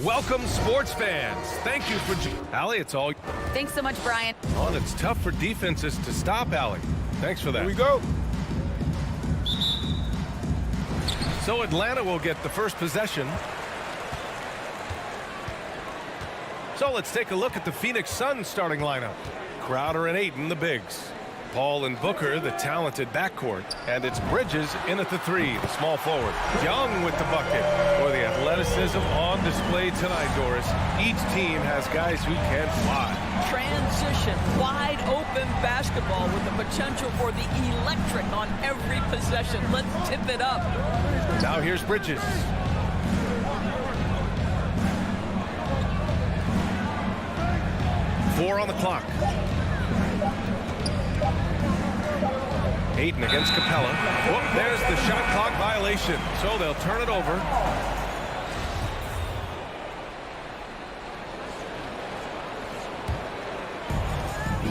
Welcome, sports fans. Thank you for... Allie, it's all... Thanks so much, Brian. Oh, it's tough for defenses to stop, Allie. Thanks for that. Here we go. So Atlanta will get the first possession. So let's take a look at the Phoenix Suns starting lineup. Crowder and Ayton, the bigs. Paul and Booker, the talented backcourt. And it's Bridges in at the three, the small forward. Young with the bucket. For the athleticism on display tonight, Doris. Each team has guys who can fly. Transition, wide open basketball with the potential for the electric on every possession. Let's tip it up. Now here's Bridges. Four on the clock. Ayton against Capella. Whoop, there's the shot clock violation. So they'll turn it over.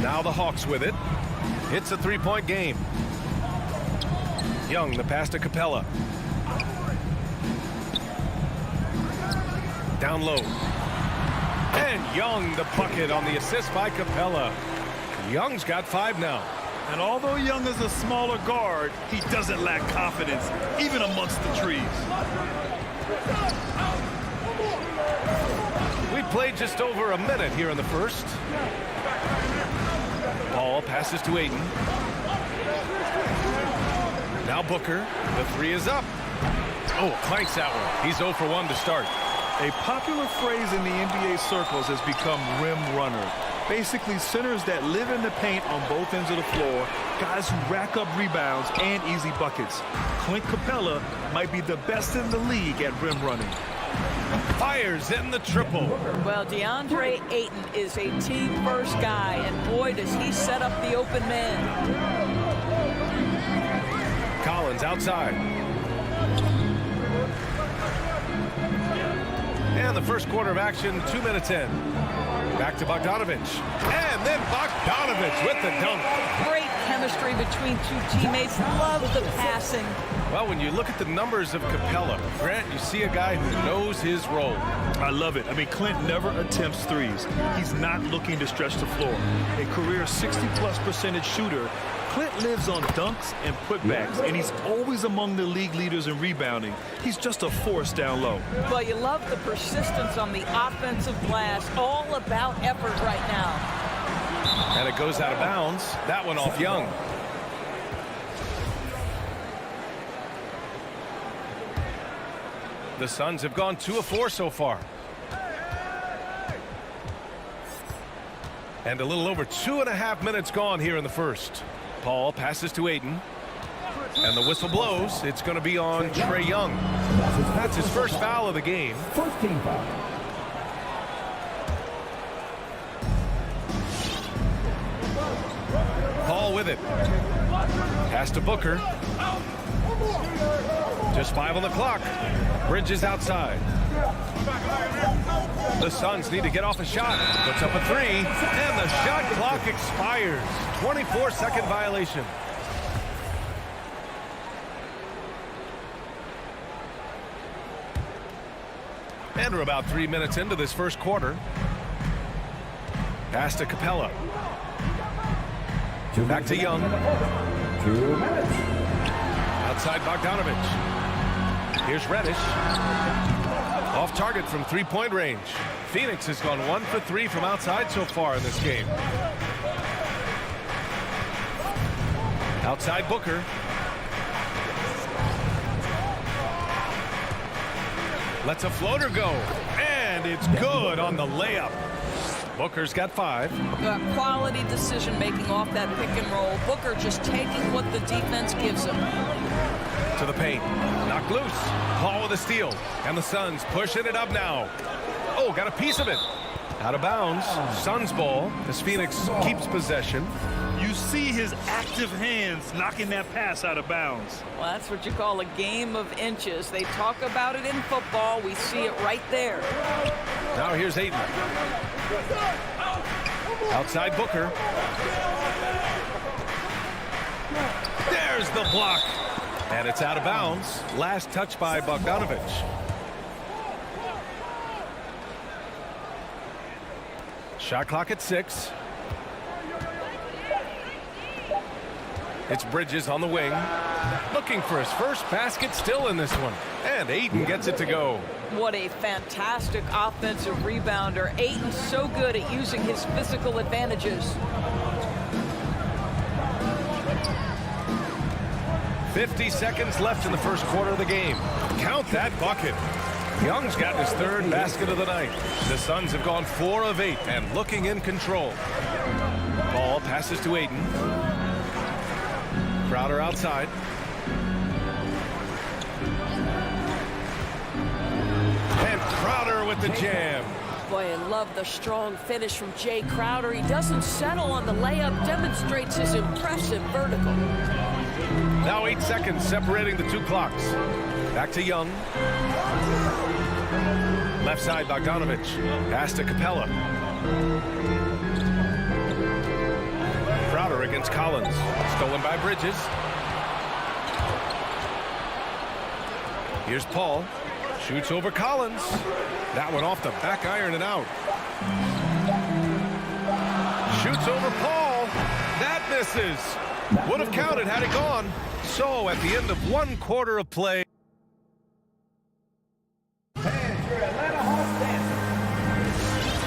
Now the Hawks with it. It's a three-point game. Young, the pass to Capella. Down low. And Young, the bucket on the assist by Capella. Young's got 5 now. And although Young is a smaller guard, he doesn't lack confidence, even amongst the trees. We played just over a minute here in the first. Paul passes to Ayton. Now Booker. The three is up. Oh, clanks that one. He's 0 for 1 to start. A popular phrase in the NBA circles has become rim runner. Basically, centers that live in the paint on both ends of the floor, guys who rack up rebounds and easy buckets. Clint Capella might be the best in the league at rim running. Fires in the triple. Well, DeAndre Ayton is a team-first guy, and boy, does he set up the open man. Collins outside. And the first quarter of action, 2 minutes in. Back to Bogdanovich. And then Bogdanovich with the dunk. Great chemistry between two teammates. Love the passing. Well, when you look at the numbers of Capella, Grant, you see a guy who knows his role. I love it. I mean, Clint never attempts threes. He's not looking to stretch the floor. A career 60+% shooter, Clint lives on dunks and putbacks, and he's always among the league leaders in rebounding. He's just a force down low. Well, you love the persistence on the offensive glass. All about effort right now. And it goes out of bounds. That one off Young. The Suns have gone 2 of 4 so far. And a little over 2.5 minutes gone here in the first. Paul passes to Ayton. And the whistle blows. It's going to be on Trae Young. That's his first foul of the game. First team foul. Paul with it. Pass to Booker. Just 5 on the clock. Bridges outside. The Suns need to get off a shot. Puts up a 3. And the shot clock expires. 24-second violation. And we're about 3 minutes into this first quarter. Pass to Capella. Back to Young. 2 minutes. Outside Bogdanovich. Here's Reddish. Off target from three-point range. Phoenix has gone 1 for 3 from outside so far in this game. Outside Booker. Lets a floater go. And it's good on the layup. Booker's got 5. Quality decision-making off that pick and roll. Booker just taking what the defense gives him. To the paint. Knocked loose. Paul with a steal. And the Suns pushing it up now. Oh, got a piece of it. Out of bounds. Suns ball as Phoenix keeps possession. You see his active hands knocking that pass out of bounds. Well, that's what you call a game of inches. They talk about it in football. We see it right there. Now here's Ayton. Outside Booker. There's the block. And it's out of bounds. Last touch by Bogdanovich. Shot clock at 6. It's Bridges on the wing. Looking for his first basket, still in this one. And Ayton gets it to go. What a fantastic offensive rebounder. Ayton's so good at using his physical advantages. 50 seconds left in the first quarter of the game. Count that bucket. Young's got his third basket of the night. The Suns have gone 4 of 8 and looking in control. Ball passes to Ayton. Crowder outside. And Crowder with the jam. Boy, I love the strong finish from Jay Crowder. He doesn't settle on the layup, demonstrates his impressive vertical. Now 8 seconds separating the two clocks. Back to Young. Left side, Bogdanovic. Pass to Capella. Crowder against Collins. Stolen by Bridges. Here's Paul. Shoots over Collins. That one off the back iron and out. Shoots over Paul. That misses. Would have counted had it gone. So at the end of 1 quarter of play.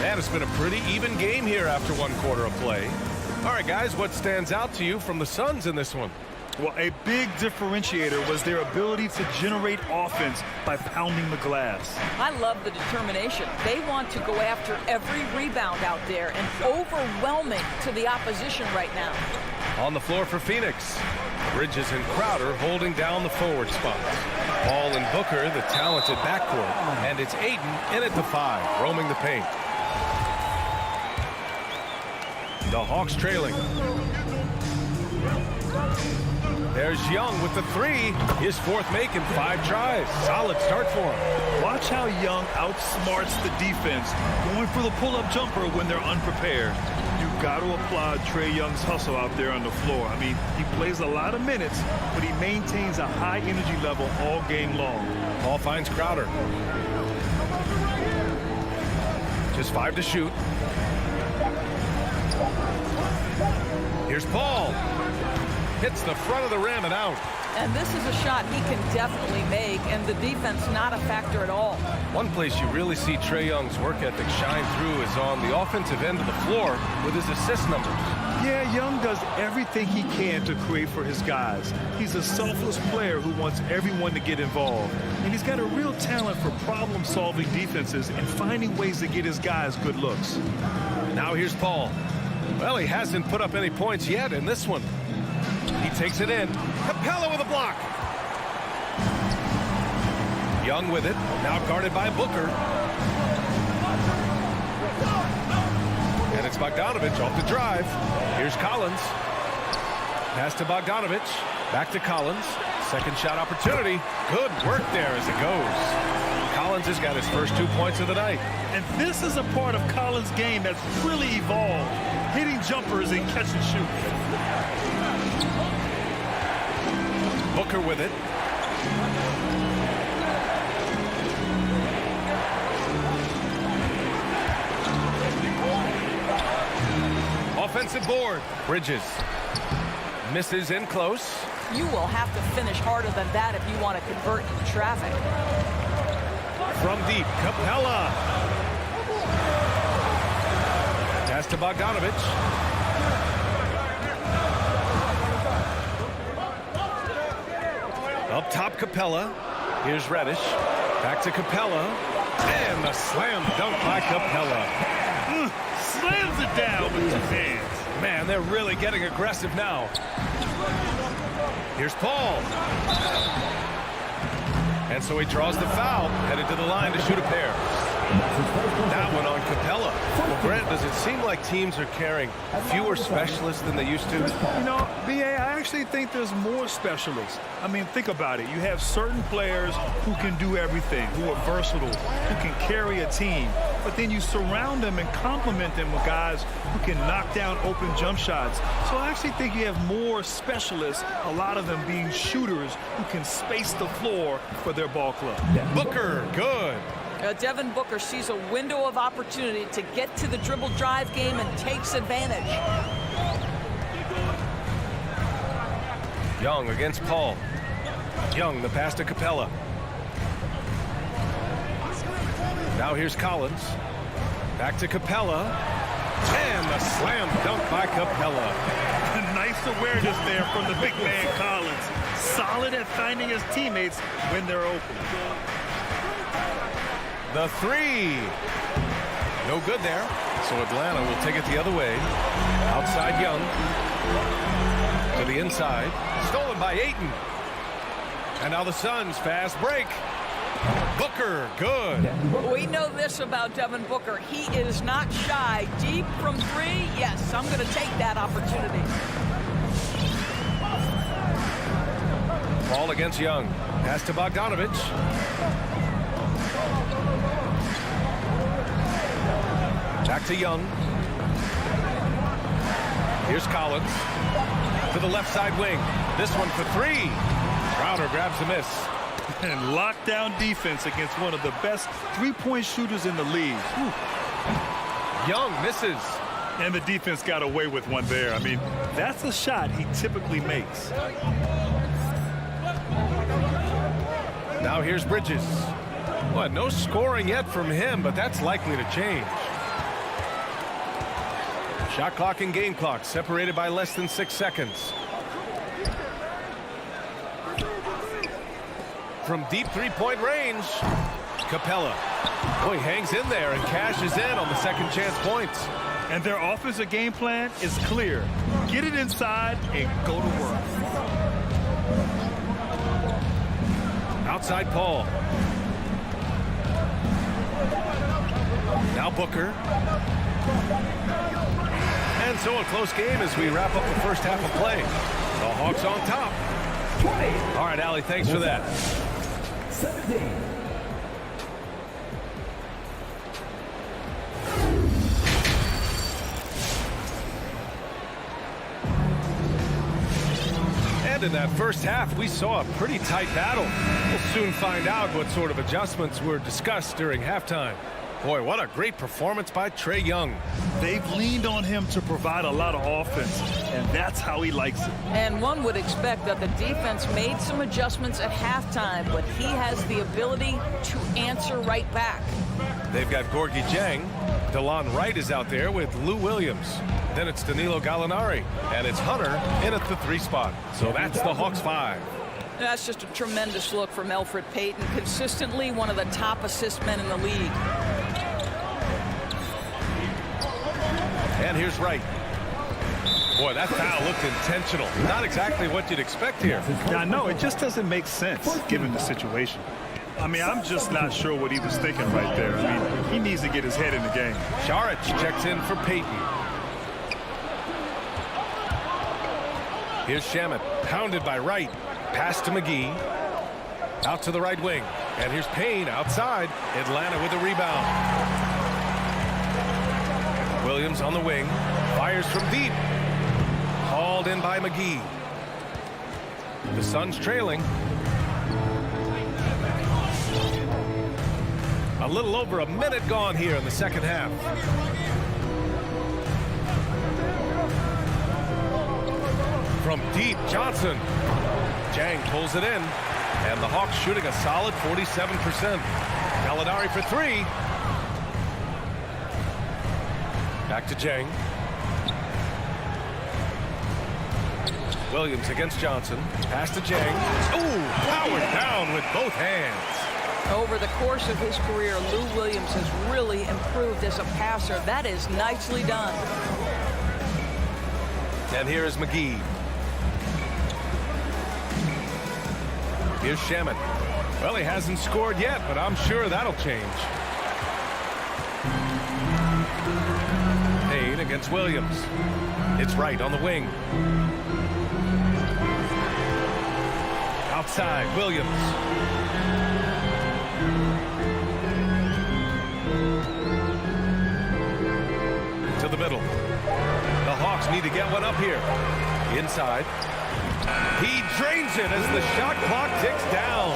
And it's been a pretty even game here after 1 quarter of play. All right, guys, what stands out to you from the Suns in this one? Well, a big differentiator was their ability to generate offense by pounding the glass. I love the determination. They want to go after every rebound out there and overwhelming to the opposition right now. On the floor for Phoenix. Bridges and Crowder holding down the forward spots. Paul and Booker, the talented backcourt. And it's Ayton in at the 5, roaming the paint. The Hawks trailing. There's Young with the 3. His 4th make in 5 tries. Solid start for him. Watch how Young outsmarts the defense, going for the pull-up jumper when they're unprepared. You've got to applaud Trae Young's hustle out there on the floor. I mean, he plays a lot of minutes, but he maintains a high energy level all game long. Paul finds Crowder. Just 5 to shoot. Here's Paul. Hits the front of the rim and out. And this is a shot he can definitely make, and the defense not a factor at all. One place you really see Trae Young's work ethic shine through is on the offensive end of the floor with his assist numbers. Yeah, Young does everything he can to create for his guys. He's a selfless player who wants everyone to get involved. And he's got a real talent for problem-solving defenses and finding ways to get his guys good looks. Now here's Paul. Well, he hasn't put up any points yet in this one. He takes it in. Capella with a block. Young with it. Now guarded by Booker. And it's Bogdanovic off the drive. Here's Collins. Pass to Bogdanovic. Back to Collins. Second shot opportunity. Good work there as it goes. Collins has got his first 2 points of the night. And this is a part of Collins' game that's really evolved. Hitting jumpers and catch and shoot. Booker with it. Offensive board. Bridges. Misses in close. You will have to finish harder than that if you want to convert in traffic. From deep, Capella. Pass to Bogdanovic. Up top, Capella. Here's Reddish. Back to Capella. And the slam dunk by Capella. Slams it down with 2 hands. Man, they're really getting aggressive now. Here's Paul. And so he draws the foul, headed to the line to shoot a pair. That one on Capella. Well, Grant, does it seem like teams are carrying fewer specialists than they used to? You know, B.A., I actually think there's more specialists. I mean, think about it. You have certain players who can do everything, who are versatile, who can carry a team. But then you surround them and complement them with guys who can knock down open jump shots. So I actually think you have more specialists, a lot of them being shooters who can space the floor for their ball club. Booker, good. Devin Booker sees a window of opportunity to get to the dribble drive game and takes advantage. Young against Paul. Young, the pass to Capella. Now here's Collins. Back to Capella. And the slam dunk by Capella. Nice awareness there from the big man Collins. Solid at finding his teammates when they're open. The three. No good there. So Atlanta will take it the other way. Outside Young. To the inside. Stolen by Ayton. And now the Suns fast break. Booker, good. We know this about Devin Booker. He is not shy. Deep from three, yes, I'm going to take that opportunity. Ball against Young. Pass to Bogdanovich. Back to Young. Here's Collins. To the left side wing. This one for three. Crowder grabs the miss. And lockdown defense against one of the best three-point shooters in the league. Whew. Young misses. And the defense got away with one there. I mean, that's a shot he typically makes. Now here's Bridges. Well, no scoring yet from him, but that's likely to change. Shot clock and game clock separated by less than 6 seconds. From deep three-point range, Capella. Boy, hangs in there and cashes in on the second chance points. And their offensive game plan is clear. Get it inside and go to work. Outside Paul. Now Booker. And so a close game as we wrap up the first half of play. The Hawks on top. All right, Allie, thanks for that. 17. And in that first half, we saw a pretty tight battle. We'll soon find out what sort of adjustments were discussed during halftime. Boy, what a great performance by Trae Young. They've leaned on him to provide a lot of offense, and that's how he likes it. And one would expect that the defense made some adjustments at halftime, but he has the ability to answer right back. They've got Gorgie Jang. DeLon Wright is out there with Lou Williams. Then it's Danilo Gallinari. And it's Hunter in at the 3 spot. So that's the Hawks 5. That's just a tremendous look from Elfrid Payton. Consistently one of the top assist men in the league. And here's Wright. Boy, that foul looked intentional. Not exactly what you'd expect here. I know, it just doesn't make sense given the situation. I mean, I'm just not sure what he was thinking right there. I mean, he needs to get his head in the game. Saric checks in for Payton. Here's Shamet, pounded by Wright. Pass to McGee. Out to the right wing. And here's Payne outside. Atlanta with a rebound. Williams on the wing. Fires from deep. Hauled in by McGee. The Suns trailing. A little over a minute gone here in the second half. From deep, Johnson. Jang pulls it in. And the Hawks shooting a solid 47%. Gallinari for 3. Back to Jang. Williams against Johnson. Pass to Jang. Ooh, powered down with both hands. Over the course of his career, Lou Williams has really improved as a passer. That is nicely done. And here is McGee. Here's Shamet. Well, he hasn't scored yet, but I'm sure that'll change. Payne against Williams. It's Wright on the wing. Outside, Williams. To the middle. The Hawks need to get one up here. Inside. He drains it as the shot clock ticks down.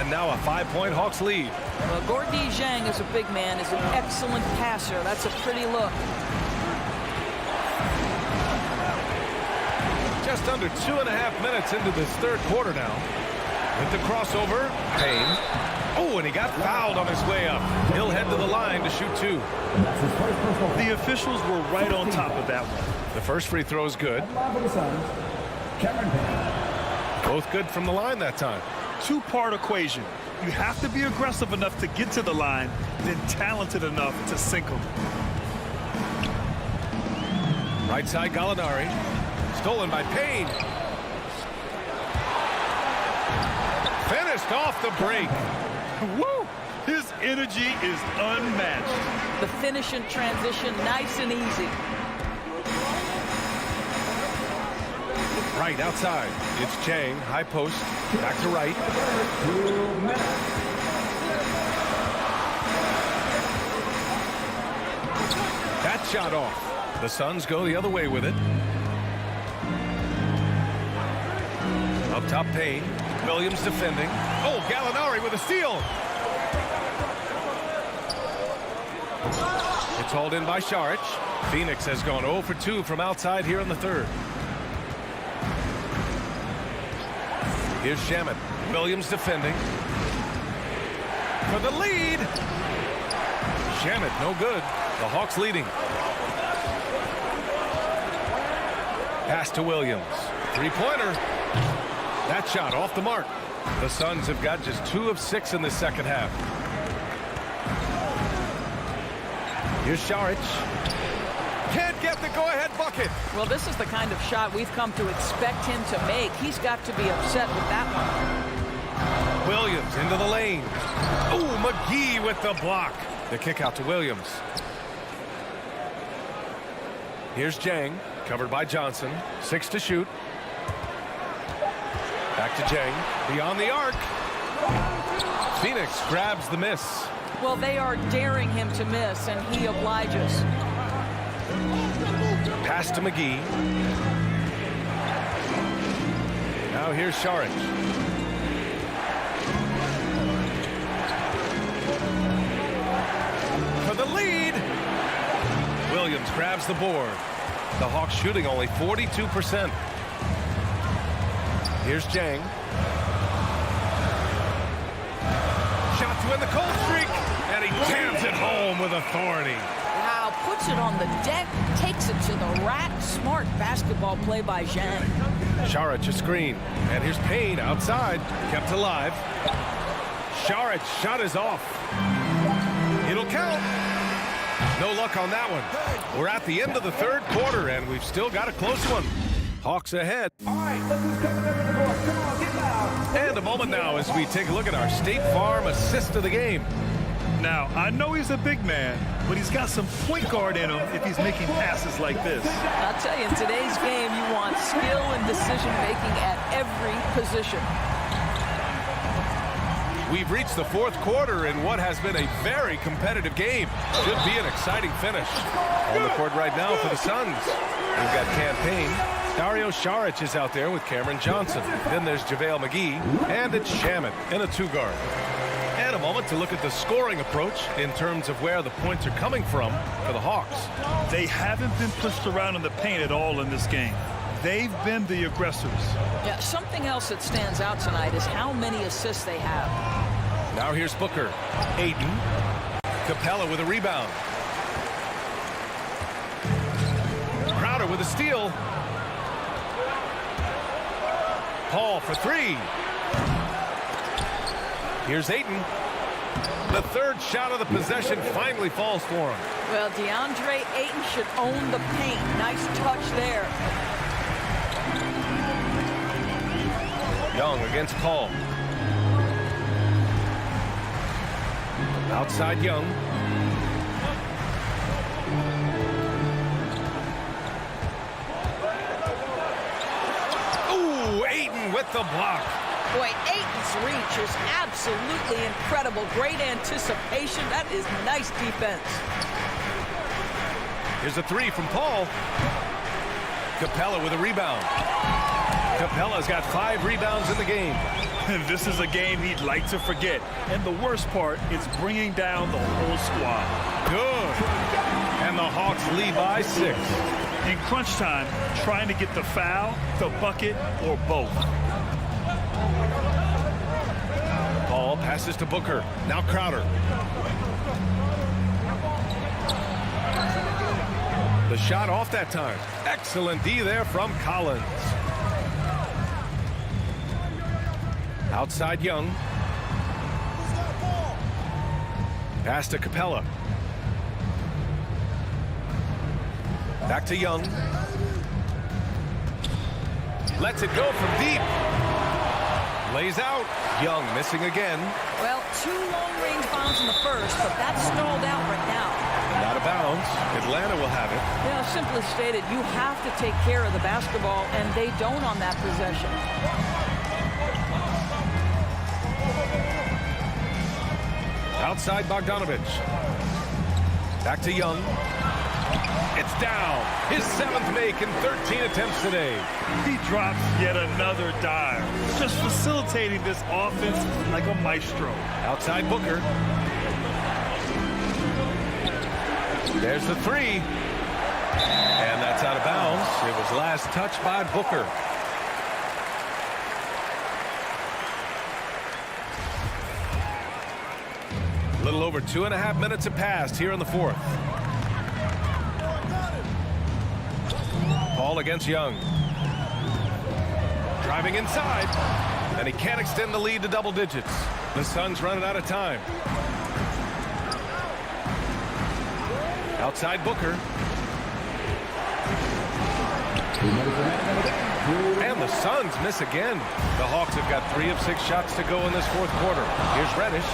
And now a 5-point Hawks lead. Well, Gordy Zhang is a big man, is an excellent passer. That's a pretty look. Just under 2.5 minutes into this third quarter now. With the crossover, Payne. Oh, and he got fouled on his way up. He'll head to the line to shoot 2. The officials were right on top of that one. The first free throw is good. Both good from the line that time. Two-part equation. You have to be aggressive enough to get to the line, then talented enough to sink them. Right side Gallinari. Stolen by Payne. Finished off the break. Woo! His energy is unmatched. The finish in transition, nice and easy. Right outside. It's Chang. High post. Back to right. That shot off. The Suns go the other way with it. Up top, Payne. Williams defending. Oh, Gallinari with a steal. It's hauled in by Saric. Phoenix has gone 0 for 2 from outside here in the third. Here's Shamet. Williams defending. For the lead. Shamet, no good. The Hawks leading. Pass to Williams. Three-pointer. That shot off the mark. The Suns have got just 2 of 6 in the second half. Here's Saric. Can't get the go-ahead bucket. Well, this is the kind of shot we've come to expect him to make. He's got to be upset with that one. Williams into the lane. Oh, McGee with the block. The kick out to Williams. Here's Jang, covered by Johnson. 6 to shoot. Back to Jang, beyond the arc. Phoenix grabs the miss. Well, they are daring him to miss, and he obliges. Pass to McGee. Now here's Saric. For the lead. Williams grabs the board. The Hawks shooting only 42%. Here's Jang. Shot to win the cold streak. And he jams it home with authority. Wow, puts it on the deck, takes it to the rack. Smart basketball play by Zhang. Saric a screen. And here's Payne outside. Kept alive. Saric shot is off. It'll count. No luck on that one. We're at the end of the third quarter, and we've still got a close one. Hawks ahead. All right, let's just come to the board. Come on, get loud. And a moment now as we take a look at our State Farm assist of the game. Now, I know he's a big man, but he's got some point guard in him if he's making passes like this. I'll tell you, in today's game, you want skill and decision-making at every position. We've reached the fourth quarter in what has been a very competitive game. Should be an exciting finish. On the court right now for the Suns. We've got Campaign. Dario Saric is out there with Cameron Johnson. Then there's JaVale McGee. And it's Shamet in a 2-guard. And a moment to look at the scoring approach in terms of where the points are coming from for the Hawks. They haven't been pushed around in the paint at all in this game. They've been the aggressors. Yeah, something else that stands out tonight is how many assists they have. Now here's Booker. Ayton. Capella with a rebound. Crowder with a steal. Paul for 3. Here's Ayton. The third shot of the possession finally falls for him. Well, DeAndre Ayton should own the paint. Nice touch there. Young against Paul. Outside Young. Ooh, Ayton with the block. Boy, Ayton's reach is absolutely incredible. Great anticipation. That is nice defense. Here's a 3 from Paul. Capella with a rebound. Capella's got 5 rebounds in the game. This is a game he'd like to forget. And the worst part, it's bringing down the whole squad. Good. And the Hawks lead by 6. In crunch time, trying to get the foul, the bucket, or both. Paul passes to Booker. Now Crowder. The shot off that time. Excellent D there from Collins. Outside Young. Pass to Capella. Back to Young. Lets it go from deep. Lays out. Young missing again. Well, 2 long-range bombs in the first, but that's stalled out right now. Out of bounds. Atlanta will have it. Yeah, simply stated, you have to take care of the basketball, and they don't on that possession. Outside Bogdanovich. Back to Young. It's down. His 7th make in 13 attempts today. He drops yet another dive. Just facilitating this offense like a maestro. Outside Booker. There's the 3. And that's out of bounds. It was last touched by Booker. A little over 2.5 minutes have passed here in the 4th. Ball against Young. Driving inside. And he can't extend the lead to double digits. The Suns running out of time. Outside Booker. And the Suns miss again. The Hawks have got 3 of 6 shots to go in this 4th quarter. Here's Reddish.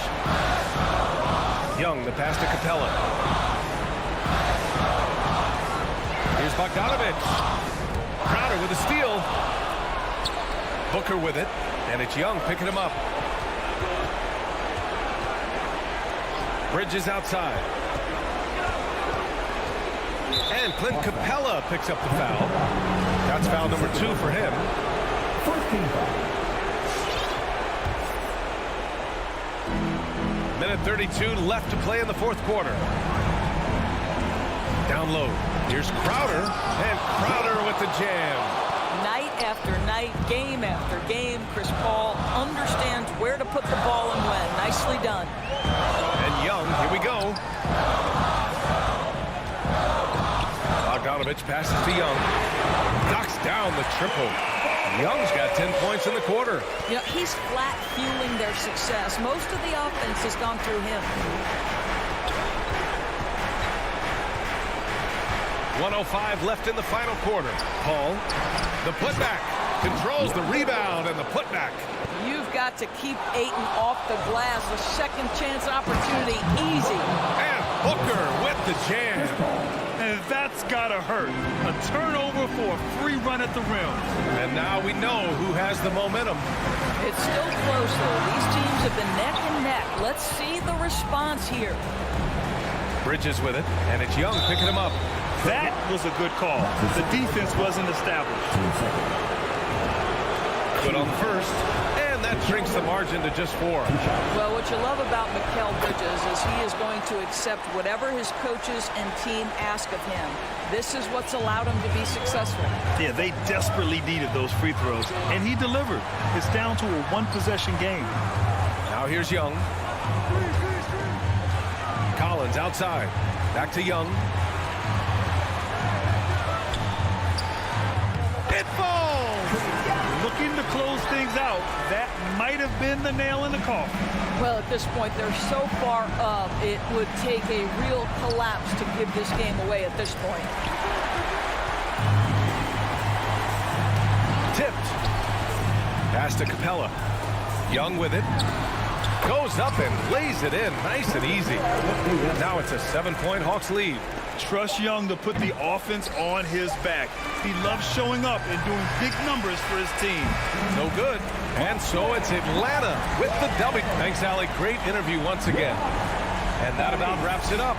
Young, the pass to Capella. Here's Bogdanovich. Crowder with a steal. Booker with it. And it's Young picking him up. Bridges outside. And Clint Capella picks up the foul. That's foul number 2 for him. 1st team foul. Minute 32 left to play in the 4th quarter. Down low. Here's Crowder. And Crowder with the jam. Night after night, game after game, Chris Paul understands where to put the ball and when. Nicely done. And Young, here we go. Bogdanovich passes to Young. Knocks down the triple. Young's got 10 points in the quarter. You know, he's flat fueling their success. Most of the offense has gone through him. 1:05 left in the final quarter. Paul, the putback, controls the rebound and the putback. You've got to keep Ayton off the glass. A second chance opportunity, easy. And Booker with the jam. And that's gotta hurt. A turnover for a free run at the rim. And now we know who has the momentum. It's still close, though. These teams have been neck and neck. Let's see the response here. Bridges with it, and it's Young picking him up. That was a good call. The defense wasn't established. Good on the first, and that shrinks the margin to just 4. Well, what you love about Mikal Bridges is he is going to accept whatever his coaches and team ask of him. This is what's allowed him to be successful. Yeah, they desperately needed those free throws, and he delivered. It's down to a 1-possession game. Now here's Young. Collins outside. Back to Young. It falls! Looking to close things out. That might have been the nail in the coffin. Well, at this point, they're so far up, it would take a real collapse to give this game away at this point. Tipped. Pass to Capella. Young with it. Goes up and lays it in. Nice and easy. Now it's a 7-point Hawks lead. Trust Young to put the offense on his back. He loves showing up and doing big numbers for his team. No good. And so it's Atlanta with the W. Thanks, Allie. Great interview once again. And that about wraps it up.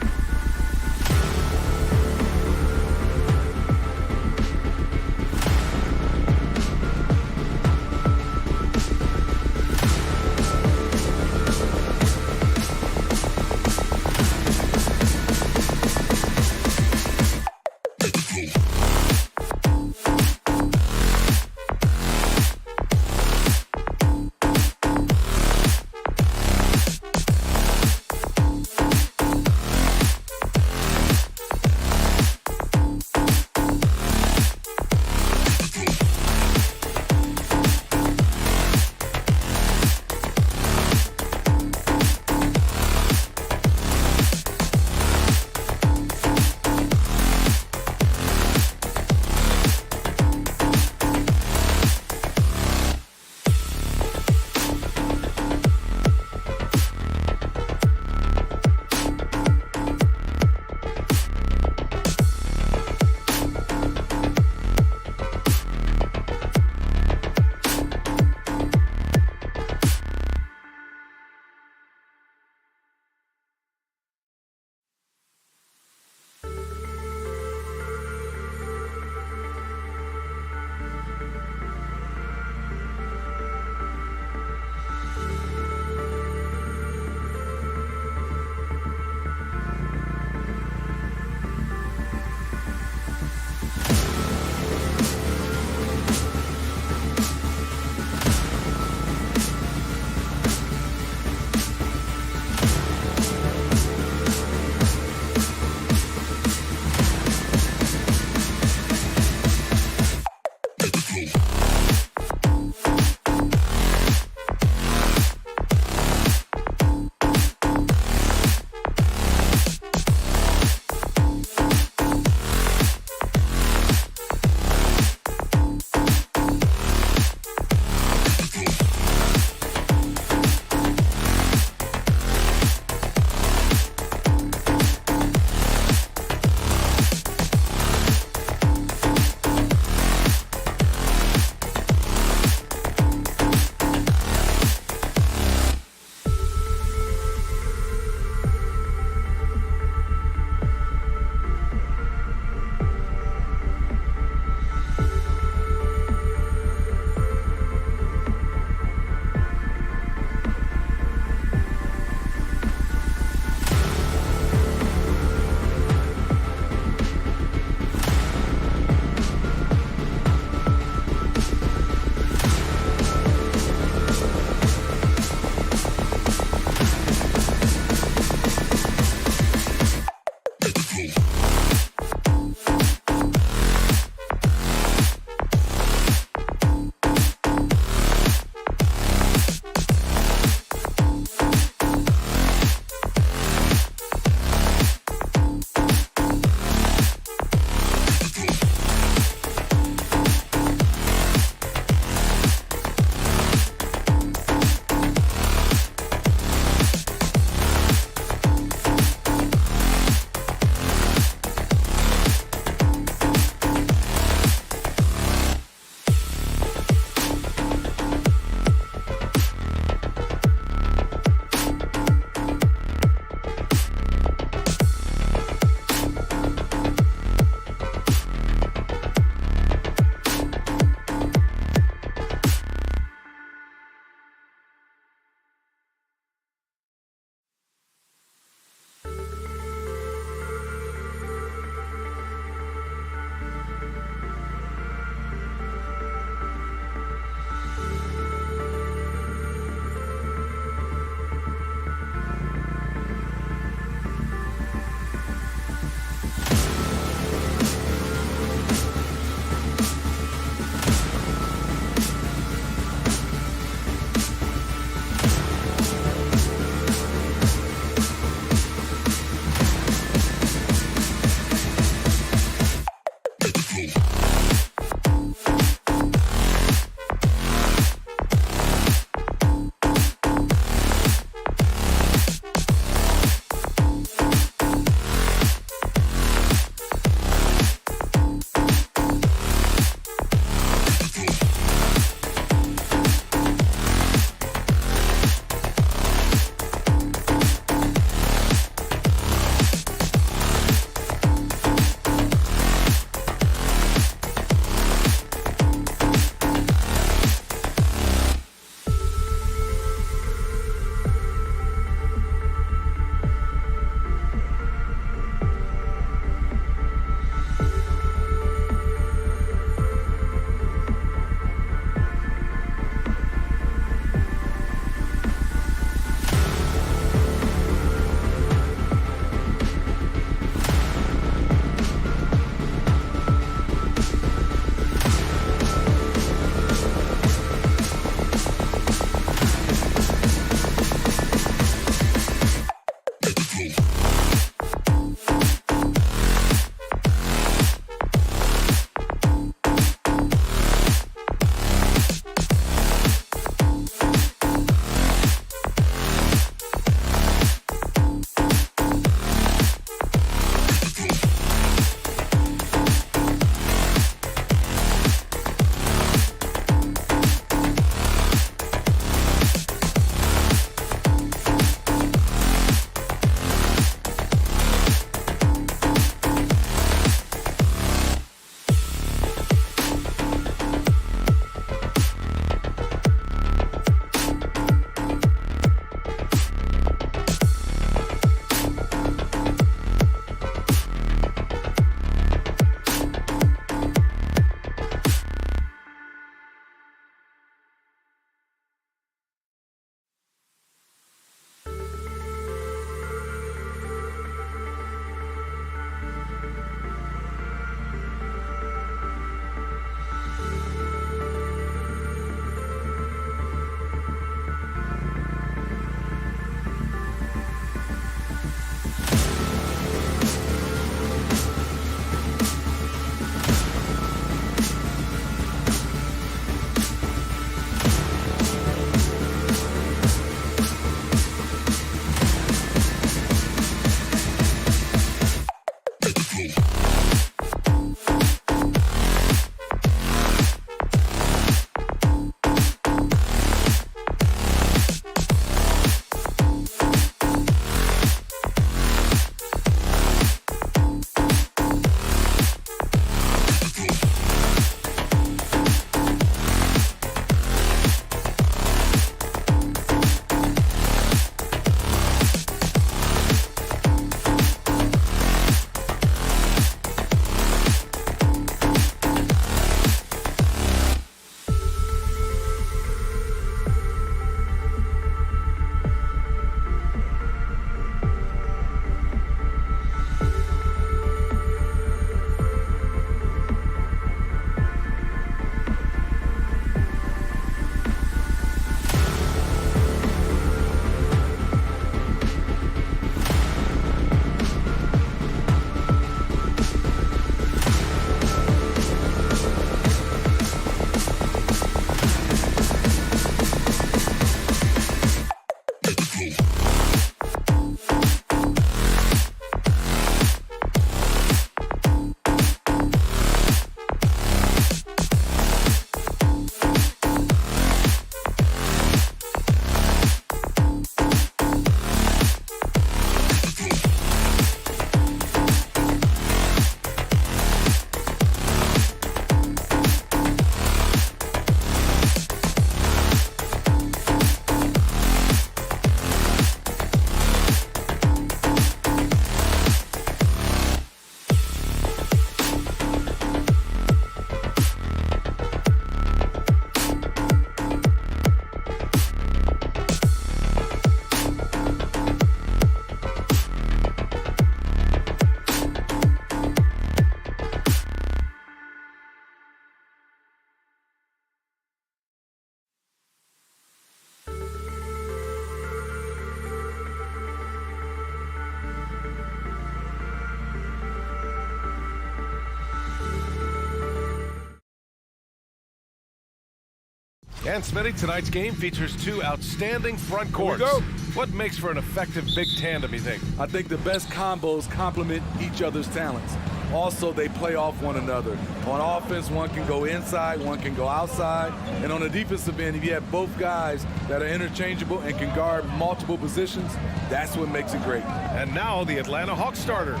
And Smitty, tonight's game features two outstanding front courts. Here we go. What makes for an effective big tandem, you think? I think the best combos complement each other's talents. Also, they play off one another. On offense, one can go inside, one can go outside. And on the defensive end, if you have both guys that are interchangeable and can guard multiple positions, that's what makes it great. And now the Atlanta Hawks starters.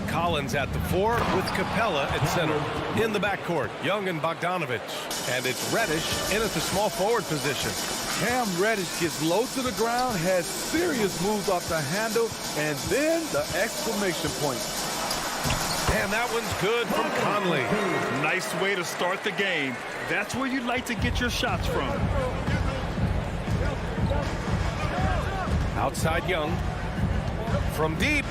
Collins at the 4 with Capella at center. In the backcourt, Young and Bogdanovich. And it's Reddish in at the small forward position. Cam Reddish gets low to the ground, has serious moves off the handle, and then the exclamation point. And that one's good from Conley. Nice way to start the game. That's where you'd like to get your shots from. Outside Young. From deep.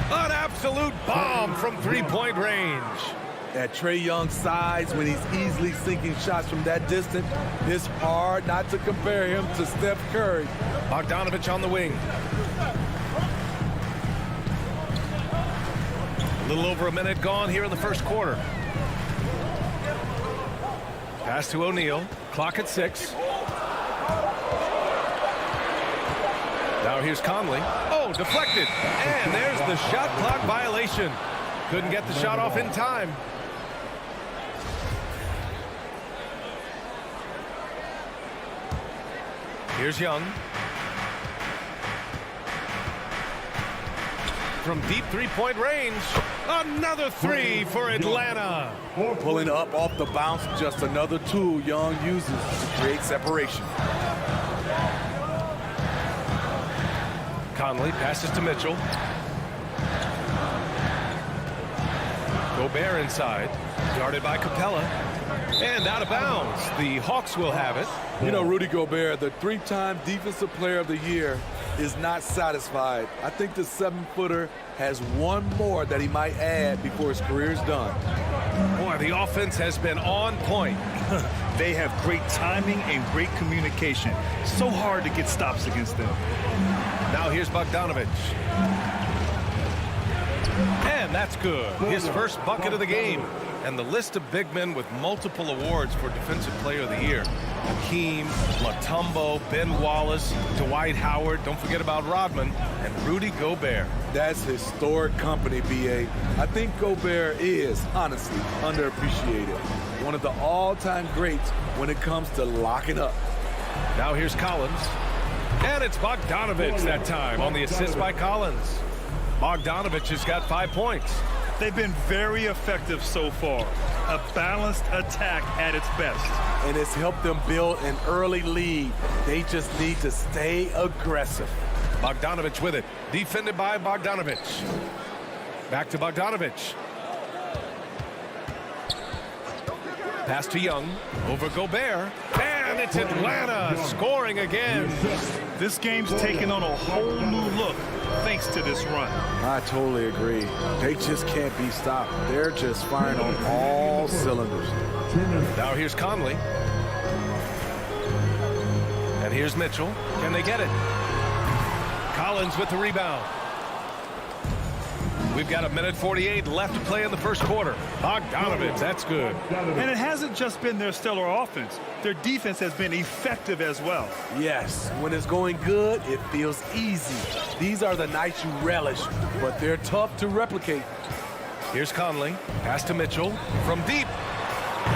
An absolute bomb from three-point range. At Trae Young's size, when he's easily sinking shots from that distance, it's hard not to compare him to Steph Curry. Bogdanovich on the wing. A little over a minute gone here in the first quarter. Pass to O'Neal. Clock at 6. Now here's Conley. Oh, deflected. And there's the shot clock violation. Couldn't get the shot off in time. Here's Young. From deep three-point range. Another three for Atlanta. Pulling up off the bounce, just another tool Young uses to create separation. Conley passes to Mitchell. Gobert inside. Guarded by Capella. And out of bounds. The Hawks will have it. You know, Rudy Gobert, the 3-time Defensive Player of the Year, is not satisfied. I think the 7-footer has one more that he might add before his career is done. Boy, the offense has been on point. They have great timing and great communication. So hard to get stops against them. Now here's Bogdanovich. And that's good. His first bucket of the game. And the list of big men with multiple awards for Defensive Player of the Year. Hakeem, Mutombo, Ben Wallace, Dwight Howard, don't forget about Rodman, and Rudy Gobert. That's historic company, B.A. I think Gobert is, honestly, underappreciated. One of the all-time greats when it comes to locking up. Now here's Collins. And it's Bogdanovich that time on the assist by Collins. Bogdanovich has got 5 points. They've been very effective so far. A balanced attack at its best. And it's helped them build an early lead. They just need to stay aggressive. Bogdanovich with it. Defended by Bogdanovich. Back to Bogdanovich. Pass to Young. Over Gobert. And it's Atlanta scoring again. This game's taken on a whole new look thanks to this run. I totally agree. They just can't be stopped. They're just firing on all cylinders. Now here's Conley. And here's Mitchell. Can they get it? Collins with the rebound. We've got 1:48 left to play in the first quarter. Bogdanovich, that's good. And it hasn't just been their stellar offense. Their defense has been effective as well. Yes, when it's going good, it feels easy. These are the nights you relish, but they're tough to replicate. Here's Conley. Pass to Mitchell from deep.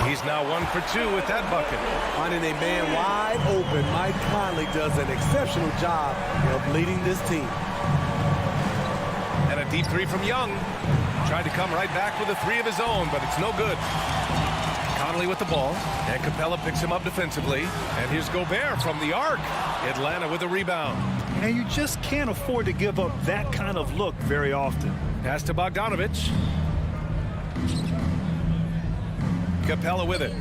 He's now 1 for 2 with that bucket. Finding a man wide open, Mike Conley does an exceptional job of leading this team. And a deep three from Young. Tried to come right back with a three of his own, but it's no good. Conley with the ball, and Capella picks him up defensively. And here's Gobert from the arc. Atlanta with a rebound. And you just can't afford to give up that kind of look very often. Pass to Bogdanovich. Capella with it.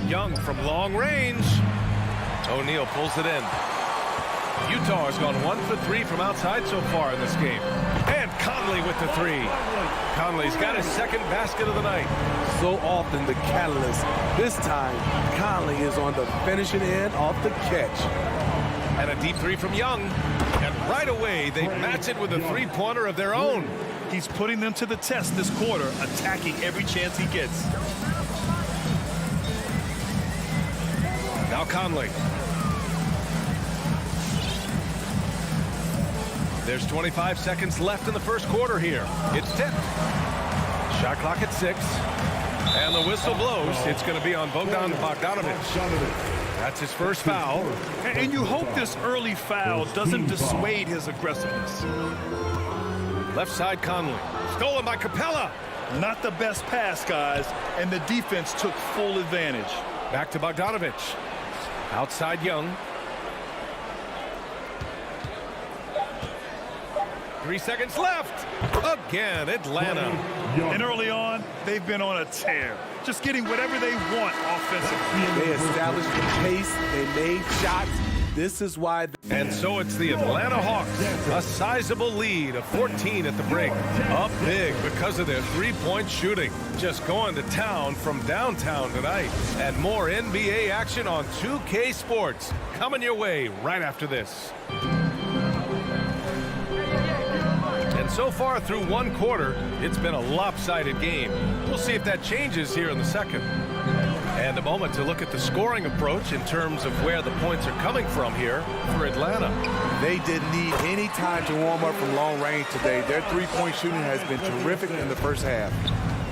Young from long range. O'Neal pulls it in. Utah has gone 1 for 3 from outside so far in this game. And Conley with the three. Conley's got his second basket of the night. So often the catalyst. This time, Conley is on the finishing end off the catch. And a deep three from Young. And right away, they match it with a three-pointer of their own. He's putting them to the test this quarter, attacking every chance he gets. Now Conley. There's 25 seconds left in the first quarter here. It's tipped. Shot clock at 6. And the whistle blows. It's going to be on Bogdan Bogdanovic. That's his first foul. And you hope this early foul doesn't dissuade his aggressiveness. Left side Conley. Stolen by Capella. Not the best pass, guys, and the defense took full advantage. Back to Bogdanovic. Outside Young. 3 seconds left. Again, Atlanta. And early on, they've been on a tear. Just getting whatever they want offensively. They established the pace. They made shots. This is why. And so it's the Atlanta Hawks. A sizable lead of 14 at the break. Up big because of their three-point shooting. Just going to town from downtown tonight. And more NBA action on 2K Sports. Coming your way right after this. And so far through one quarter, it's been a lopsided game. We'll see if that changes here in the second. And a moment to look at the scoring approach in terms of where the points are coming from here for Atlanta. They didn't need any time to warm up from long range today. Their three-point shooting has been terrific in the first half.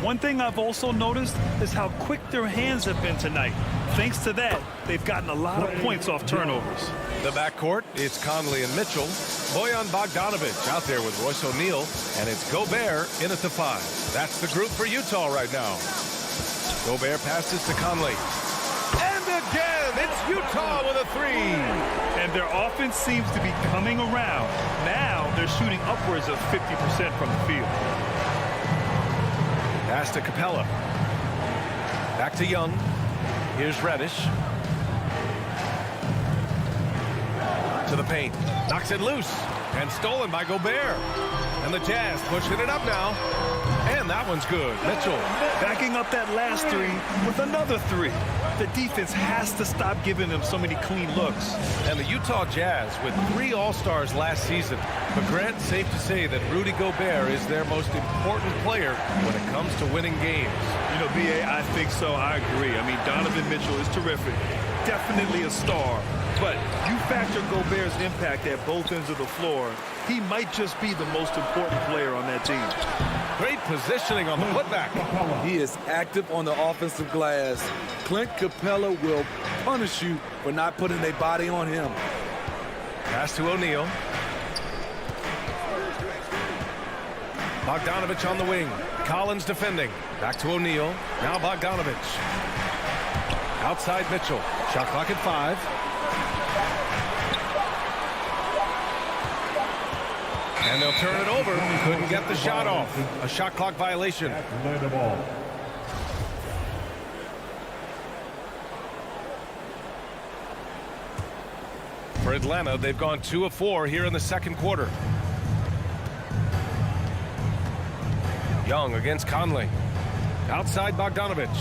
One thing I've also noticed is how quick their hands have been tonight. Thanks to that, they've gotten a lot of points off turnovers. The backcourt, it's Conley and Mitchell. Bojan Bogdanovic out there with Royce O'Neal. And it's Gobert in at the 5. That's the group for Utah right now. Gobert passes to Conley. And again, it's Utah with a 3. And their offense seems to be coming around. Now they're shooting upwards of 50% from the field. Pass to Capella. Back to Young. Here's Reddish. To the paint. Knocks it loose. And stolen by Gobert. And the Jazz pushing it up now. And that one's good. Mitchell. Backing up that last 3 with another 3. The defense has to stop giving them so many clean looks. And the Utah Jazz with 3 All-Stars last season. But Grant, safe to say that Rudy Gobert is their most important player when it comes to winning games. You know, B.A., I think so. I agree. I mean, Donovan Mitchell is terrific. Definitely a star. But you factor Gobert's impact at both ends of the floor, he might just be the most important player on that team. Great positioning on the putback. He is active on the offensive glass. Clint Capella will punish you for not putting a body on him. Pass to O'Neal. Bogdanovic on the wing. Collins defending. Back to O'Neal. Now Bogdanovic. Outside Mitchell. Shot clock at 5. And they'll turn it over. Couldn't get the shot off. A shot clock violation. For Atlanta, they've gone 2 of 4 here in the second quarter. Young against Conley. Outside Bogdanovic.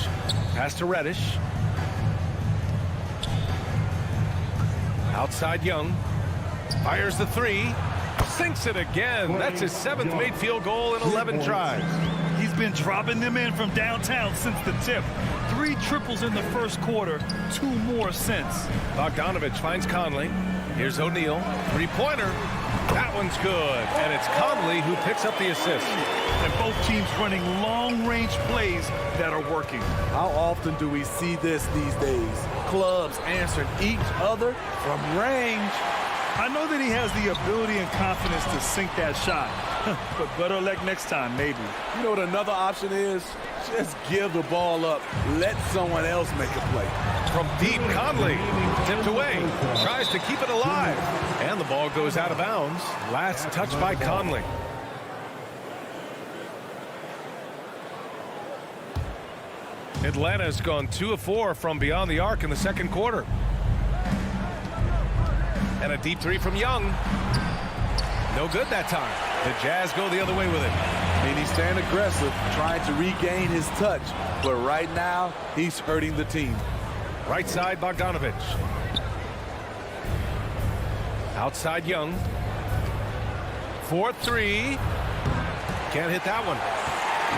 Pass to Reddish. Outside Young. Fires the 3. Sinks it again. That's his 7th made field goal in 11 tries. He's been dropping them in from downtown since the tip. 3 triples in the first quarter, 2 more since. Bogdanovic finds Conley. Here's O'Neal. 3-pointer. That one's good. And it's Conley who picks up the assist. And both teams running long-range plays that are working. How often do we see this these days? Clubs answering each other from range. I know that he has the ability and confidence to sink that shot. But better luck next time, maybe. You know what another option is? Just give the ball up. Let someone else make a play. From deep, Conley tipped away. Tries to keep it alive. And the ball goes out of bounds. Last touch by Conley. Atlanta's gone 2 of 4 from beyond the arc in the second quarter. And a deep 3 from Young. No good that time. The Jazz go the other way with it. And he's staying aggressive, trying to regain his touch. But right now, he's hurting the team. Right side, Bogdanovic. Outside Young. 4-3. Can't hit that one.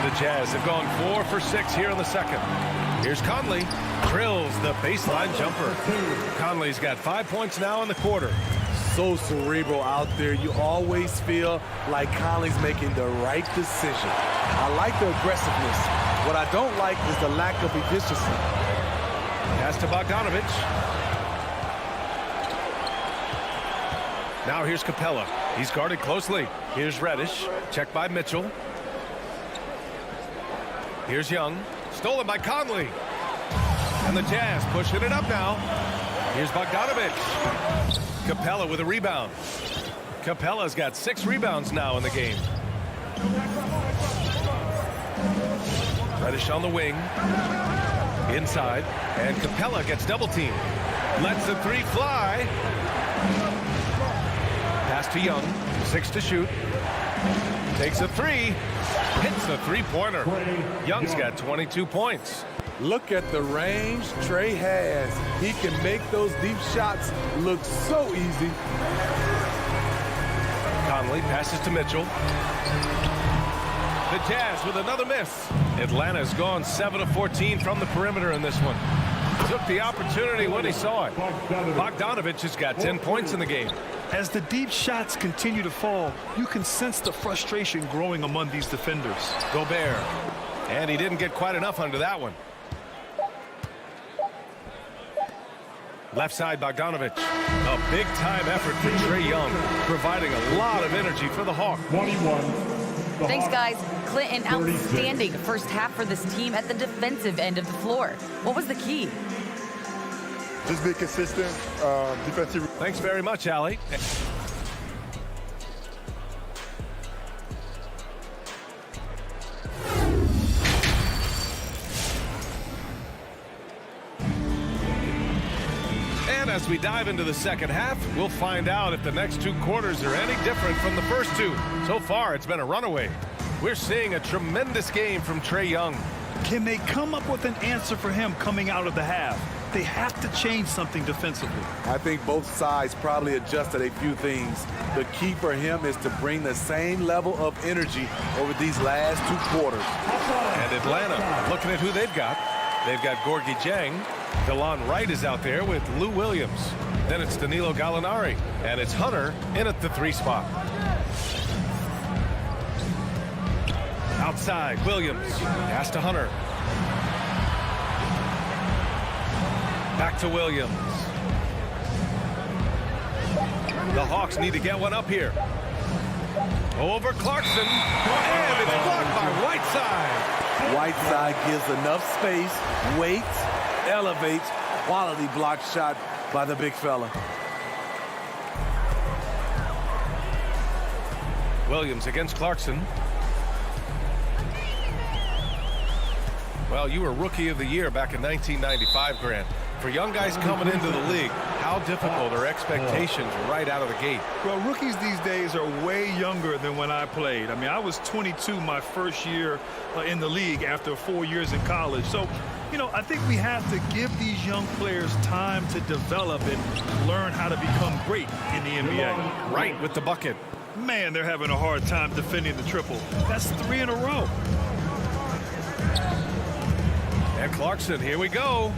The Jazz have gone 4 for 6 here in the second. Here's Conley. Drills the baseline jumper. Conley's got 5 points now in the quarter. So cerebral out there. You always feel like Conley's making the right decision. I like the aggressiveness. What I don't like is the lack of efficiency. Pass to Bogdanovich. Now here's Capella. He's guarded closely. Here's Reddish. Checked by Mitchell. Here's Young. Stolen by Conley. And the Jazz pushing it up now. Here's Bogdanovich. Capella with a rebound. Capella's got 6 rebounds now in the game. Reddish on the wing. Inside. And Capella gets double teamed. Lets the 3 fly. Pass to Young. 6 to shoot. Takes a 3. Hits the 3-pointer. Young's got 22 points. Look at the range Trey has. He can make those deep shots look so easy. Conley passes to Mitchell. The Jazz with another miss. Atlanta's gone 7 of 14 from the perimeter in this one. Took the opportunity when he saw it. Bogdanovich has got 10 points in the game. As the deep shots continue to fall, you can sense the frustration growing among these defenders. Gobert. And he didn't get quite enough under that one. Left side, Bogdanovich. A big-time effort for Trae Young, providing a lot of energy for the Hawks. 21. Thanks, guys. Clint, an outstanding first half for this team at the defensive end of the floor. What was the key? Just be consistent, defensive. Thanks very much, Allie. And as we dive into the second half, we'll find out if the next 2 quarters are any different from the first 2. So far, it's been a runaway. We're seeing a tremendous game from Trae Young. Can they come up with an answer for him coming out of the half? They have to change something defensively. I think both sides probably adjusted a few things. The key for him is to bring the same level of energy over these last 2 quarters. And Atlanta, looking at who they've got. They've got Gorgui Dieng. DeLon Wright is out there with Lou Williams. Then it's Danilo Gallinari. And it's Hunter in at the 3 spot. Outside, Williams. Pass to Hunter. Back to Williams. The Hawks need to get one up here. Over Clarkson. And it's blocked by Whiteside. Whiteside gives enough space, waits, elevates. Quality block shot by the big fella. Williams against Clarkson. Well, you were Rookie of the Year back in 1995, Grant. For young guys coming into the league, how difficult are expectations right out of the gate? Well, rookies these days are way younger than when I played. I mean, I was 22 my first year in the league after 4 years in college. So, you know, I think we have to give these young players time to develop and learn how to become great in the NBA. Right with the bucket. Man, they're having a hard time defending the triple. That's 3 in a row. And Clarkson, here we go.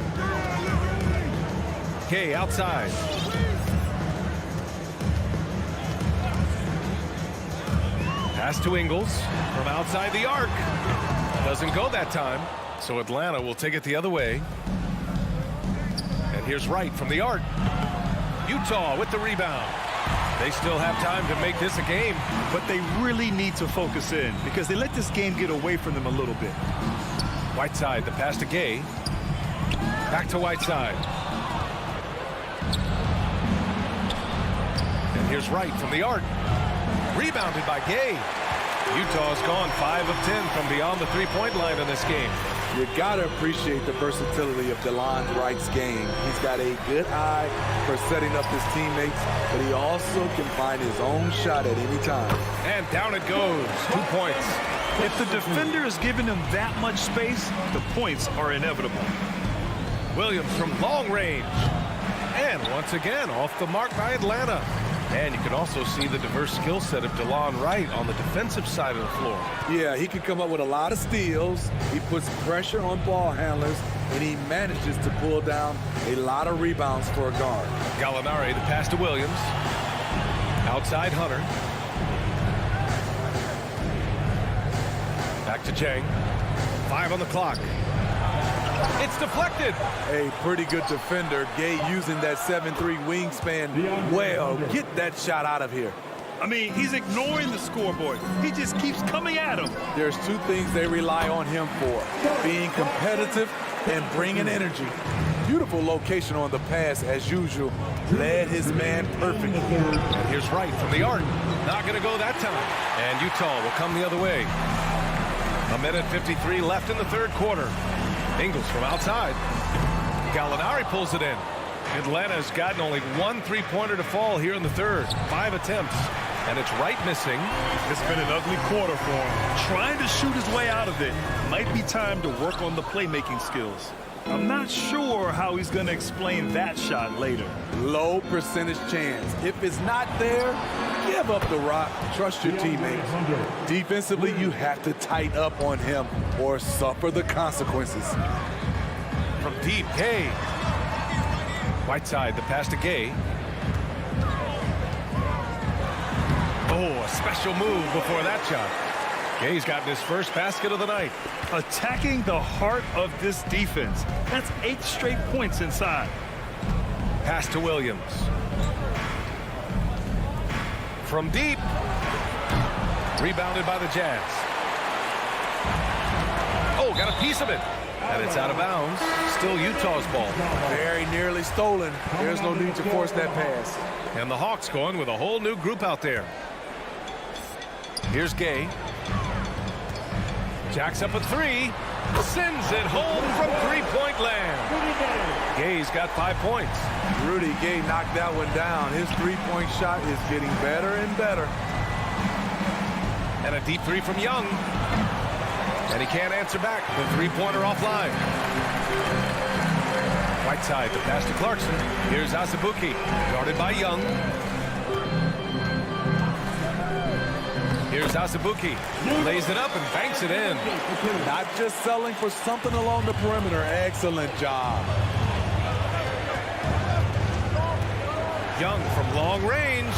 Okay, outside. Pass to Ingles from outside the arc. Doesn't go that time, so Atlanta will take it the other way. And here's Wright from the arc. Utah with the rebound. They still have time to make this a game. But they really need to focus in because they let this game get away from them a little bit. Whiteside, the pass to Gay. Back to Whiteside. And here's Wright from the arc. Rebounded by Gay. Utah's gone 5 of 10 from beyond the 3-point line in this game. You gotta appreciate the versatility of DeLon Wright's game. He's got a good eye for setting up his teammates, but he also can find his own shot at any time. And down it goes. 2 points. If the defender is giving them that much space, the points are inevitable. Williams from long range. And once again, off the mark by Atlanta. And you can also see the diverse skill set of DeLon Wright on the defensive side of the floor. Yeah, he can come up with a lot of steals. He puts pressure on ball handlers, and he manages to pull down a lot of rebounds for a guard. Gallinari, the pass to Williams. Outside Hunter. Back to Chang. 5 on the clock. It's deflected. A pretty good defender. Gay using that 7'3" wingspan well. Get that shot out of here. I mean, he's ignoring the scoreboard. He just keeps coming at him. There's two things they rely on him for: being competitive and bringing energy. Beautiful location on the pass as usual. Led his man perfect. And here's Wright from the arc. Not going to go that time. And Utah will come the other way. 1:53 left in the third quarter. Ingles from outside. Gallinari pulls it in. Atlanta's gotten only 1 3-pointer to fall here in the third. 5 attempts. And it's Wright missing. It's been an ugly quarter for him. Trying to shoot his way out of it. Might be time to work on the playmaking skills. I'm not sure how he's going to explain that shot later. Low percentage chance. If it's not there, give up the rock. Trust your teammates. Defensively, you have to tighten up on him or suffer the consequences. From deep, Gay. Whiteside, the pass to Gay. Oh, a special move before that shot. Gay's gotten his first basket of the night. Attacking the heart of this defense. That's 8 straight points inside. Pass to Williams. From deep. Rebounded by the Jazz. Oh, got a piece of it. And it's out of bounds. Still Utah's ball. Very nearly stolen. There's no need to force that pass. And the Hawks going with a whole new group out there. Here's Gay. Jacks up a 3. Sends it home from 3-point land. Gay's got 5 points. Rudy Gay knocked that one down. His 3-point shot is getting better and better. And a deep 3 from Young. And he can't answer back. The 3-pointer offline. Whiteside, the pass to Clarkson. Here's Azubuike, guarded by Young. Here's Azubuike. Lays it up and banks it in. Not just selling for something along the perimeter. Excellent job. Young from long range.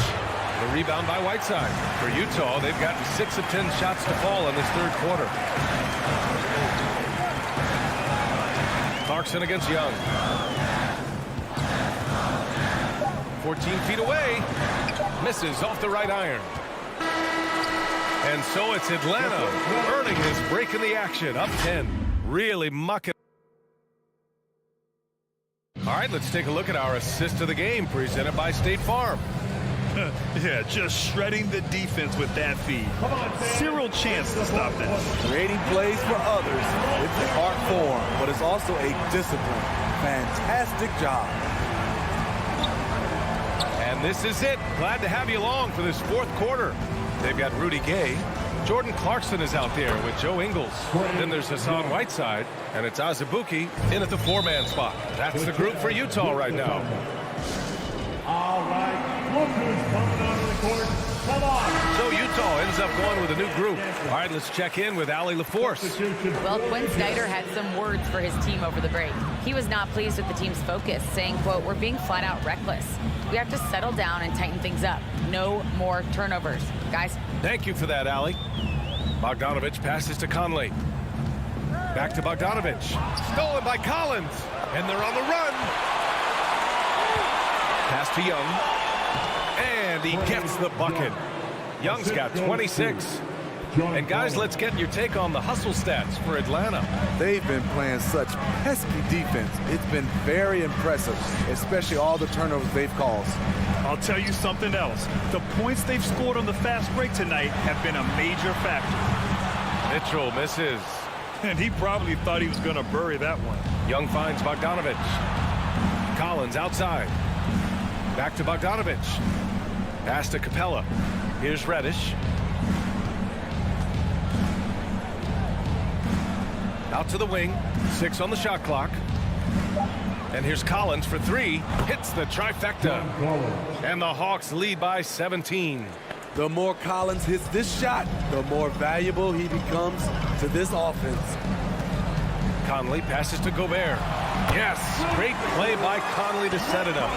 The rebound by Whiteside. For Utah, they've gotten 6 of 10 shots to fall in this third quarter. Clarkson against Young. 14 feet away. Misses off the right iron. And so it's Atlanta earning his break in the action. Up 10. Really mucking. All right, let's take a look at our assist of the game presented by State Farm. Yeah, just shredding the defense with that feed. Zero chance to stop that. Creating plays for others. It's an art form, but it's also a discipline. Fantastic job. And this is it. Glad to have you along for this fourth quarter. They've got Rudy Gay. Jordan Clarkson is out there with Joe Ingles. Then there's Hassan Whiteside, and it's Azubuike in at the 4-man spot. That's the group for Utah right now. All right. Coming onto the court. Come on. So Utah ends up going with a new group. All right, let's check in with Allie LaForce. Well, Quinn Snyder had some words for his team over the break. He was not pleased with the team's focus, saying, quote, "We're being flat out reckless. We have to settle down and tighten things up. No more turnovers." Guys. Thank you for that, Allie. Bogdanovich passes to Conley. Back to Bogdanovich. Stolen by Collins. And they're on the run. Pass to Young. And he gets the bucket. Young's got 26. And guys, let's get your take on the hustle stats for Atlanta. They've been playing such pesky defense. It's been very impressive, especially all the turnovers they've caused. I'll tell you something else. The points they've scored on the fast break tonight have been a major factor. Mitchell misses. And he probably thought he was going to bury that one. Young finds Bogdanovich. Collins outside. Back to Bogdanovich. Pass to Capella. Here's Reddish. Out to the wing. 6 on the shot clock. And here's Collins for three. Hits the trifecta. And the Hawks lead by 17. The more Collins hits this shot, the more valuable he becomes to this offense. Conley passes to Gobert. Yes, great play by Conley to set it up.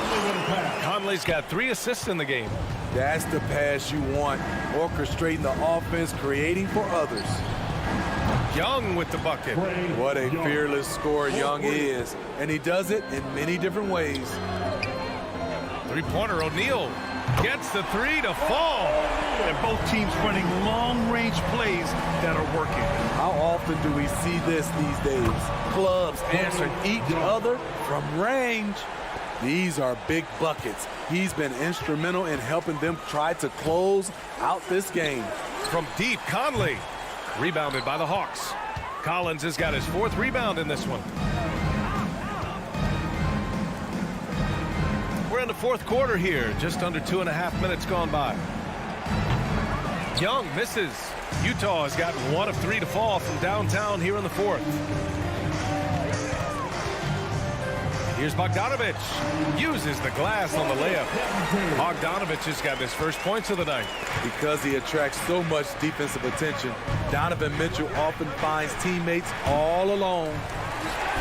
Conley's got 3 assists in the game. That's the pass you want, orchestrating the offense, creating for others. Young with the bucket. What a fearless scorer Young is, and he does it in many different ways. Three-pointer, O'Neal gets the 3 to fall. And both teams running long-range plays that are working. How often do we see this these days? Clubs answering each other from range. These are big buckets. He's been instrumental in helping them try to close out this game. From deep, Conley. Rebounded by the Hawks. Collins has got his 4th rebound in this one. We're in the 4th quarter here. Just under 2.5 minutes gone by. Young misses. Utah has got 1 of 3 to fall from downtown here in the 4th. Here's Bogdanovich. Uses the glass on the layup. Bogdanovich has got his first points of the night. Because he attracts so much defensive attention, Donovan Mitchell often finds teammates all alone.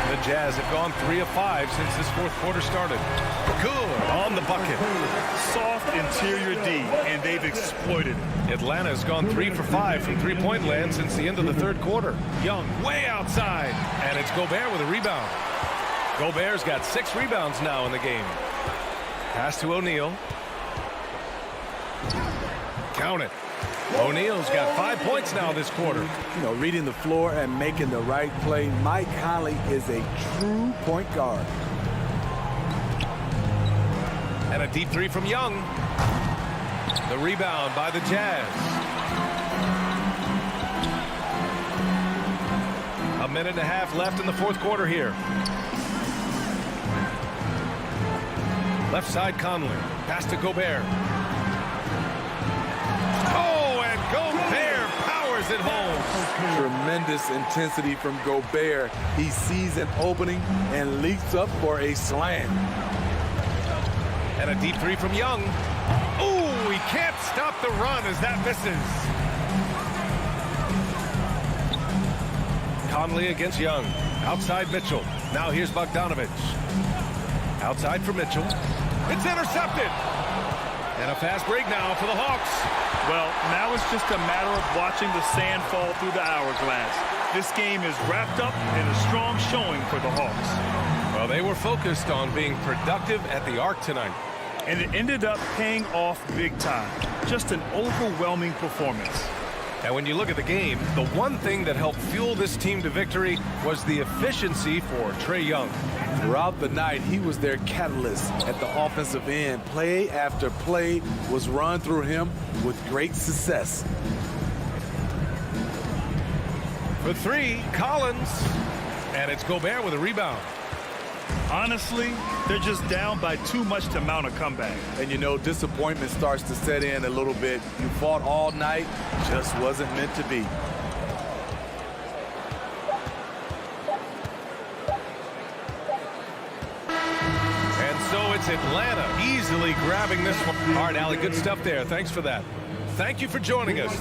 The Jazz have gone 3 of 5 since this 4th quarter started. Good on the bucket. Soft interior D, and they've exploited it. Atlanta has gone 3 for 5 from three-point land since the end of the 3rd quarter. Young way outside, and it's Gobert with a rebound. Gobert's got 6 rebounds now in the game. Pass to O'Neal. Count it. O'Neal's got 5 points now this quarter. You know, reading the floor and making the right play. Mike Conley is a true point guard. And a deep 3 from Young. The rebound by the Jazz. A minute and a half left in the 4th quarter here. Left side Conley. Pass to Gobert. Oh, and Gobert powers it home. Tremendous intensity from Gobert. He sees an opening and leaps up for a slam. And a deep 3 from Young. Ooh, he can't stop the run as that misses. Conley against Young. Outside Mitchell. Now here's Bogdanovich. Outside for Mitchell. It's intercepted. And a fast break now for the Hawks. Well, now it's just a matter of watching the sand fall through the hourglass. This game is wrapped up in a strong showing for the Hawks. Well, they were focused on being productive at the arc tonight. And it ended up paying off big time. Just an overwhelming performance. And when you look at the game, the one thing that helped fuel this team to victory was the efficiency for Trae Young. Throughout the night, he was their catalyst at the offensive end. Play after play was run through him with great success. For 3, Collins. And it's Gobert with a rebound. Honestly, they're just down by too much to mount a comeback. And you know, disappointment starts to set in a little bit. You fought all night, just wasn't meant to be. And so it's Atlanta easily grabbing this one. All right, Allie, good stuff there. Thanks for that. Thank you for joining us.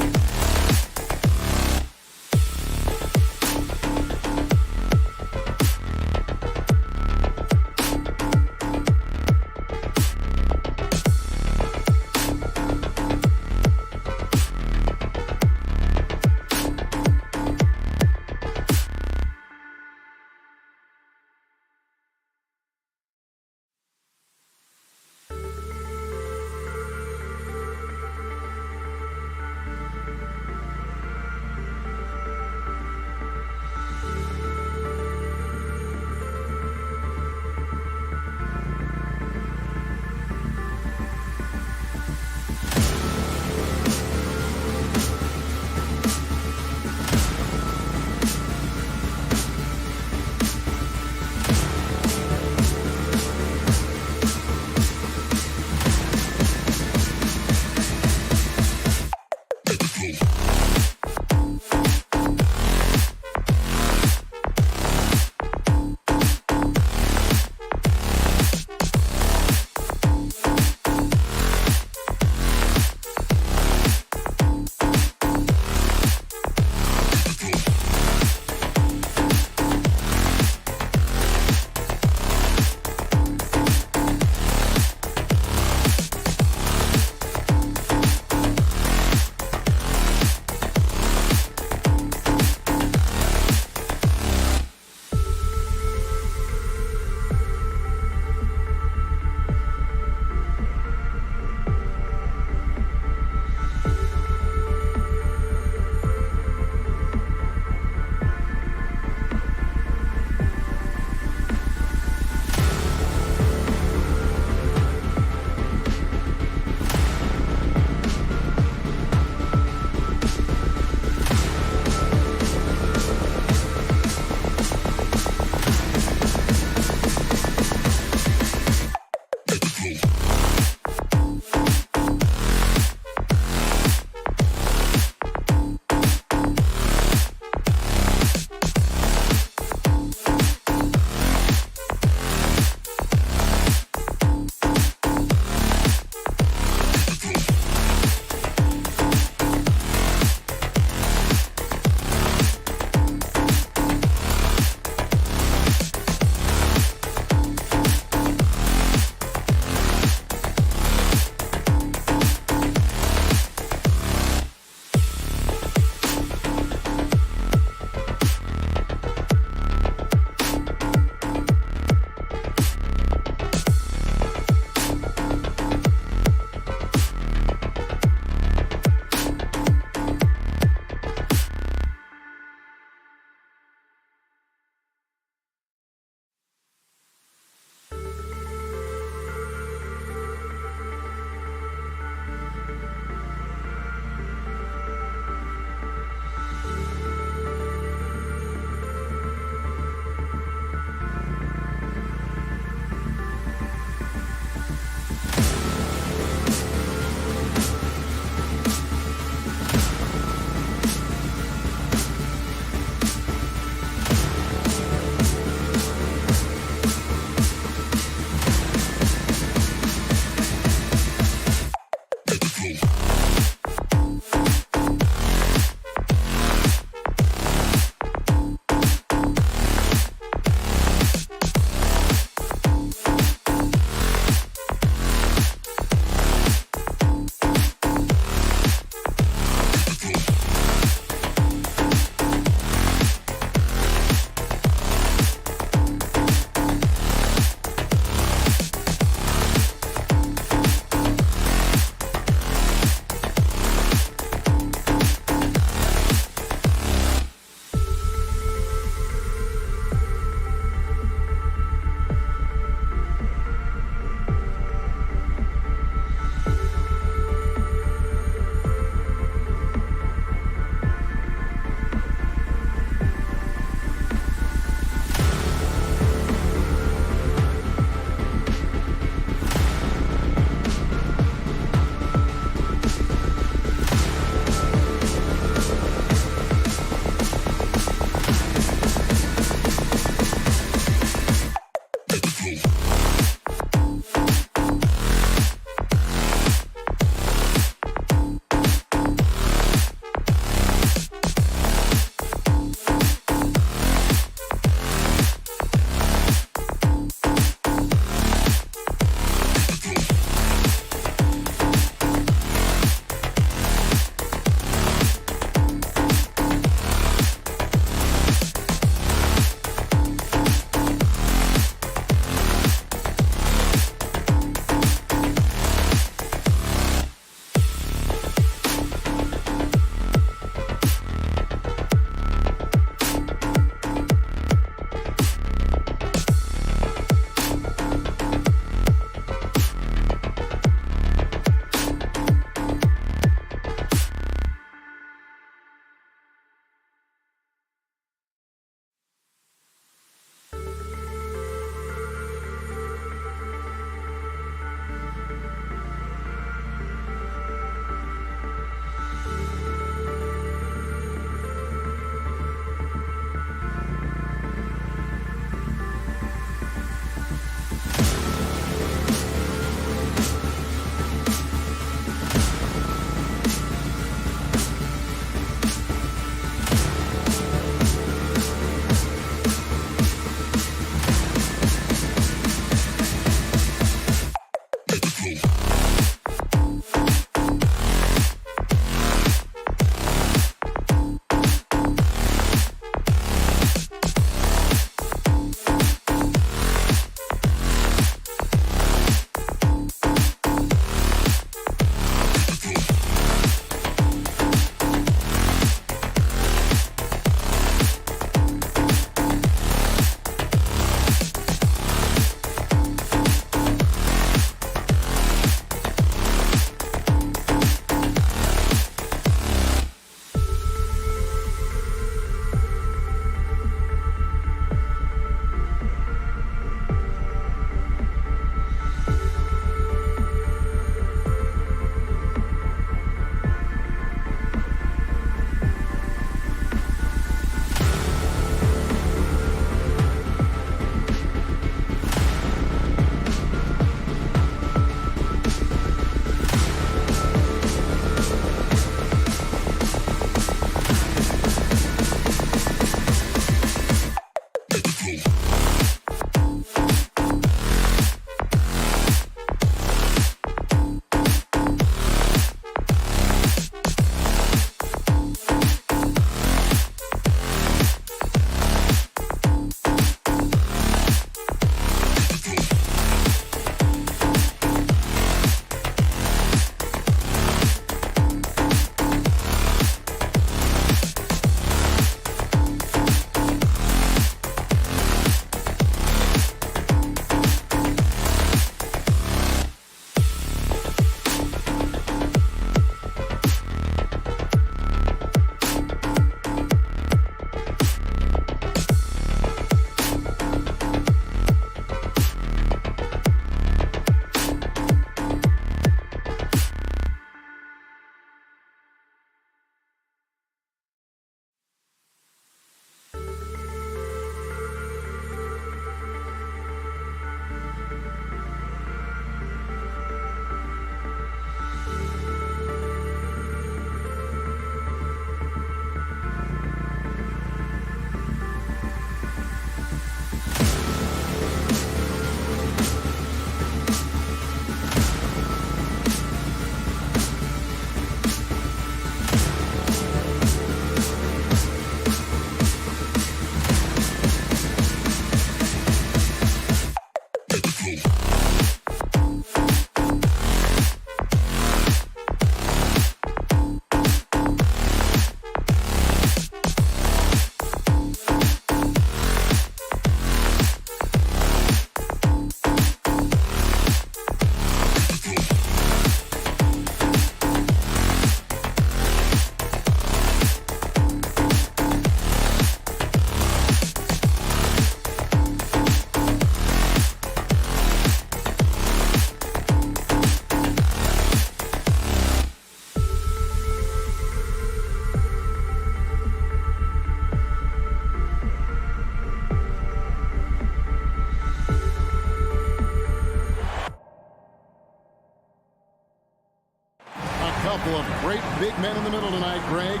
couple of great big men in the middle tonight, Greg.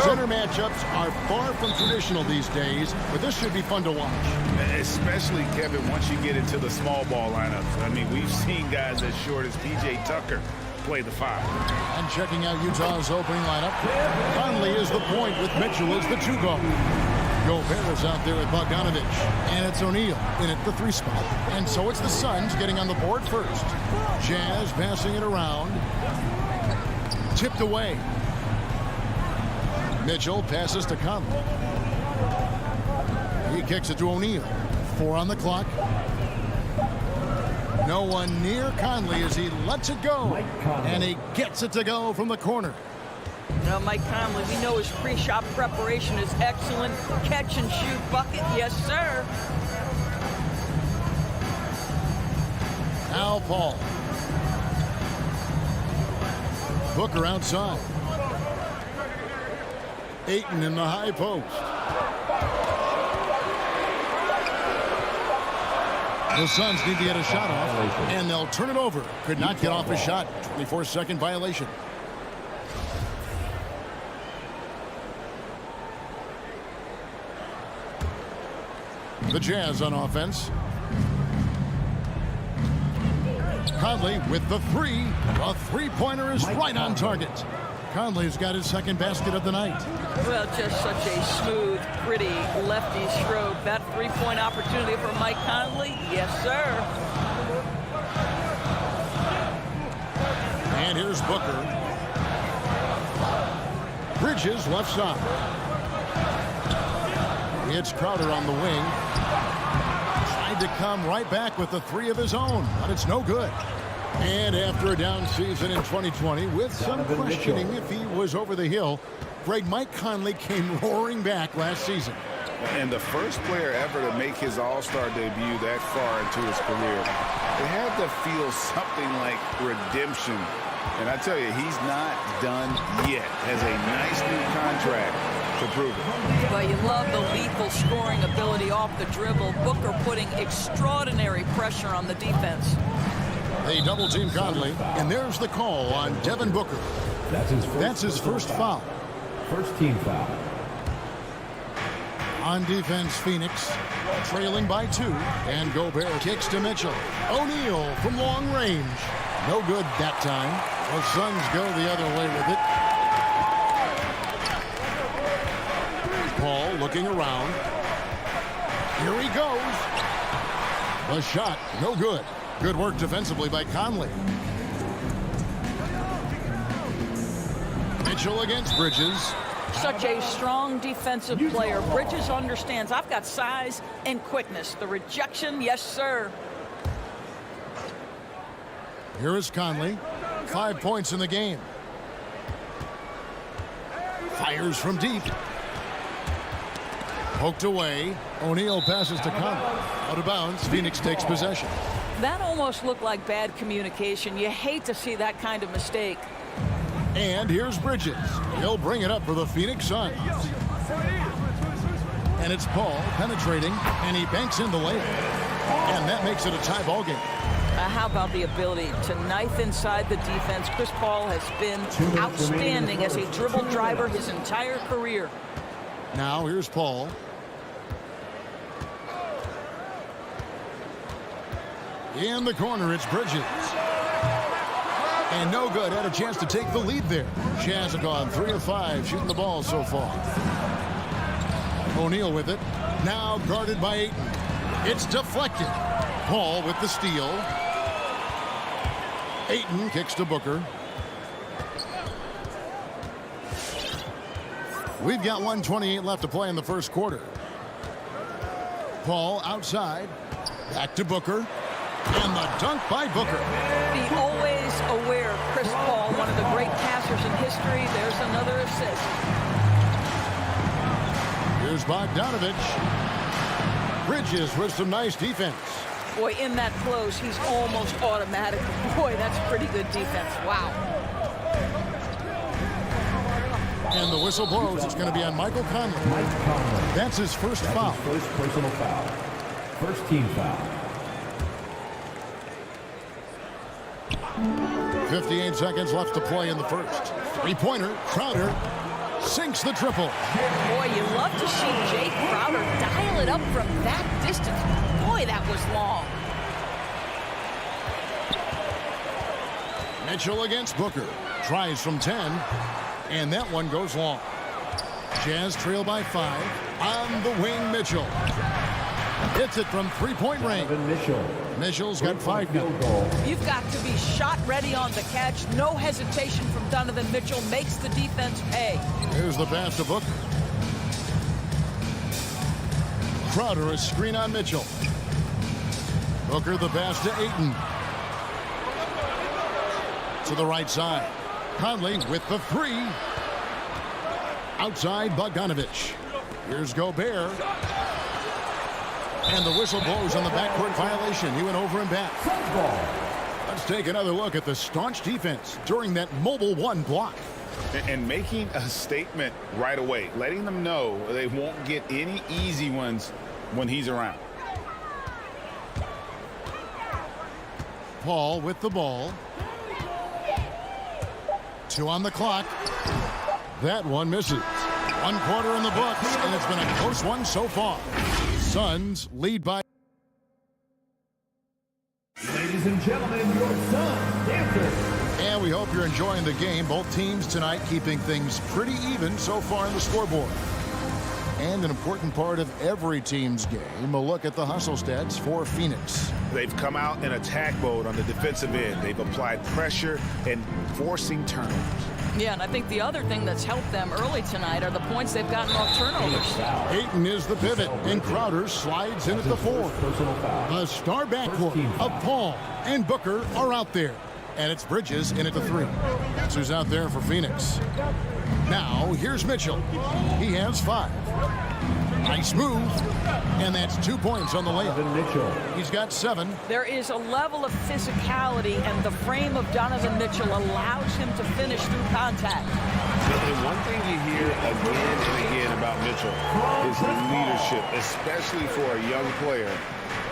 Center matchups are far from traditional these days, but this should be fun to watch. Especially, Kevin, once you get into the small ball lineups. I mean, we've seen guys as short as P.J. Tucker play the 5. And checking out Utah's opening lineup, Conley is the point with Mitchell as the 2 guard. Gobert is out there with Bogdanovich, and it's O'Neal in at the 3 spot. And so it's the Suns getting on the board first. Jazz passing it around. Tipped away. Mitchell passes to Conley. He kicks it to O'Neal. 4 on the clock. No one near Conley as he lets it go. And he gets it to go from the corner. Now, Mike Conley, we know his pre-shot preparation is excellent. Catch and shoot bucket, yes, sir. Now Paul. Booker outside. Ayton in the high post. The Suns need to get a shot off, and they'll turn it over. Could not get off a shot. 24-second violation. The Jazz on offense. Conley with the 3. A 3-pointer is right on target. Conley's got his 2nd basket of the night. Well, just such a smooth, pretty lefty stroke. That 3-point opportunity for Mike Conley, yes, sir. And here's Booker. Bridges left side. It's Crowder on the wing. Tried to come right back with the 3 of his own, but it's no good. And after a down season in 2020, with some questioning if he was over the hill, Mike Conley came roaring back last season. And the first player ever to make his All-Star debut that far into his career, it had to feel something like redemption. And I tell you, he's not done yet. Has a nice new contract to prove it. Well, you love the lethal scoring ability off the dribble. Booker putting extraordinary pressure on the defense. They double-team Conley, and there's the call on Devin Booker. That's his first foul. First team foul. On defense, Phoenix trailing by 2, and Gobert kicks to Mitchell. O'Neal from long range. No good that time. The Suns go the other way with it. Paul looking around. Here he goes. The shot, no good. Good work defensively by Conley. Mitchell against Bridges. Such a strong defensive player. Bridges understands I've got size and quickness. The rejection, yes, sir. Here is Conley. 5 points in the game. Fires from deep. Poked away. O'Neal passes to Conley. Out of bounds. Phoenix takes possession. That almost looked like bad communication. You hate to see that kind of mistake. And here's Bridges. He'll bring it up for the Phoenix Suns. And it's Paul penetrating, and he banks in the layup. And that makes it a tie ball game. How about the ability to knife inside the defense? Chris Paul has been outstanding as a dribble driver his entire career. Now here's Paul. In the corner, it's Bridges. And no good. Had a chance to take the lead there. Jazz have gone 3 of 5 shooting the ball so far. O'Neal with it. Now guarded by Ayton. It's deflected. Paul with the steal. Ayton kicks to Booker. We've got 1:28 left to play in the first quarter. Paul outside. Back to Booker. And the dunk by Booker. Be always aware, Chris Paul, one of the great passers in history. There's another assist. Here's Bogdanovich. Bridges with some nice defense. Boy, in that close, he's almost automatic. Boy, that's pretty good defense. Wow. And the whistle blows. It's going to be on Michael Conley. That's his first foul. First personal foul. First team foul. 58 seconds left to play in the first. Three-pointer, Crowder sinks the triple. Boy, you love to see Jay Crowder dial it up from that distance. Boy, that was long. Mitchell against Booker. Tries from 10, and that one goes long. Jazz trail by 5. On the wing, Mitchell. Hits it from three-point range. Mitchell's got 5 now. You've got to be shot ready on the catch. No hesitation from Donovan Mitchell. Makes the defense pay. Here's the pass to Booker. Crowder, a screen on Mitchell. Booker, the pass to Ayton. To the right side. Conley with the 3. Outside Bogdanovich. Here's Gobert. And the whistle blows on the backcourt violation. He went over and back. Let's take another look at the staunch defense during that mobile 1 block. And making a statement right away, letting them know they won't get any easy ones when he's around. Paul with the ball. 2 on the clock. That one misses. 1 quarter in the books, and it's been a close one so far. Suns lead by. Ladies and gentlemen, your Suns dancers. And we hope you're enjoying the game. Both teams tonight keeping things pretty even so far in the scoreboard. And an important part of every team's game, a look at the hustle stats for Phoenix. They've come out in attack mode on the defensive end. They've applied pressure and forcing turnovers. Yeah, and I think the other thing that's helped them early tonight are the points they've gotten off turnovers. Ayton is the pivot, and Crowder slides in at the 4. The star backcourt of Paul and Booker are out there. And it's Bridges in at the 3. That's who's out there for Phoenix. Now, here's Mitchell. He has 5. Nice move. And that's 2 points on the layup. He's got 7. There is a level of physicality, and the frame of Donovan Mitchell allows him to finish through contact. And one thing you hear again and again about Mitchell is leadership, especially for a young player,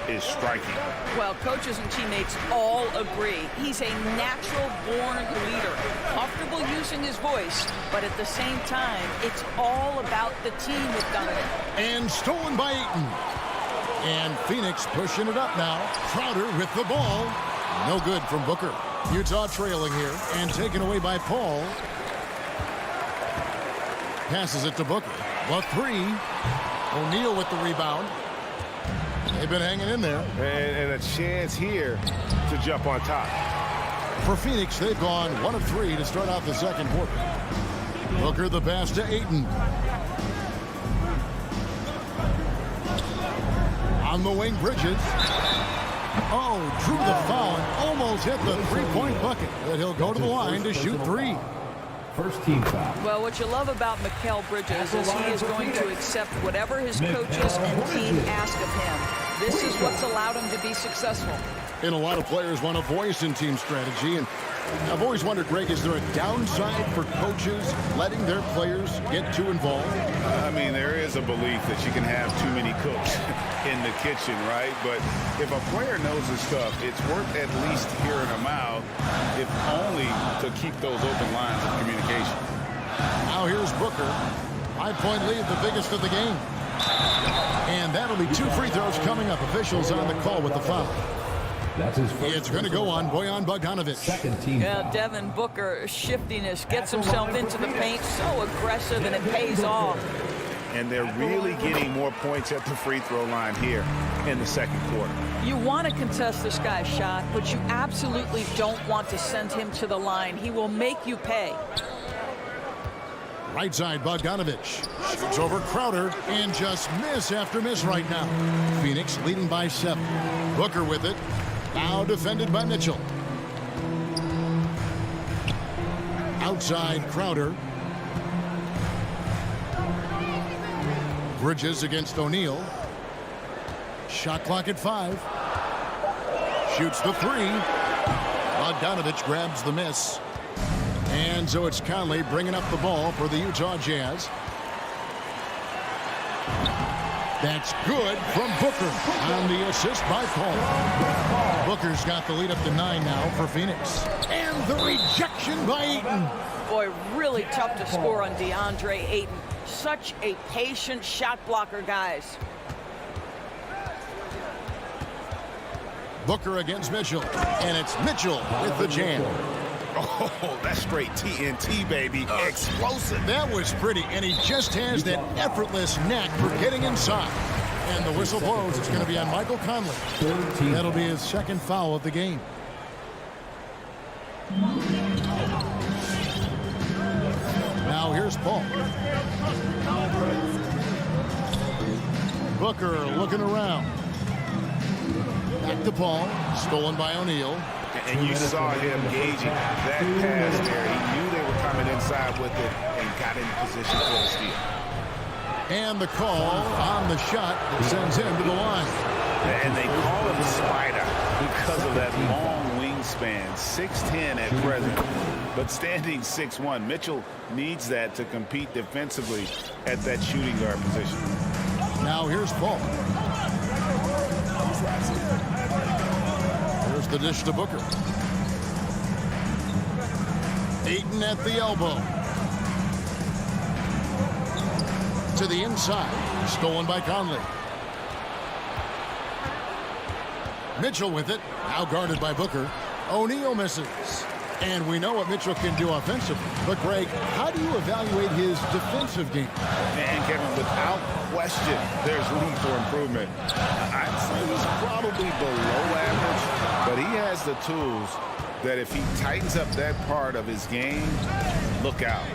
is striking. Well, coaches and teammates all agree. He's a natural-born leader, comfortable using his voice, but at the same time, it's all about the team with Donovan. And stolen by Ayton. And Phoenix pushing it up now. Crowder with the ball. No good from Booker. Utah trailing here and taken away by Paul. Passes it to Booker. The 3. O'Neal with the rebound. They've been hanging in there. And a chance here to jump on top. For Phoenix, they've gone 1 of 3 to start out the second quarter. Booker the pass to Ayton. On the wing, Bridges. Oh, drew the foul and almost hit the 3-point bucket. But he'll go to the line to shoot 3. First team foul. Well, what you love about Mikal Bridges is he is going to accept whatever his coaches and team ask of him. This is what's allowed him to be successful. And a lot of players want a voice in team strategy. And I've always wondered, Greg, is there a downside for coaches letting their players get too involved? I mean, there is a belief that you can have too many cooks in the kitchen, right? But if a player knows his stuff, it's worth at least hearing them out, if only to keep those open lines of communication. Now here's Booker. 5-point lead, the biggest of the game. And that'll be 2 free throws coming up. Officials on the call with the foul. That's his first. It's going to go on Bojan Bogdanovich. Second team. Yeah, Devin Booker, shiftiness, gets himself into the paint, so aggressive, and it pays off. And they're really getting more points at the free throw line here in the second quarter. You want to contest this guy's shot, but you absolutely don't want to send him to the line. He will make you pay. Right side, Bogdanovich shoots over Crowder and just miss after miss right now. Phoenix leading by 7. Booker with it. Now defended by Mitchell. Outside, Crowder. Bridges against O'Neal. Shot clock at 5. Shoots the 3. Bogdanovich grabs the miss. And so it's Conley bringing up the ball for the Utah Jazz. That's good from Booker on the assist by Paul. Booker's got the lead up to 9 now for Phoenix. And the rejection by Ayton. Boy, really tough to score on DeAndre Ayton. Such a patient shot blocker, guys. Booker against Mitchell. And it's Mitchell with the jam. Oh, that's straight TNT, baby. Explosive. That was pretty, and he just has that effortless knack for getting inside. And the whistle blows. It's going to be on Michael Conley. That'll be his second foul of the game. Now here's Paul. Booker looking around. Back to Paul. Stolen by O'Neal. And you saw him gauging that pass there. He knew they were coming inside with it and got in position for the steal. And the call on the shot that sends him to the line. And they call him Spider because of that long wingspan, 6'10" at present, but standing 6'1". Mitchell needs that to compete defensively at that shooting guard position. Now here's Paul. Here's the dish to Booker. Ayton at the elbow. To the inside. Stolen by Conley. Mitchell with it. Now guarded by Booker. O'Neal misses. And we know what Mitchell can do offensively. But, Greg, how do you evaluate his defensive game? And, Kevin, without question, there's room for improvement. I'd say he's probably below average, but he has the tools that if he tightens up that part of his game, look out.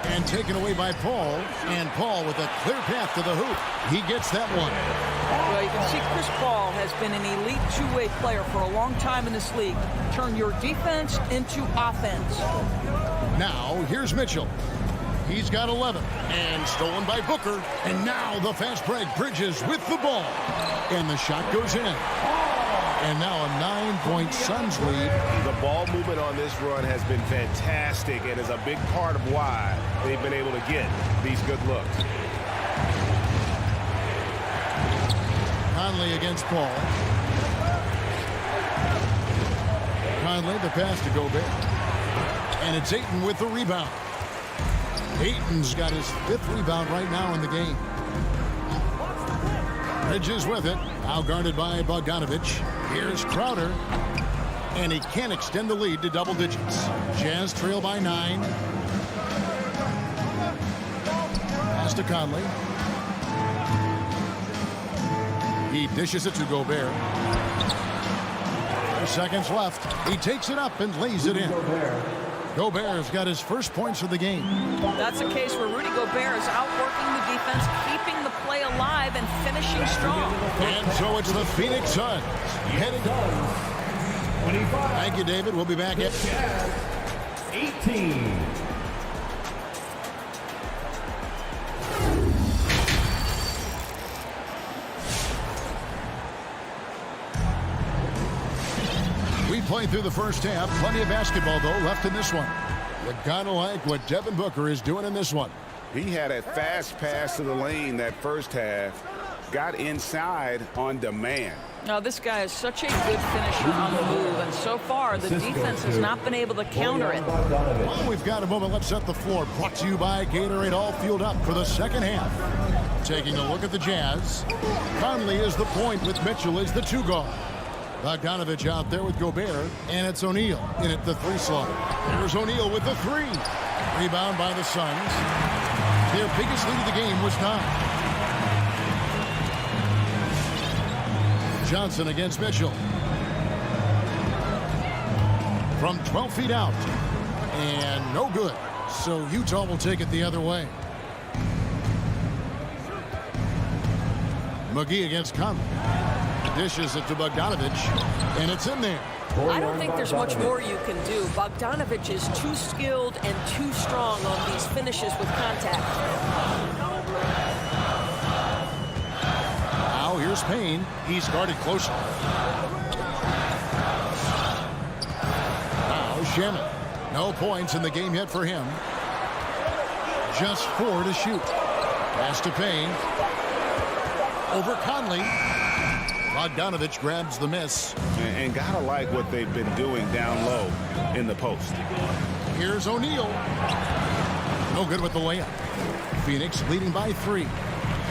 And taken away by Paul. And Paul with a clear path to the hoop. He gets that one. Well, you can see Chris Paul has been an elite two-way player for a long time in this league. Turn your defense into offense. Now, here's Mitchell. He's got 11. And stolen by Booker. And now the fast break. Bridges with the ball. And the shot goes in. And now a 9-point Suns lead. The ball movement on this run has been fantastic and is a big part of why they've been able to get these good looks. Conley against Paul. Conley, the pass to Gobert. And it's Ayton with the rebound. Ayton's got his 5th rebound right now in the game. Bridges with it. Now guarded by Bogdanovich. Here's Crowder. And he can't extend the lead to double digits. Jazz trail by 9. Pass to Conley. He dishes it to Gobert. 4 seconds left. He takes it up and lays it in. Gobert's got his first points of the game. That's a case where Rudy Gobert is outworking the defense, keeping the play alive, and finishing strong. And so it's the Phoenix Suns heading. Thank you, David. We'll be back at 18. We played through the first half. Plenty of basketball, though, left in this one. You gotta like what Devin Booker is doing in this one. He had a fast pass to the lane that first half. Got inside on demand. Now, this guy is such a good finisher on the move, and so far, the defense has not been able to counter it. Well, we've got a moment. Let's set the floor. Brought to you by Gatorade, all fueled up for the second half. Taking a look at the Jazz. Conley is the point with Mitchell as the 2 guard. Bogdanovich out there with Gobert, and it's O'Neal in at the 3 slot. There's O'Neal with the 3. Rebound by the Suns. Their biggest lead of the game was 9. Johnson against Mitchell. From 12 feet out. And no good. So Utah will take it the other way. McGee against Conley. Dishes it to Bogdanovich. And it's in there. I don't think there's much more you can do. Bogdanovich is too skilled and too strong on these finishes with contact. Now here's Payne. He's guarded closer. Now Shaman. No points in the game yet for him. Just 4 to shoot. Pass to Payne. Over Conley. Bogdanovich grabs the miss. And gotta like what they've been doing down low in the post. Here's O'Neal. No good with the layup. Phoenix leading by 3.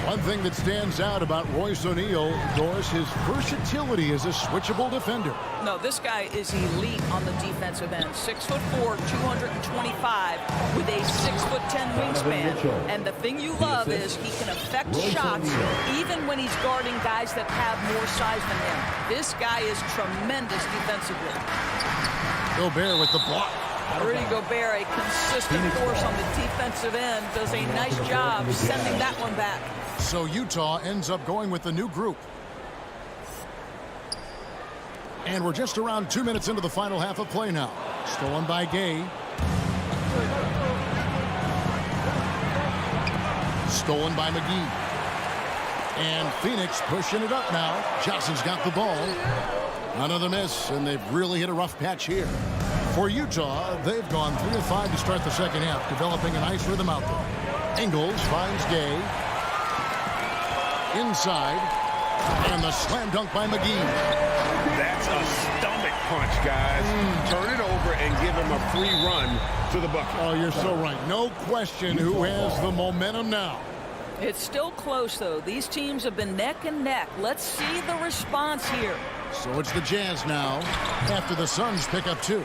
One thing that stands out about Royce O'Neal, Doris, his versatility as a switchable defender. No, this guy is elite on the defensive end. 6'4", 225, with a 6'10" wingspan. And the thing you love is he can affect shots even when he's guarding guys that have more size than him. This guy is tremendous defensively. Gobert with the block. Rudy Gobert, a consistent force on the defensive end, does a nice job sending that one back. So Utah ends up going with the new group. And we're just around 2 minutes into the final half of play now. Stolen by Gay. Stolen by McGee. And Phoenix pushing it up now. Johnson's got the ball. Another miss, and they've really hit a rough patch here. For Utah, they've gone 3 of 5 to start the second half, developing a nice rhythm out there. Ingles finds Gay. Inside. And the slam dunk by McGee. That's a stomach punch, guys. Turn it over and give him a free run to the bucket. Oh, you're so right. No question who has the momentum now. It's still close, though. These teams have been neck and neck. Let's see the response here. So it's the Jazz now after the Suns pick up 2.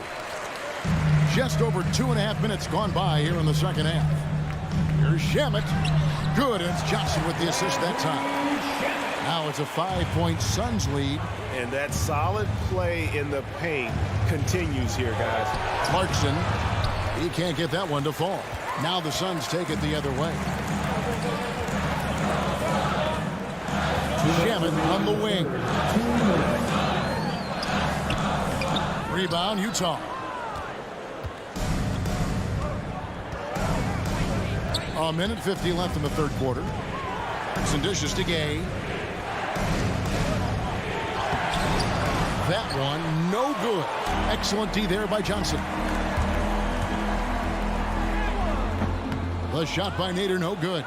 Just over 2.5 minutes gone by here in the second half. Here's Shamet. Good, and it's Johnson with the assist that time. Now it's a 5-point Suns lead. And that solid play in the paint continues here, guys. Clarkson, he can't get that one to fall. Now the Suns take it the other way. Shamet on the wing. Rebound, Utah. A minute 50 left in the third quarter. Some dishes to Gay. That one, no good. Excellent D there by Johnson. The shot by Nader, no good.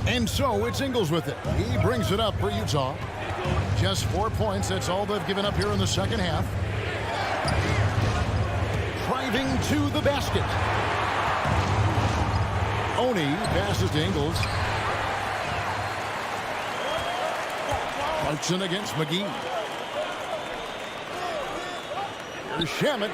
And so it's Ingles with it. He brings it up for Utah. Just 4 points. That's all they've given up here in the second half. Driving to the basket. Oni passes to Ingles. Clarkson against McGee. Here's Shamet.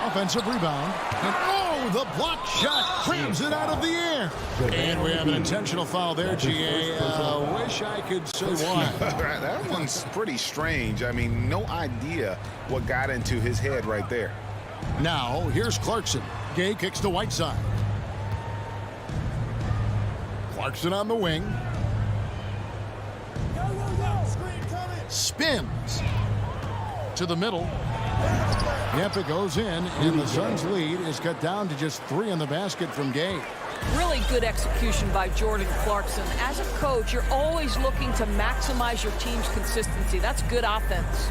Offensive rebound. And oh, the block shot crams it out of the air. And we have an intentional foul there, GA. Wish I could say why. That one's pretty strange. I mean, no idea what got into his head right there. Now, here's Clarkson. Gay kicks to Whiteside. Clarkson on the wing. Spins to the middle. Yep, it goes in, and the Suns' lead is cut down to just 3 in the basket from Gay. Really good execution by Jordan Clarkson. As a coach, you're always looking to maximize your team's consistency. That's good offense.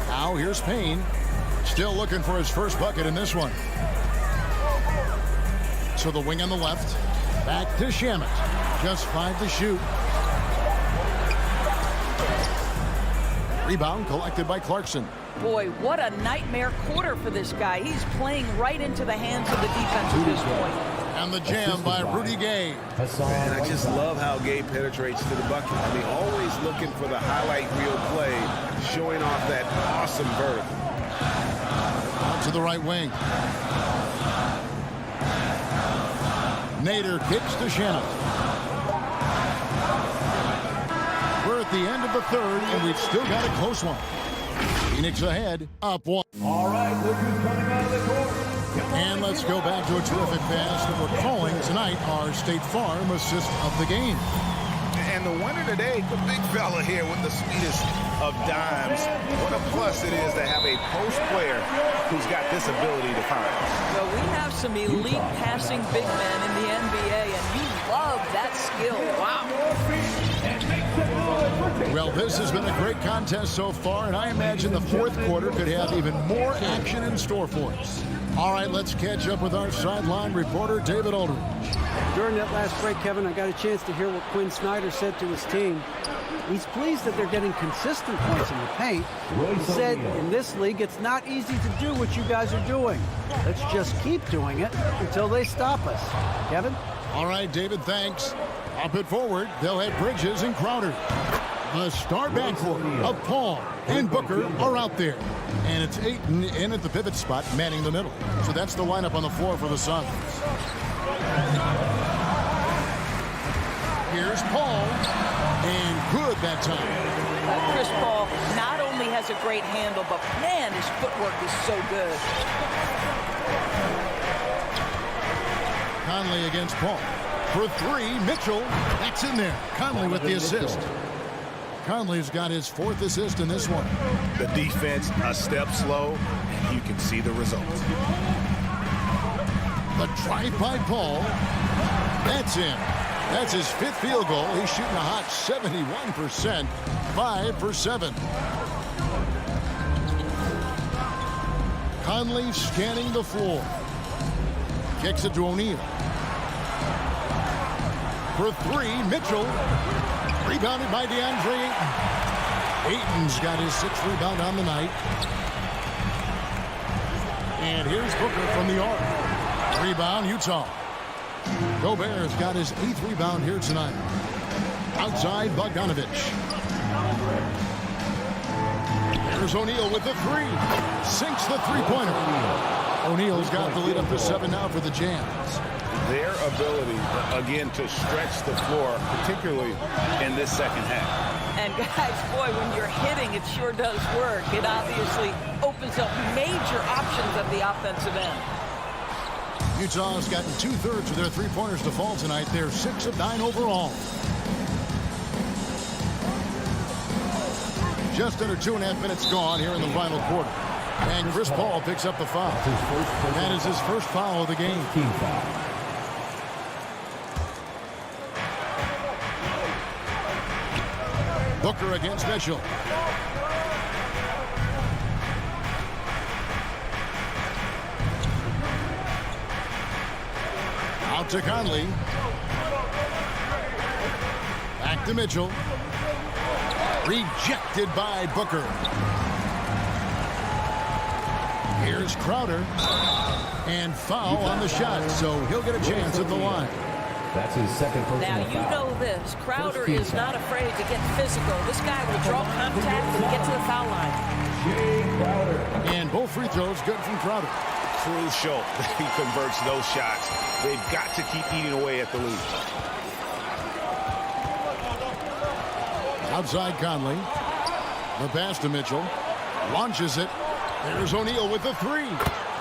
Now here's Payne. Still looking for his first bucket in this one. So the wing on the left. Back to Shamet. Just 5 to shoot. Rebound collected by Clarkson. Boy, what a nightmare quarter for this guy. He's playing right into the hands of the defense at this point. And the jam by Rudy Gay. And I just love how Gay penetrates to the bucket. I mean, always looking for the highlight reel play, showing off that awesome vertical. Out to the right wing. Nader kicks to Shannon. We're at the end of the third, and we've still got a close one. Phoenix ahead, up 1. All right, look who's coming out of the court. And let's go back to a terrific pass that we're calling tonight our State Farm assist of the game. And the winner today, the big fella here with the sweetest of dimes. What a plus it is to have a post player who's got this ability to find. Well, we have some elite passing big men in the NBA, and you love that skill. Wow. And makes it good for Well, this has been a great contest so far, and I imagine the fourth quarter could have even more action in store for us. All right, let's catch up with our sideline reporter, David Aldridge. During that last break, Kevin, I got a chance to hear what Quinn Snyder said to his team. He's pleased that they're getting consistent points in the paint. He said, in this league, it's not easy to do what you guys are doing. Let's just keep doing it until they stop us. Kevin? All right, David, thanks. Up it forward, they'll have Bridges and Crowder. The star backcourt of Paul and Booker are out there. And it's Ayton in at the pivot spot, manning the middle. So that's the lineup on the floor for the Suns. Here's Paul. And good that time. Chris Paul not only has a great handle, but man, his footwork is so good. Conley against Paul. For three, Mitchell. That's in there. Conley with the assist. Conley's got his fourth assist in this one. The defense a step slow, and you can see the results. The drive by Paul. That's in. That's his fifth field goal. He's shooting a hot 71%. 5 for 7. Conley scanning the floor. Kicks it to O'Neal. For three, Mitchell. Rebounded by DeAndre Ayton. Ayton's got his 6th rebound on the night. And here's Booker from the arc. Rebound, Utah. Gobert's got his 8th rebound here tonight. Outside, Bogdanovich. There's O'Neal with the three. Sinks the three-pointer. O'Neal's got the lead up to 7 now for the Jams. Their ability, again, to stretch the floor, particularly in this second half. And guys, boy, when you're hitting, it sure does work. It obviously opens up major options at the offensive end. Utah's gotten 2/3 of their three-pointers to fall tonight. They're 6 of 9 overall. Just under 2.5 minutes gone here in the final quarter. And Chris Paul picks up the foul. That is his first foul of the game. Booker against Mitchell. Out to Conley. Back to Mitchell. Rejected by Booker. Here's Crowder. And foul on the shot, so he'll get a chance at the line. That's his second personal Now, you foul. know this. Crowder is not afraid to get physical. This guy will draw contact and get to the foul line. And both free throws good from Crowder. Crucial that he converts those shots. They've got to keep eating away at the lead. Outside Conley. The pass to Mitchell. Launches it. There's O'Neal with the three.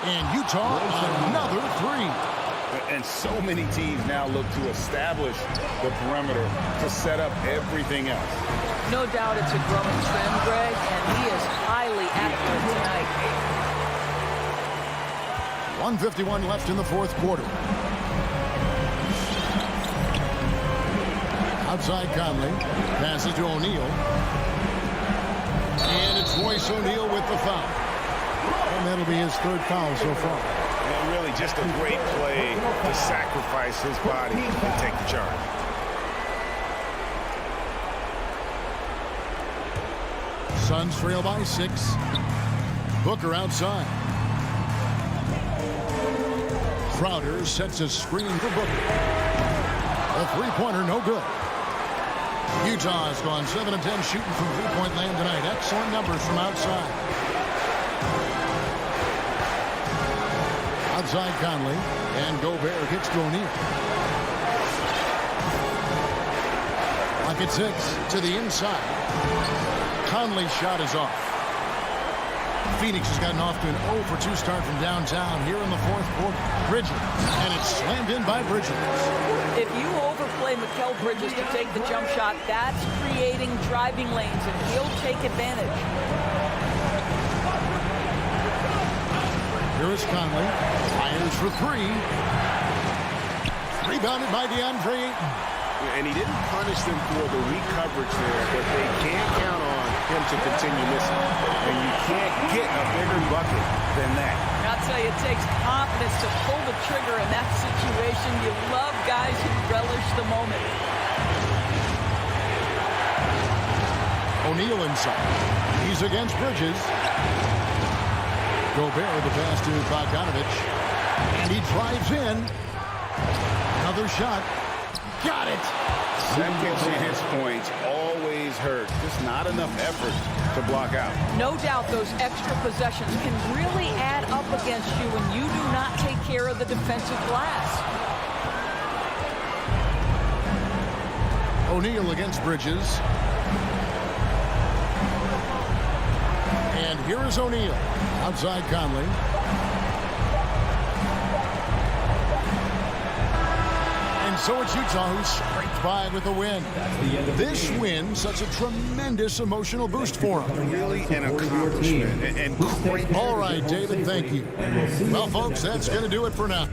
And Utah another three. And so many teams now look to establish the perimeter to set up everything else. No doubt it's a growing trend, Greg, and he is highly active tonight. 1:51 left in the fourth quarter. Outside Conley. Passes to O'Neal. And it's Royce O'Neal with the foul. And that'll be his 3rd foul so far. And really just a great play to sacrifice his body and take the charge. Suns trail by 6. Booker outside. Crowder sets a screen for Booker. A three-pointer, no good. Utah has gone 7 of 10 shooting from three-point land tonight. Excellent numbers from outside. Outside Conley. And Gobert kicks to O'Neal. Lock at 6 to the inside. Conley's shot is off. Phoenix has gotten off to an 0 for 2 start from downtown here in the fourth quarter. Bridges. And it's slammed in by Bridges. If you overplay Mikal Bridges to take the jump shot, that's creating driving lanes, and he'll take advantage. Here is Conley. Fires for 3. Rebounded by DeAndre Ayton. And he didn't punish them for the weak coverage there, but they can't count on him to continue missing. And you can't get a bigger bucket than that. I'll tell you, it takes confidence to pull the trigger in that situation. You love guys who relish the moment. O'Neal inside. He's against Bridges. Gobert with the pass to Bogdanovich. And he drives in. Another shot. Got it. Second chance points always hurt. Just not enough effort to block out. No doubt those extra possessions can really add up against you when you do not take care of the defensive glass. O'Neal against Bridges. And here is O'Neal. Outside Conley. And so it's Utah who scraped by with the win. This win, such a tremendous emotional boost for them. Really an accomplishment. And great. All right, David, thank you. Well, folks, that's going to do it for now.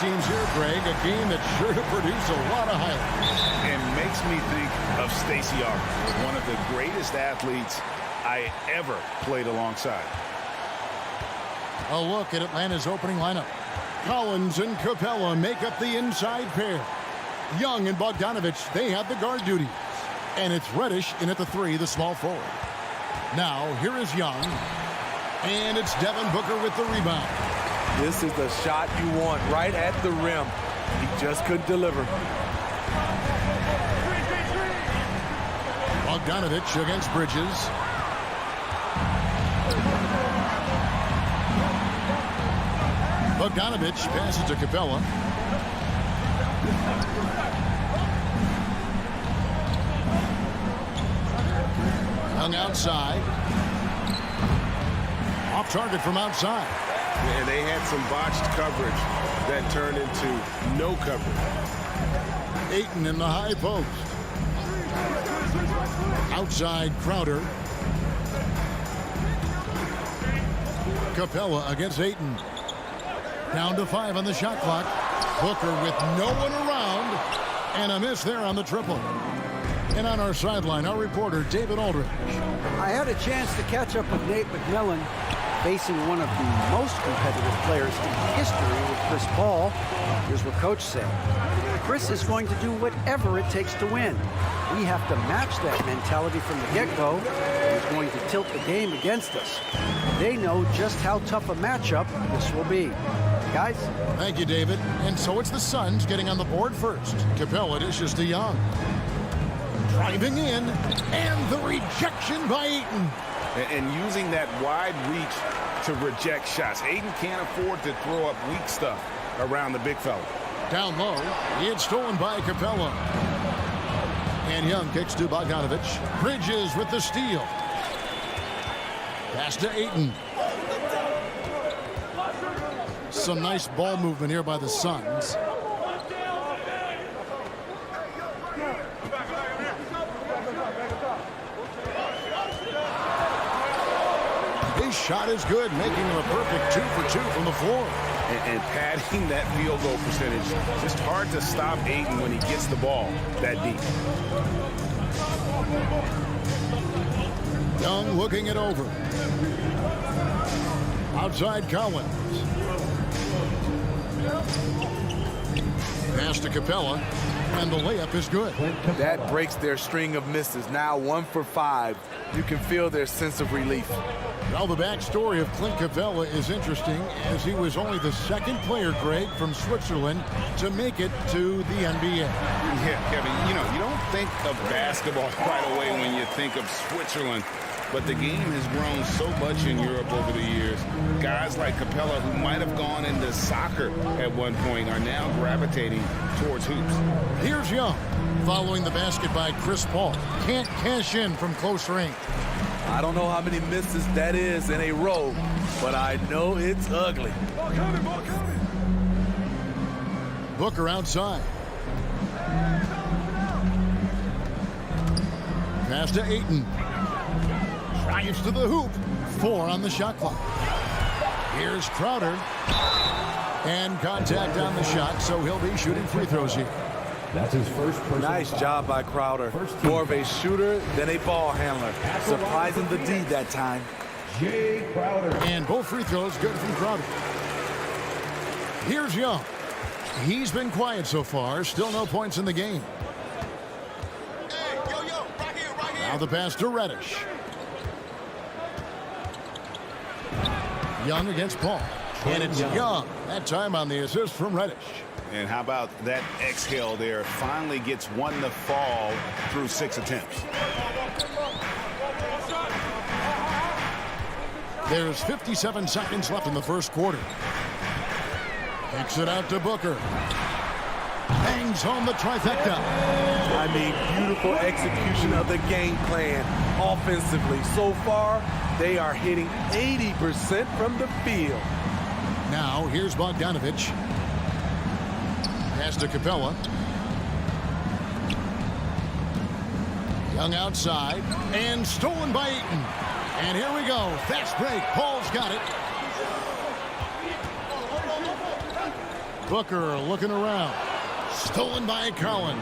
teams here, Greg. A game that's sure to produce a lot of highlights. It makes me think of Stacey Arthur, one of the greatest athletes I ever played alongside. A look at Atlanta's opening lineup. Collins and Capella make up the inside pair. Young and Bogdanovich, they have the guard duties. And it's Reddish in at the three, the small forward. Now, here is Young. And it's Devin Booker with the rebound. This is the shot you want, right at the rim. He just couldn't deliver. Bogdanovich against Bridges. Bogdanovich passes to Capella. Young outside. Off target from outside. And they had some botched coverage that turned into no coverage. Ayton in the high post. Outside Crowder. Capella against Ayton. Down to 5 on the shot clock. Booker with no one around. And a miss there on the triple. And on our sideline, our reporter, David Aldridge. I had a chance to catch up with Nate McMillan, facing one of the most competitive players in history with Chris Paul. Here's what Coach said. Chris is going to do whatever it takes to win. We have to match that mentality from the get-go. He's going to tilt the game against us. They know just how tough a matchup this will be. Guys? Thank you, David. And so it's the Suns getting on the board first. Capella dishes to Young. Driving in, and the rejection by Ayton. And using that wide reach to reject shots. Ayton can't afford to throw up weak stuff around the big fella. Down low, it's stolen by Capella. And Young kicks to Bogdanovich. Bridges with the steal. Pass to Ayton. Some nice ball movement here by the Suns. His shot is good, making him a perfect 2 for 2 from the floor. And padding that field goal percentage. Just hard to stop Ayton when he gets the ball that deep. Young looking it over. Outside Collins. Pass to Capella, and the layup is good. That breaks their string of misses. Now 1 for 5. You can feel their sense of relief. Now the backstory of Clint Capella is interesting, as he was only the second player, Greg, from Switzerland to make it to the NBA. Yeah, Kevin, you don't think of basketball right away when you think of Switzerland. But the game has grown so much in Europe over the years. Guys like Capella, who might have gone into soccer at one point, are now gravitating towards hoops. Here's Young, following the basket by Chris Paul. Can't cash in from close range. I don't know how many misses that is in a row, but I know it's ugly. Booker outside. Pass to Ayton. Drives to the hoop. 4 on the shot clock. Here's Crowder. And contact on the shot, so he'll be shooting free throws here. That's his first personal Nice foul. job by Crowder. More of a shooter than a ball handler. Surprising the D that time. Jay Crowder. And both free throws good from Crowder. Here's Young. He's been quiet so far. Still no points in the game. Now the pass to Reddish. Young against Paul. And it's Young. That time on the assist from Reddish. And how about that exhale there? Finally gets one to fall through 6 attempts. There's 57 seconds left in the first quarter. Kicks it out to Booker. Bangs home the trifecta. I mean, beautiful execution of the game plan offensively. So far, they are hitting 80% from the field. Now, here's Bogdanovich. Pass to Capella. Young outside. And stolen by Ayton. And here we go. Fast break. Paul's got it. Booker looking around. Stolen by Collins.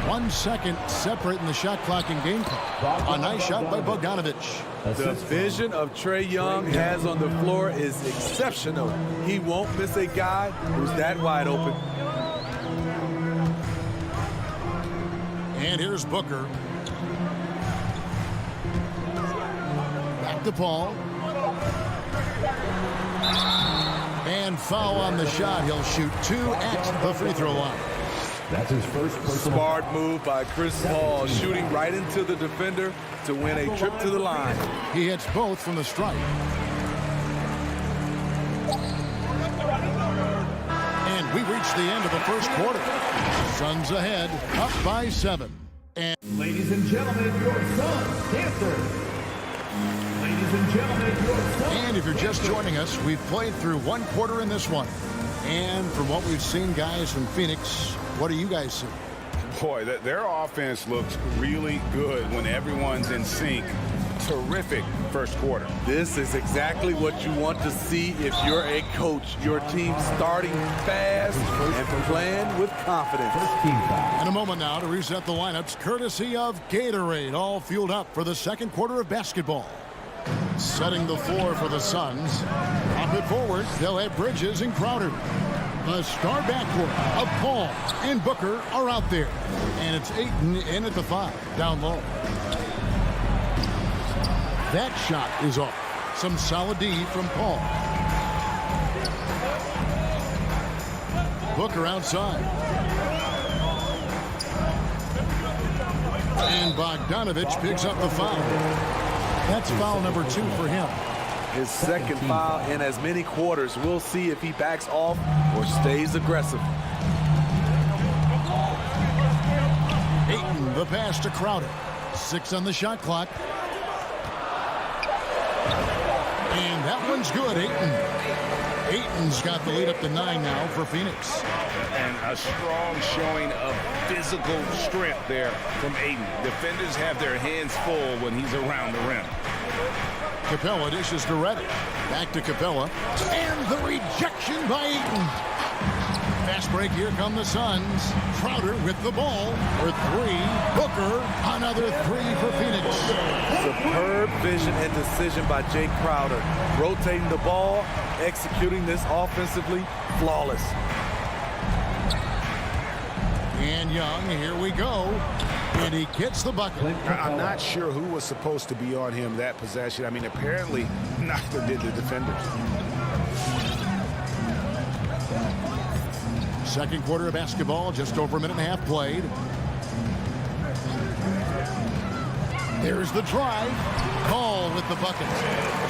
1 second separating the shot clock and game clock. A nice shot by Bogdanovich. The vision of Trae Young has on the floor is exceptional. He won't miss a guy who's that wide open. And here's Booker. Back to Paul. And foul on the shot. He'll shoot 2 at the free throw line. That's his first personal. Smart move by Chris Paul, shooting right into the defender to win a trip to the line. He hits both from the stripe. And we reach the end of the first quarter. Suns ahead, up by 7. And Ladies and gentlemen, your Suns Panther. Ladies and gentlemen, And if you're just joining us, we've played through one quarter in this one. And from what we've seen, guys, from Phoenix, what do you guys see? Boy, their offense looks really good when everyone's in sync. Terrific first quarter. This is exactly what you want to see if you're a coach. Your team starting fast and playing with confidence. In a moment now to reset the lineups, courtesy of Gatorade, all fueled up for the second quarter of basketball. Setting the floor for the Suns. Up it forward, they'll have Bridges and Crowder. The star backcourt of Paul and Booker are out there. And it's Ayton in at the 5, down low. That shot is off. Some solid D from Paul. Booker outside. And Bogdanovich picks up the foul. That's foul number 2 for him. His second foul in as many quarters. We'll see if he backs off or stays aggressive. Ayton, the pass to Crowder. 6 on the shot clock. And that one's good, Ayton. Ayton's got the lead up to 9 now for Phoenix. And a strong showing of physical strength there from Ayton. Defenders have their hands full when he's around the rim. Capella dishes to Reddish. Back to Capella. And the rejection by Ayton. Fast break, here come the Suns. Crowder with the ball for 3. Booker, another 3 for Phoenix. Superb vision and decision by Jay Crowder. Rotating the ball, executing this offensively, flawless. And Young, here we go. And he gets the bucket. I'm not sure who was supposed to be on him that possession. I mean, apparently neither did the defenders. Second quarter of basketball, just over a minute and a half played. There's the drive. Paul with the bucket.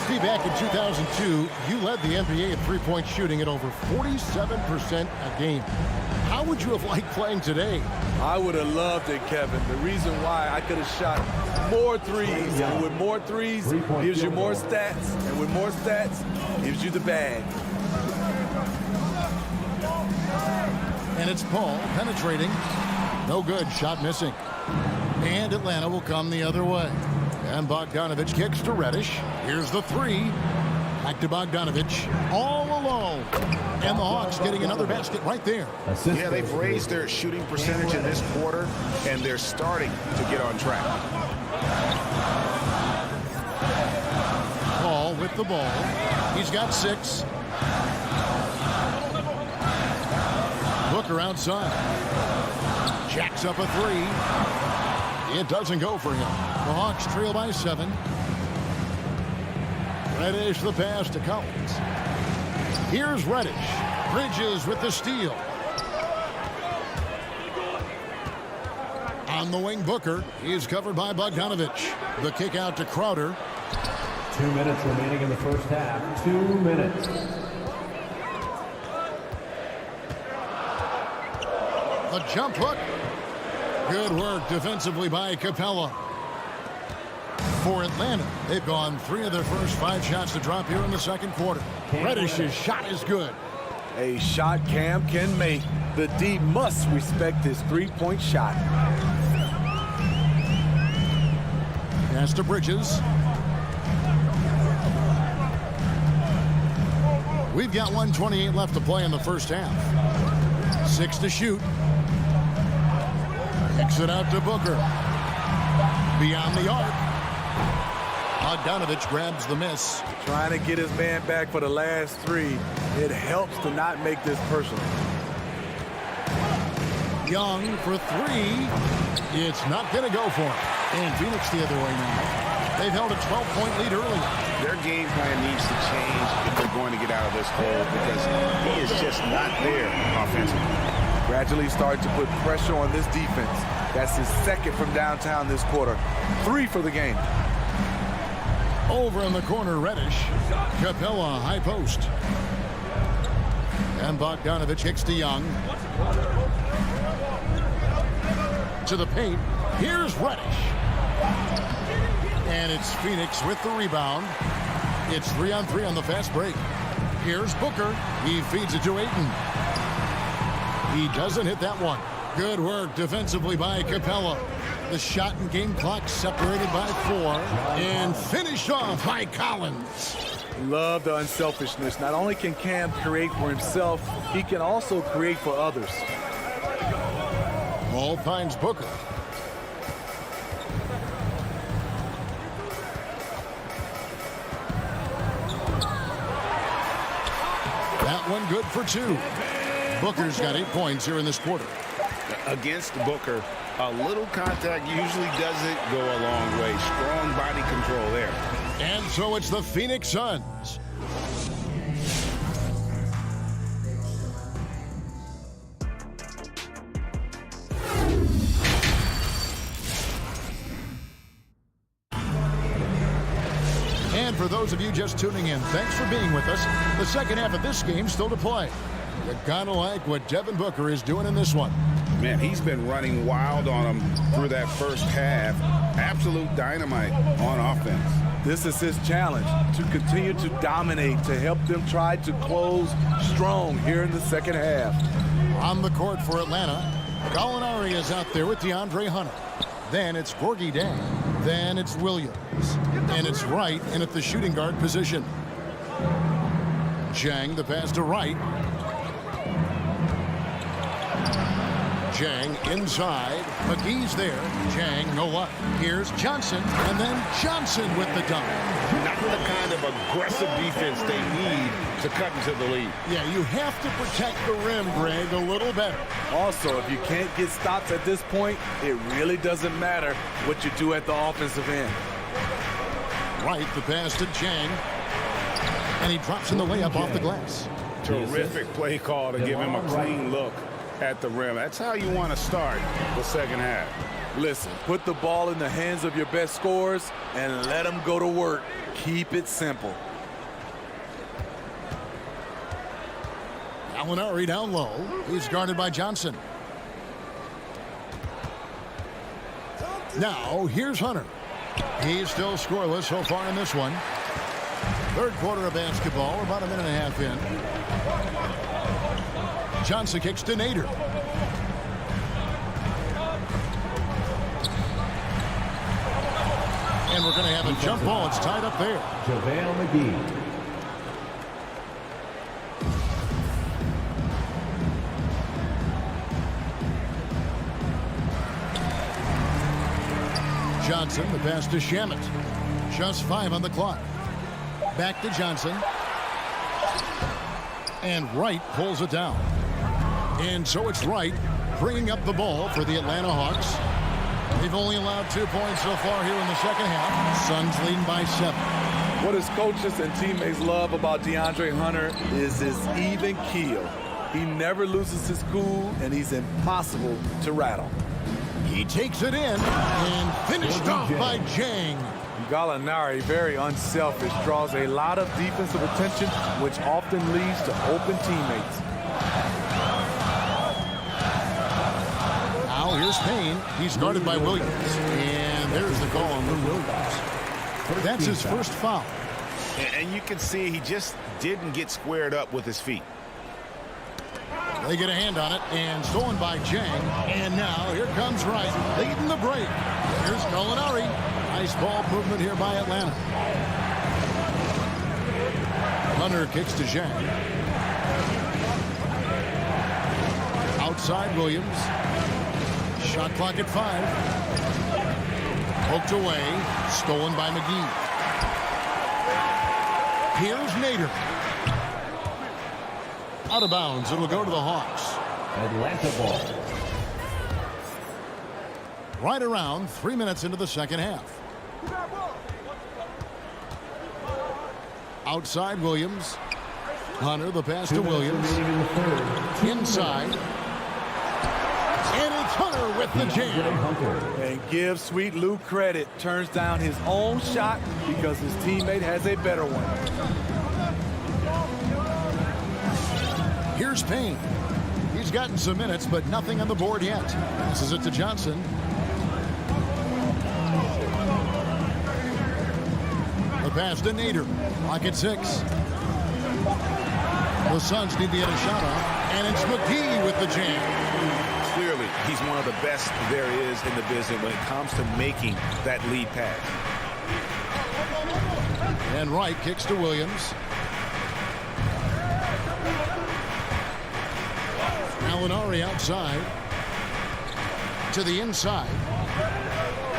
See, back in 2002, you led the NBA in three-point shooting at over 47% a game. How would you have liked playing today? I would have loved it, Kevin. The reason why I could have shot more threes. And with more threes, gives you more stats. And with more stats, gives you the bag. And it's Paul penetrating. No good. Shot missing. And Atlanta will come the other way. And Bogdanovich kicks to Reddish. Here's the 3. Back to Bogdanovich. All alone. And the Hawks getting another basket right there. Yeah, they've raised their shooting percentage in this quarter, and they're starting to get on track. Paul with the ball. He's got 6. Booker outside. Jacks up a 3. It doesn't go for him. The Hawks trail by 7. Reddish the pass to Collins. Here's Reddish. Bridges with the steal. On the wing, Booker. He is covered by Bogdanovich. The kick out to Crowder. 2 minutes remaining in the first half. 2 minutes. The jump hook. Good work defensively by Capella. For Atlanta, they've gone 3 of their first 5 shots to drop here in the second quarter. Reddish's shot is good. A shot Cam can make. The D must respect his three-point shot. Pass to Bridges. We've got 1:28 left to play in the first half. 6 to shoot. Kicks it out to Booker. Beyond the arc. Bogdanovich grabs the miss. Trying to get his man back for the last 3. It helps to not make this personal. Young for 3. It's not going to go for him. And Phoenix the other way now. They've held a 12-point lead earlier. Their game plan needs to change if they're going to get out of this hole because he is just not there offensively. Gradually starting to put pressure on this defense. That's his second from downtown this quarter. 3 for the game. Over in the corner, Reddish. Capella, high post. And Bogdanovich kicks to Young. To the paint. Here's Reddish. And it's Phoenix with the rebound. It's 3-on-3 on the fast break. Here's Booker. He feeds it to Ayton. He doesn't hit that one. Good work defensively by Capella. The shot and game clock separated by 4. And finished off by Collins. Love the unselfishness. Not only can Cam create for himself, he can also create for others. Ball finds Booker. That one good for 2. Booker's got 8 points here in this quarter. Against Booker, a little contact usually doesn't go a long way. Strong body control there. And so it's the Phoenix Suns. And for those of you just tuning in, thanks for being with us. The second half of this game still to play. You gotta like what Devin Booker is doing in this one. Man, he's been running wild on him through that first half. Absolute dynamite on offense. This is his challenge, to continue to dominate, to help them try to close strong here in the second half. On the court for Atlanta, Gallinari is out there with DeAndre Hunter. Then it's Gorgie Dan. Then it's Williams. And it's Wright in at the shooting guard position. Jang, the pass to Wright. Jang inside. McGee's there. Jang, no luck. Here's Johnson, and then Johnson with the dunk. Not the kind of aggressive defense they need to cut into the lead. Yeah, you have to protect the rim, Greg, a little better. Also, if you can't get stops at this point, it really doesn't matter what you do at the offensive end. Right, the pass to Jang. And he drops in the layup off the glass. Terrific play call to give him a clean look at the rim. That's how you want to start the second half. Listen, put the ball in the hands of your best scorers and let them go to work. Keep it simple. Gallinari down low. He's guarded by Johnson. Now, here's Hunter. He's still scoreless so far in this one. Third quarter of basketball, about a minute and a half in. Johnson kicks to Nader. And we're going to have a jump ball. It's tied up there. JaVale McGee. Johnson, the pass to Shamet. Just 5 on the clock. Back to Johnson. And Wright pulls it down. And so it's Wright bringing up the ball for the Atlanta Hawks. They've only allowed 2 points so far here in the second half. Suns leading by 7. What his coaches and teammates love about DeAndre Hunter is his even keel. He never loses his cool, and he's impossible to rattle. He takes it in and finished off by Jang. Gallinari, very unselfish, draws a lot of defensive attention, which often leads to open teammates. Now here's Payne. He's guarded by Williams. And there's the call on Lou Williams. That's his first foul. And you can see he just didn't get squared up with his feet. They get a hand on it, and stolen by Jang. And now here comes Wright, leading the break. Here's Gallinari. Nice ball movement here by Atlanta. Hunter kicks to Jang. Outside Williams. Shot clock at 5. Poked away. Stolen by McGee. Here's Nader. Out of bounds. It'll go to the Hawks. Atlanta ball. Right around 3 minutes into the second half. Outside Williams. Hunter, the pass to Williams. Inside. And it's Hunter with the jam. And give Sweet Lou credit. Turns down his own shot because his teammate has a better one. Here's Payne. He's gotten some minutes, but nothing on the board yet. Passes it to Johnson. pass to Nader. Lock at 6. The Suns need to get a shot off, and it's McGee with the jam. Clearly, he's one of the best there is in the business when it comes to making that lead pass. And Wright kicks to Williams. Gallinari outside. To the inside.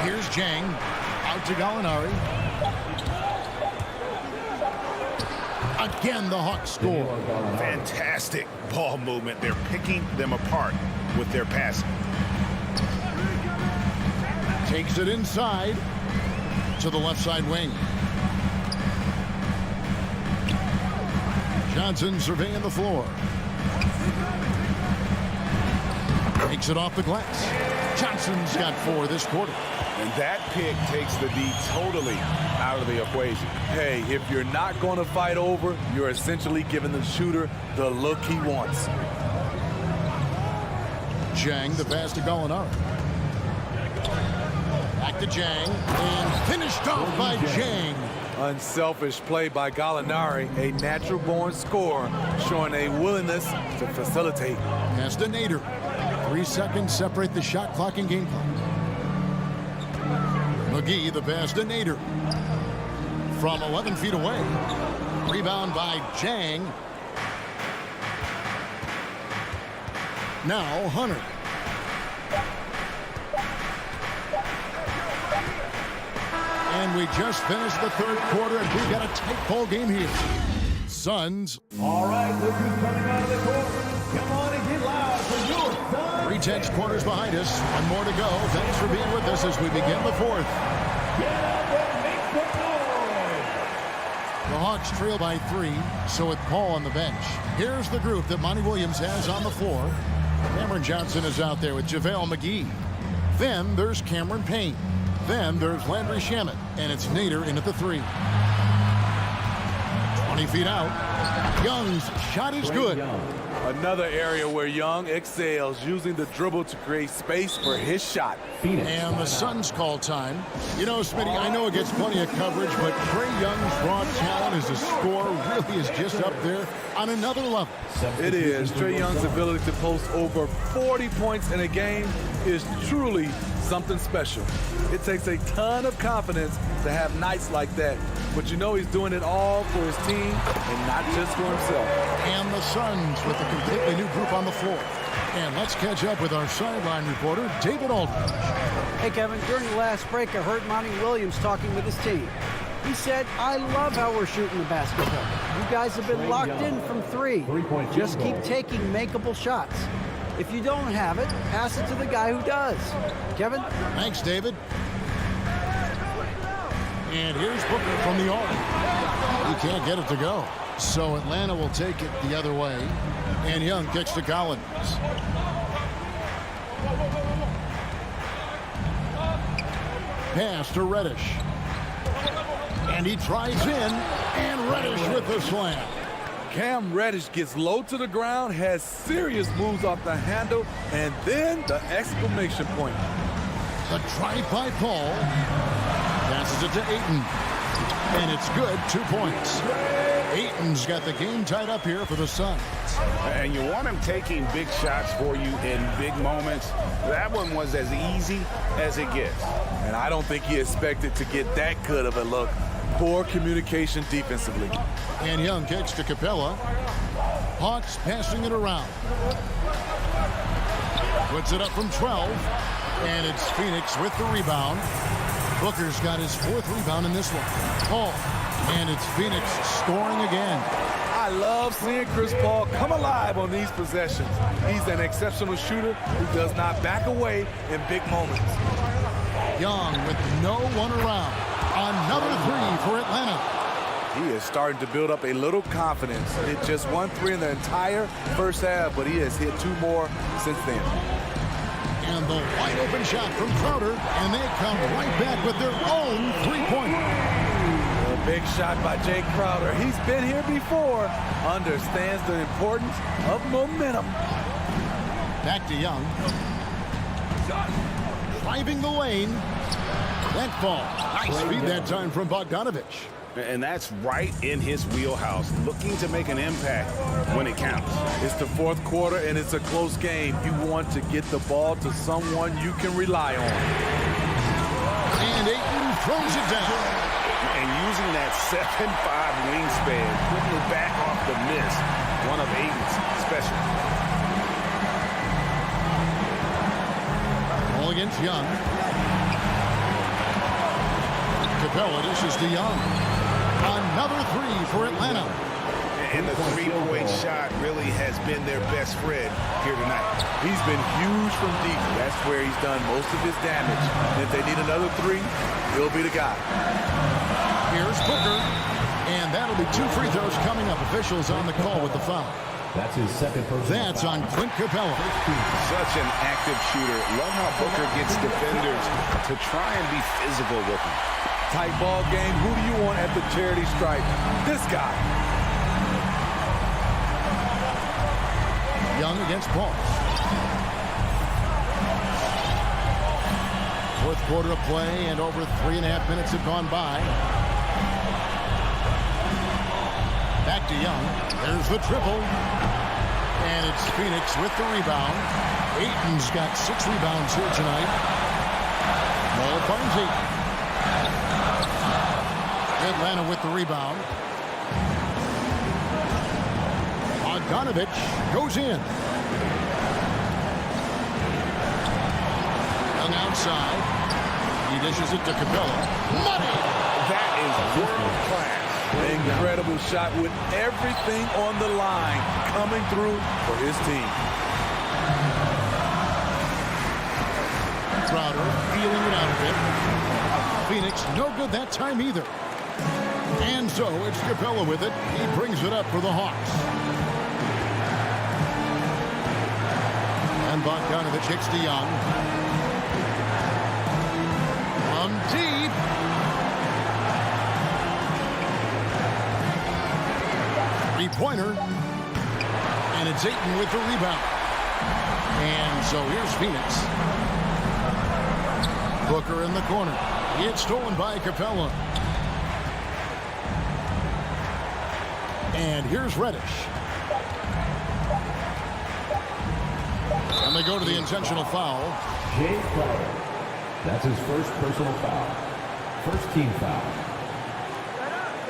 Here's Jang. Out to Gallinari. Again, the Hawks score. Fantastic ball movement. They're picking them apart with their passing. Takes it inside to the left side wing. Johnson surveying the floor. Takes it off the glass. Johnson's got 4 this quarter. And that pick takes the D totally out of the equation. Hey, if you're not going to fight over, you're essentially giving the shooter the look he wants. Jang, the pass to Gallinari. Back to Jang, and finished off by Jang. Unselfish play by Gallinari, a natural-born scorer, showing a willingness to facilitate. Pass to Nader. 3 seconds separate the shot clock and game clock. McGee, the pass to Nader. From 11 feet away. Rebound by Jang. Now Hunter. And we just finished the 3rd quarter, and we've got a tight ball game here. Suns. All right, look who's coming out of the court. Come on and get loud for your Suns. 3 tense quarters behind us. 1 more to go. Thanks for being with us as we begin the 4th. Get up and make some noise. The Hawks trail by 3, so with Paul on the bench. Here's the group that Monty Williams has on the floor. Cameron Johnson is out there with JaVale McGee. Then there's Cameron Payne. Then there's Landry Shamet, and it's Nader in at the 3. 20 feet out. Young's shot is good. Another area where Young excels, using the dribble to create space for his shot. And the Suns call time. You know, Smitty, I know it gets plenty of coverage, but Trae Young's raw talent as a scorer really is just up there on another level. It is. Trae Young's ability to post over 40 points in a game is truly something special. It takes a ton of confidence to have nights like that, but you know he's doing it all for his team and not just for himself. And the Suns with a completely new group on the floor. And let's catch up with our sideline reporter, David Aldridge. Hey, Kevin, during the last break, I heard Monty Williams talking with his team. He said, I love how we're shooting the basketball. You guys have been locked in from 3. Just keep taking makeable shots. If you don't have it, pass it to the guy who does. Kevin? Thanks, David. And here's Booker from the arc. He can't get it to go. So Atlanta will take it the other way. And Young kicks to Collins. Pass to Reddish. And he tries in. And Reddish with the slam. Cam Reddish gets low to the ground, has serious moves off the handle, and then the exclamation point. The drive by Paul. Passes it to Ayton. And it's good, 2 points. Ayton's got the game tied up here for the Suns. And you want him taking big shots for you in big moments. That one was as easy as it gets. And I don't think he expected to get that good of a look. Poor communication defensively. And Young kicks to Capella. Hawks passing it around. Puts it up from 12. And it's Phoenix with the rebound. Booker's got his 4th rebound in this one. Paul. And it's Phoenix scoring again. I love seeing Chris Paul come alive on these possessions. He's an exceptional shooter who does not back away in big moments. Young with no one around. Another 3 for Atlanta. He is starting to build up a little confidence. Hit just 1 3 in the entire first half, but he has hit 2 more since then. And the wide open shot from Crowder, and they come right back with their own 3-pointer. A big shot by Jay Crowder. He's been here before, understands the importance of momentum. Back to Young. Driving the lane. That ball. Nice feed that time from Bogdanovich. And that's right in his wheelhouse, looking to make an impact when it counts. It's the fourth quarter, and it's a close game. You want to get the ball to someone you can rely on. And Ayton throws it down. And using that 7'5" wingspan, putting it back off the miss, one of Ayton's special. Ball against Young. Capella dishes to Young. Another three for Atlanta. And the three-point shot really has been their best friend here tonight. He's been huge from deep. That's where he's done most of his damage. And if they need another three, he'll be the guy. Here's Booker. And that'll be 2 free throws coming up. Officials on the call with the foul. That's his second personal That's foul. on Clint Capella. Such an active shooter. Love how Booker gets defenders to try and be physical with him. Tight ball game. Who do you want at the charity stripe? This guy. Young against Paul. Fourth quarter of play, and over 3.5 minutes have gone by. Back to Young. There's the triple. And it's Phoenix with the rebound. Ayton's got 6 rebounds here tonight. Ball finds Ayton. Atlanta with the rebound. Bogdanovich goes in. Young outside. He dishes it to Capella. Money! That is world class. Incredible shot with everything on the line coming through for his team. Crowder feeling it out a bit. Phoenix no good that time either. And so it's Capella with it. He brings it up for the Hawks. And Bogdanovich hits to Young. From deep. Three-pointer. And it's Ayton with the rebound. And so here's Phoenix. Booker in the corner. It's stolen by Capella. And here's Reddish. And they go to the intentional foul. Jay Crowder. That's his first personal foul. First team foul.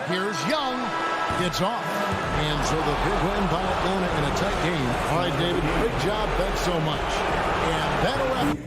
Here's Young. It's off. And so the big win by Atlanta in a tight game. All right, David, great job. Thanks so much. And that'll wrap.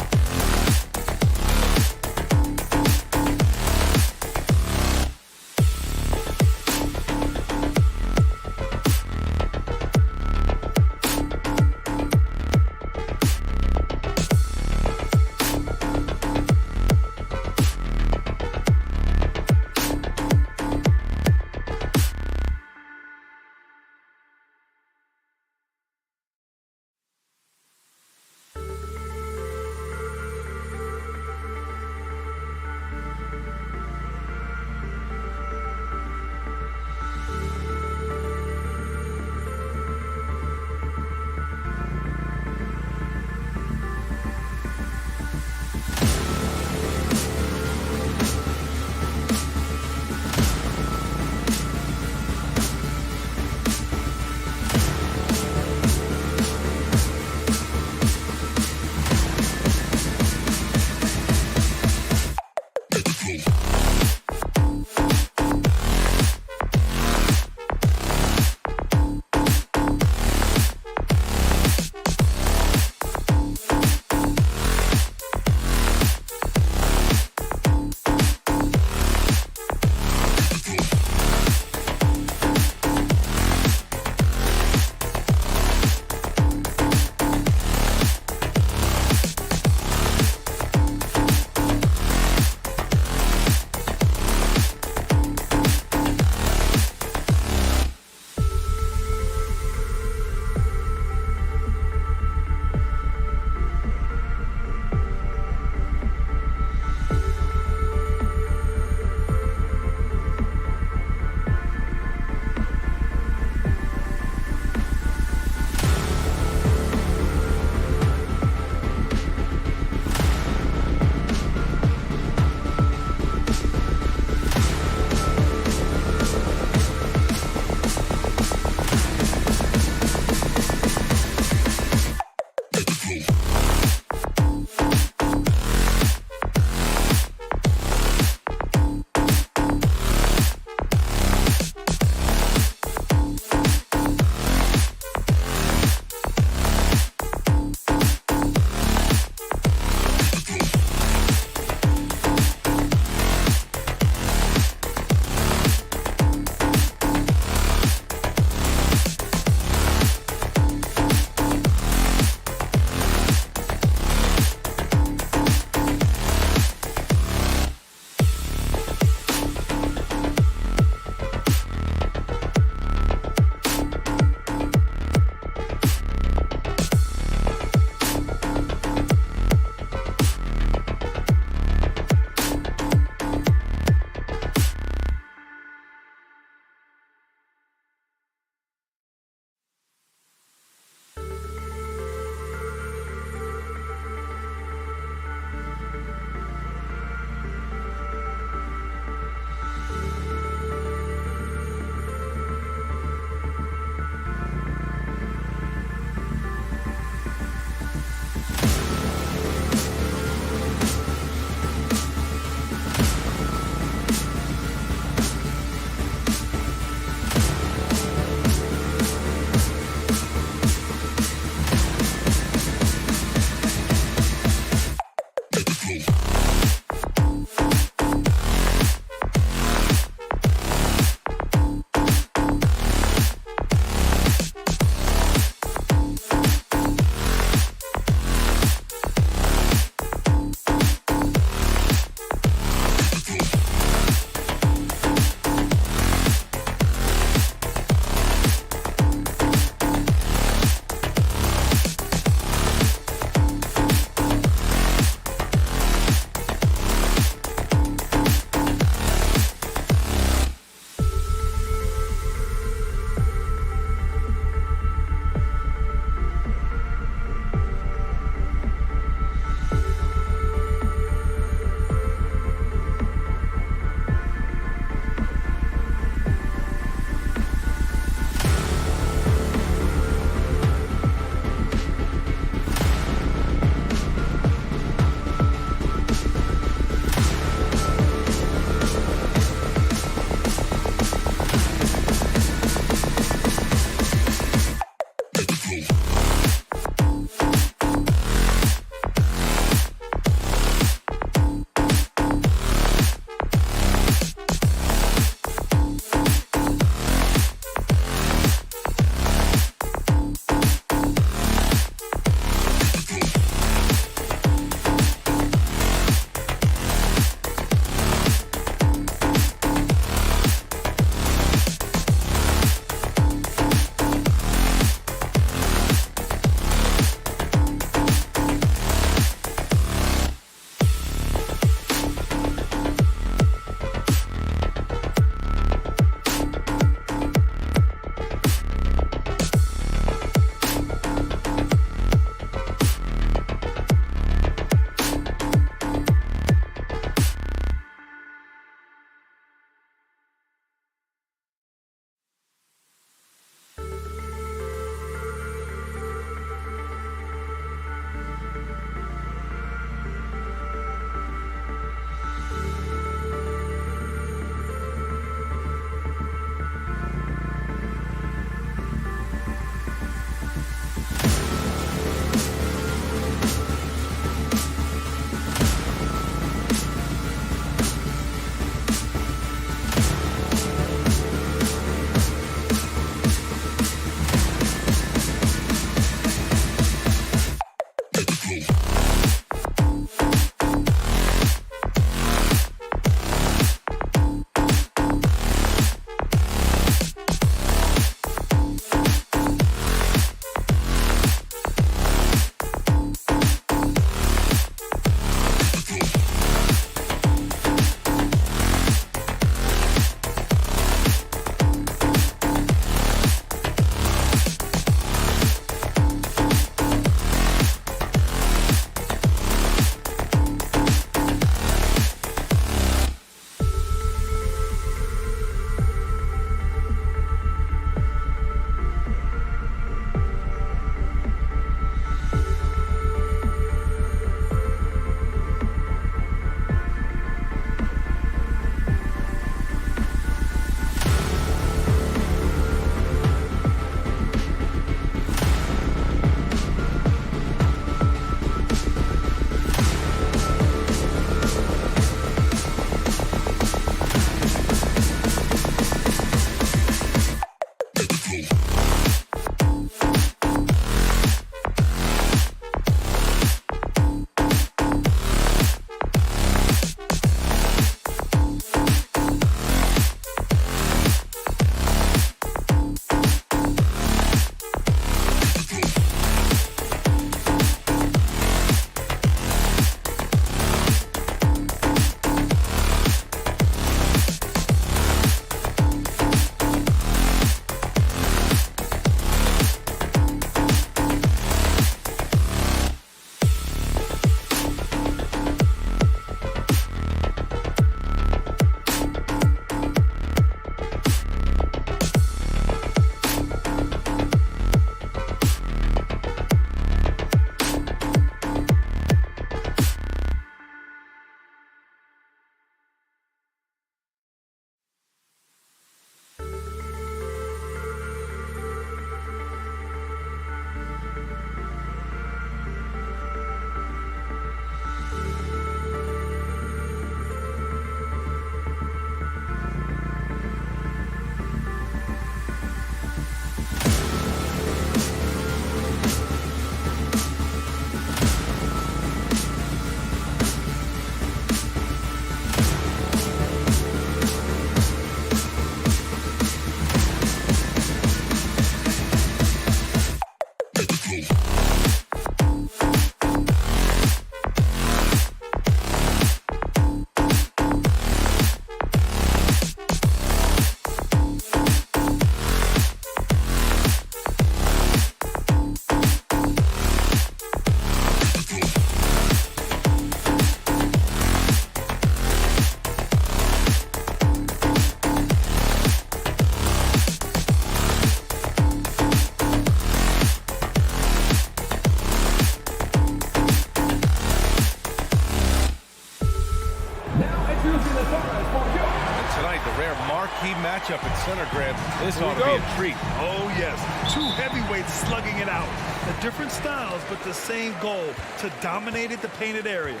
And tonight, the rare marquee matchup at center, Grant. This ought to be a treat. Oh, yes. Two heavyweights slugging it out. The different styles, but the same goal, to dominate the painted area.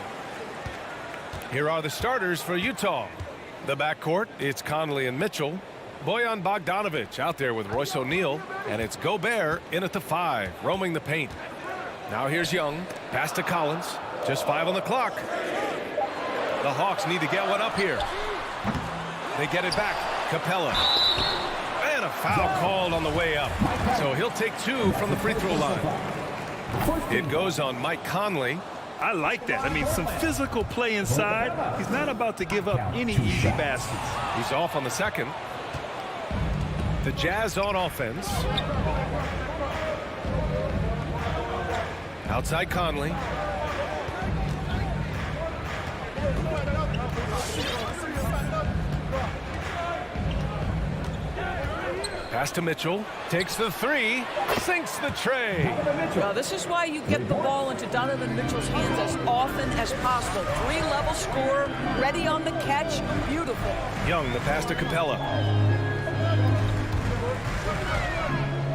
Here are the starters for Utah. The backcourt, it's Conley and Mitchell. Bojan Bogdanovic out there with Royce O'Neal. And it's Gobert in at the 5, roaming the paint. Now here's Young. Pass to Collins. Just 5 on the clock. The Hawks need to get one up here. They get it back. Capella. And a foul called on the way up. So he'll take 2 from the free throw line. It goes on Mike Conley. I like that. I mean, some physical play inside. He's not about to give up any easy baskets. He's off on the second. The Jazz on offense. Outside Conley. Pass to Mitchell. Takes the 3. Sinks the tray. Well, this is why you get the ball into Donovan Mitchell's hands as often as possible. 3-level scorer, ready on the catch. Beautiful. Young, the pass to Capella.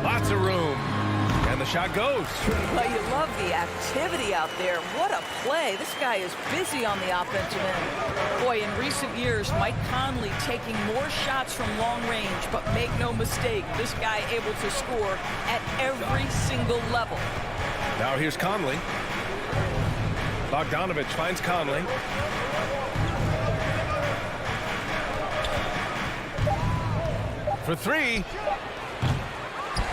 Lots of room. And the shot goes. Well, you love the activity out there. What a play. This guy is busy on the offensive end. Boy, in recent years, Mike Conley taking more shots from long range, but make no mistake, this guy able to score at every single level. Now here's Conley. Bogdanovic finds Conley. For 3.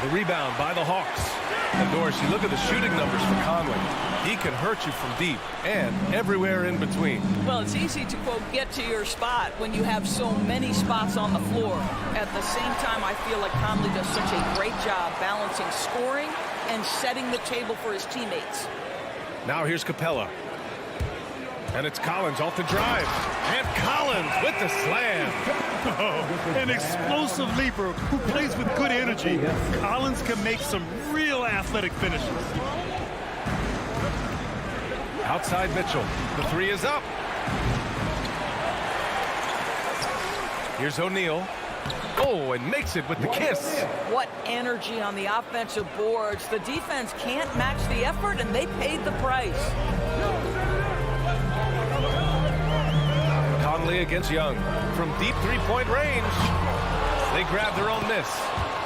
The rebound by the Hawks. And Doris, you look at the shooting numbers for Conley. He can hurt you from deep and everywhere in between. Well, it's easy to, quote, get to your spot when you have so many spots on the floor. At the same time, I feel like Conley does such a great job balancing scoring and setting the table for his teammates. Now here's Capella. And it's Collins off the drive. And Collins with the slam. An explosive leaper who plays with good energy. Collins can make some real athletic finishes. Outside Mitchell. The 3 is up. Here's O'Neal. Oh, and makes it with the kiss. What energy on the offensive boards. The defense can't match the effort, and they paid the price. Conley against Young. From deep 3-point range. They grab their own miss.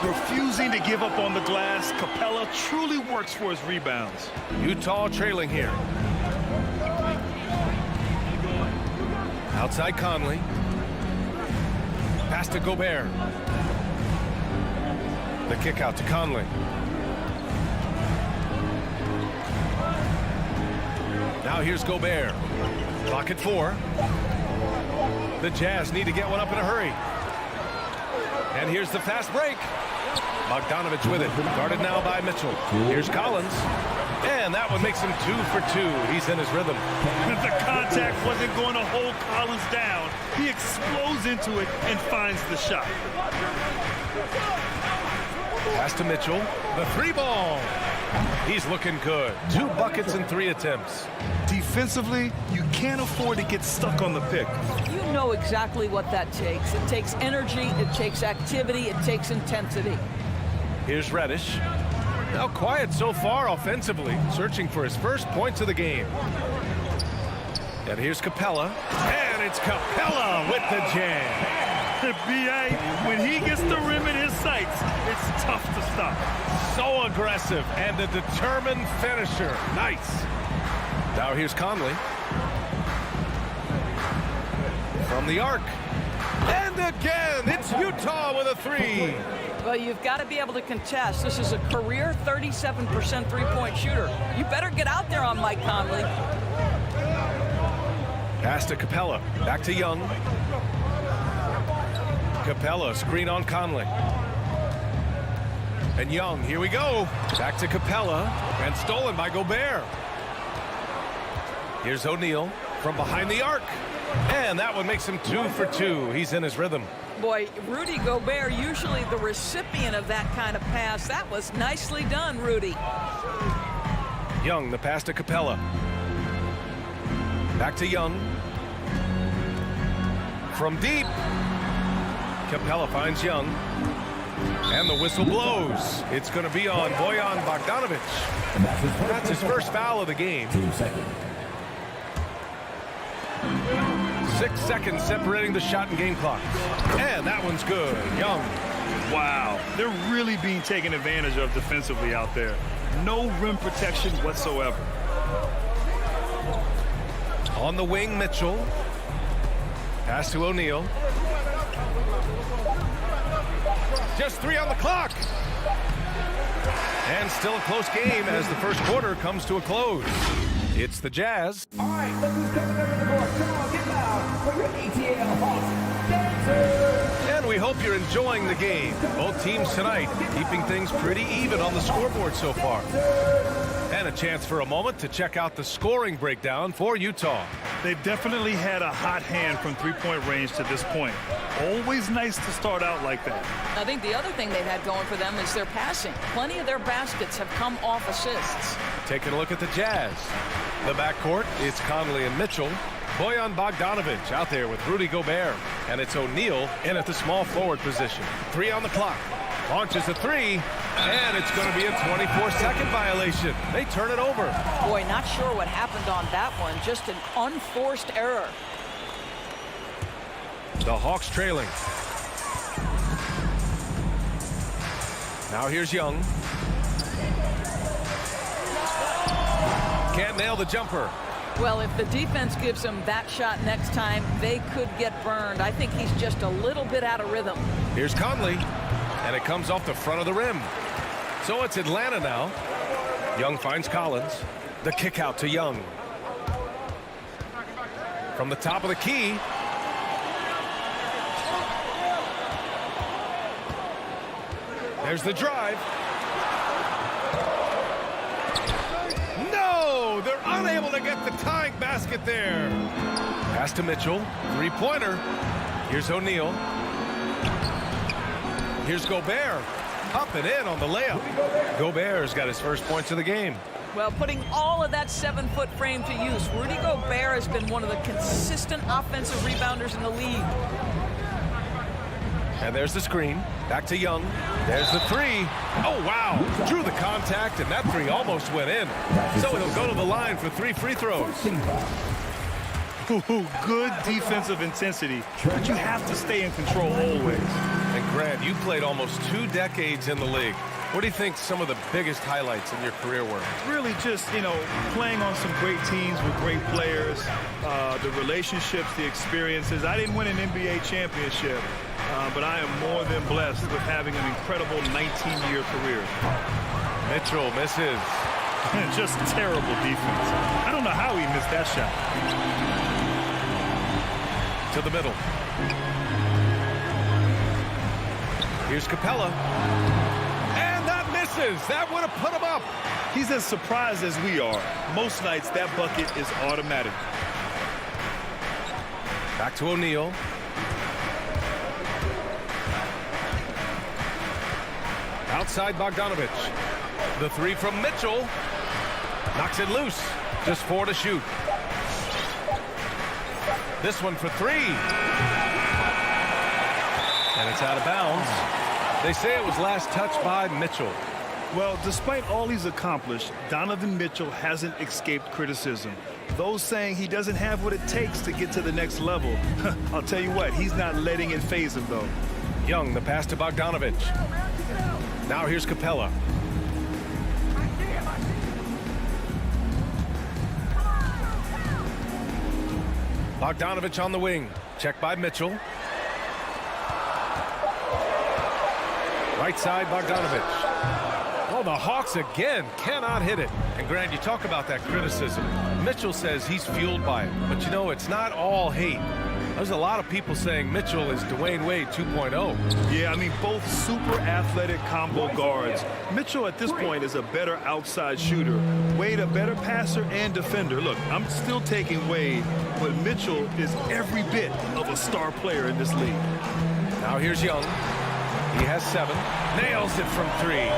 Refusing to give up on the glass, Capella truly works for his rebounds. Utah trailing here. Outside Conley. Pass to Gobert. The kick out to Conley. Now here's Gobert. Clock at 4. The Jazz need to get one up in a hurry. And here's the fast break. Bogdanovic with it. Guarded now by Mitchell. Here's Collins. And that one makes him 2 for 2. He's in his rhythm. The contact wasn't going to hold Collins down. He explodes into it and finds the shot. Pass to Mitchell. The 3-ball. He's looking good. 2 buckets and 3 attempts. Defensively, you can't afford to get stuck on the pick. You know exactly what that takes. It takes energy, it takes activity, it takes intensity. Here's Reddish. Now quiet so far offensively, searching for his first points of the game. And here's Capella. And it's Capella with the jam. B.A., when he gets the rim in his sights, it's tough to stop. So aggressive and a determined finisher. Nice. Now here's Conley. From the arc. And again, it's Utah with a 3. Well, you've got to be able to contest. This is a career 37% three-point shooter. You better get out there on Mike Conley. Pass to Capella. Back to Young. Capella, screen on Conley. And Young, here we go. Back to Capella. And stolen by Gobert. Here's O'Neal from behind the arc. And that one makes him 2 for 2. He's in his rhythm. Boy, Rudy Gobert, usually the recipient of that kind of pass. That was nicely done, Rudy. Young, the pass to Capella. Back to Young. From deep, Capella finds Young. And the whistle blows. It's going to be on Bojan Bogdanovic. That's his first foul of the game. 2 seconds. 6 seconds separating the shot and game clock. And that one's good. Young. Wow, they're really being taken advantage of defensively out there. No rim protection whatsoever. On the wing, Mitchell. Pass to O'Neal. Just 3 on the clock. And still a close game as the first quarter comes to a close. It's the Jazz. All right, look who's coming over the court. Come on, get loud for your ATL Hawks dancers. And we hope you're enjoying the game. Both teams tonight keeping things pretty even on the scoreboard so far. And a chance for a moment to check out the scoring breakdown for Utah. They've definitely had a hot hand from three-point range to this point. Always nice to start out like that. I think the other thing they've had going for them is their passing. Plenty of their baskets have come off assists. Taking a look at the Jazz. The backcourt, it's Conley and Mitchell. Bojan Bogdanovic out there with Rudy Gobert. And it's O'Neal in at the small forward position. 3 on the clock. Launches a 3. And it's going to be a 24-second violation. They turn it over. Boy, not sure what happened on that one. Just an unforced error. The Hawks trailing. Now here's Young. Can't nail the jumper. Well, if the defense gives him that shot next time, they could get burned. I think he's just a little bit out of rhythm. Here's Conley. And it comes off the front of the rim. So it's Atlanta now. Young finds Collins. The kick out to Young. From the top of the key. There's the drive. No! They're unable to get the tying basket there. Pass to Mitchell. Three-pointer. Here's O'Neal. Here's Gobert. Up and in on the layup. Gobert's got his first points of the game. Well, putting all of that 7-foot frame to use, Rudy Gobert has been one of the consistent offensive rebounders in the league. And there's the screen. Back to Young. There's the 3. Oh, wow. Drew the contact, and that 3 almost went in. So he'll go to the line for 3 free throws. Good defensive intensity, but you have to stay in control always. And Grant, you played almost 2 decades in the league. What do you think some of the biggest highlights in your career were? Really just, playing on some great teams with great players, the relationships, the experiences. I didn't win an NBA championship, but I am more than blessed with having an incredible 19-year career. Mitchell misses. Just terrible defense. I don't know how he missed that shot. To the middle. Here's Capella. And that misses. That would have put him up. He's as surprised as we are. Most nights, that bucket is automatic. Back to O'Neal. Outside Bogdanovic. The 3 from Mitchell. Knocks it loose. Just 4 to shoot. This one for 3. And it's out of bounds. They say it was last touched by Mitchell. Well, despite all he's accomplished, Donovan Mitchell hasn't escaped criticism. Those saying he doesn't have what it takes to get to the next level. I'll tell you what, he's not letting it faze him, though. Young, the pass to Bogdanovic. Now here's Capella. Bogdanovic on the wing. Check by Mitchell. Right side, Bogdanovic. Oh, the Hawks again cannot hit it. And Grant, you talk about that criticism. Mitchell says he's fueled by it. But, it's not all hate. There's a lot of people saying Mitchell is Dwayne Wade 2.0. Yeah, both super athletic combo guards. Mitchell at this point is a better outside shooter. Wade a better passer and defender. Look, I'm still taking Wade, but Mitchell is every bit of a star player in this league. Now here's Young. He has 7. Nails it from 3.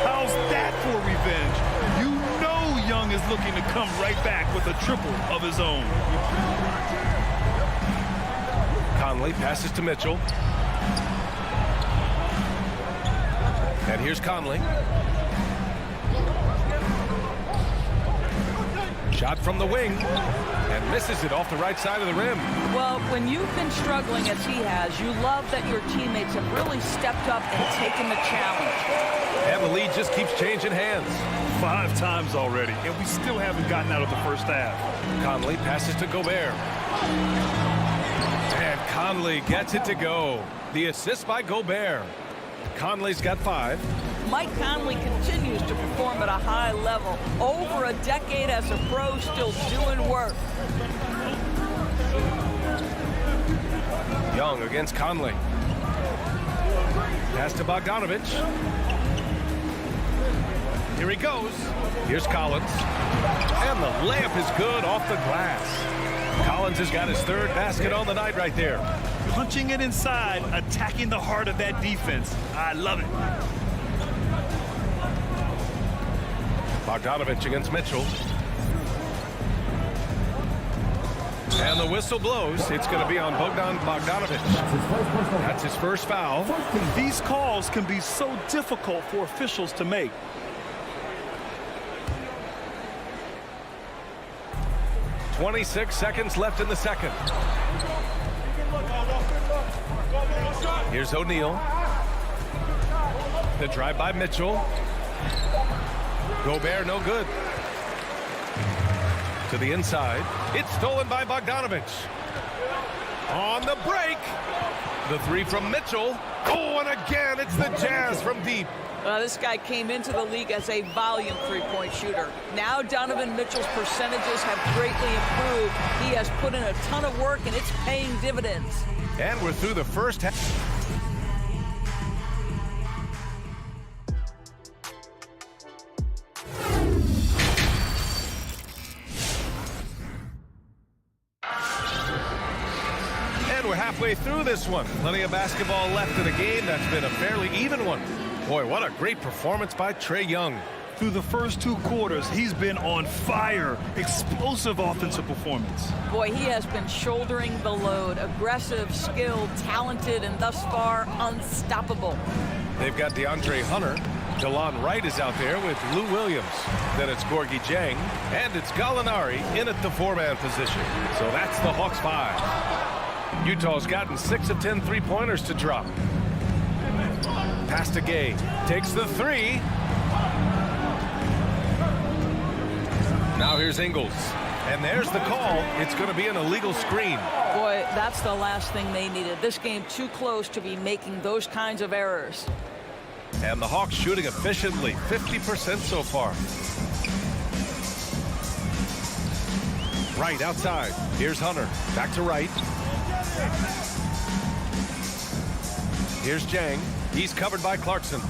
How's that for revenge? You know Young is looking to come right back with a triple of his own. Conley. Conley passes to Mitchell. And here's Conley. Shot from the wing and misses it off the right side of the rim. Well, when you've been struggling as he has, you love that your teammates have really stepped up and taken the challenge. And the lead just keeps changing hands. 5 times already, and we still haven't gotten out of the first half. Conley passes to Gobert. And Conley gets it to go. The assist by Gobert. Conley's got 5. Mike Conley continues to perform at a high level. Over a decade as a pro, still doing work. Young against Conley. Pass to Bogdanovich. Here he goes. Here's Collins. And the layup is good off the glass. Collins has got his 3rd basket on the night right there. Punching it inside, attacking the heart of that defense. I love it. Bogdanovich against Mitchell. And the whistle blows. It's going to be on Bogdanovich. That's his first foul. These calls can be so difficult for officials to make. .26 seconds left in the second. Here's O'Neal. The drive by Mitchell. Gobert no good. To the inside. It's stolen by Bogdanovich. On the break. The 3 from Mitchell. Oh, and again, it's the Jazz from deep. This guy came into the league as a volume three-point shooter. Now Donovan Mitchell's percentages have greatly improved. He has put in a ton of work, and it's paying dividends. And we're through the first half. And we're halfway through this one. Plenty of basketball left in a game that's been a fairly even one. Boy, what a great performance by Trae Young. Through the first 2 quarters, he's been on fire. Explosive offensive performance. Boy, he has been shouldering the load. Aggressive, skilled, talented, and thus far, unstoppable. They've got DeAndre Hunter. DeLon Wright is out there with Lou Williams. Then it's Gorgui Dieng. And it's Gallinari in at the 4-man position. So that's the Hawks 5. Utah's gotten 6 of 10 3-pointers to drop. Pass to Gay. Takes the 3. Now here's Ingles. And there's the call. It's going to be an illegal screen. Boy, that's the last thing they needed. This game too close to be making those kinds of errors. And the Hawks shooting efficiently. 50% so far. Wright outside. Here's Hunter. Back to Wright. Here's Dieng. He's covered by Clarkson.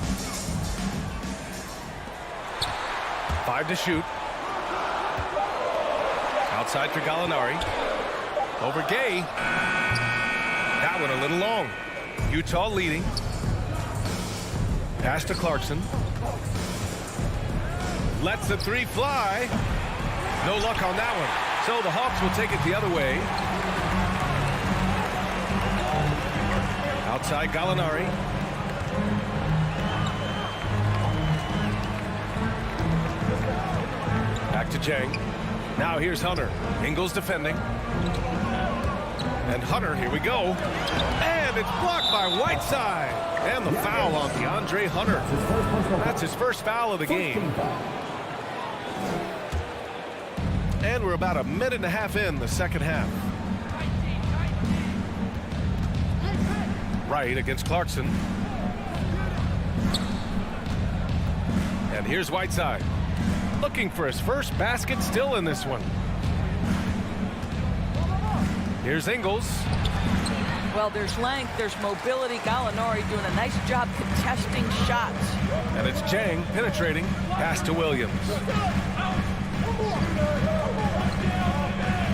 5 to shoot. Outside for Gallinari. Over Gay. That one a little long. Utah leading. Pass to Clarkson. Lets the 3 fly. No luck on that one. So the Hawks will take it the other way. Outside Gallinari. Back to Dieng. Now here's Hunter. Ingles defending. And Hunter, here we go. And it's blocked by Whiteside. And the foul on DeAndre Hunter. That's his first foul of the game. And we're about a minute and a half in the second half. Wright against Clarkson. And here's Whiteside. Looking for his first basket still in this one. Here's Ingles. Well, there's length, there's mobility. Gallinari doing a nice job contesting shots. And it's Dieng penetrating. Pass to Williams.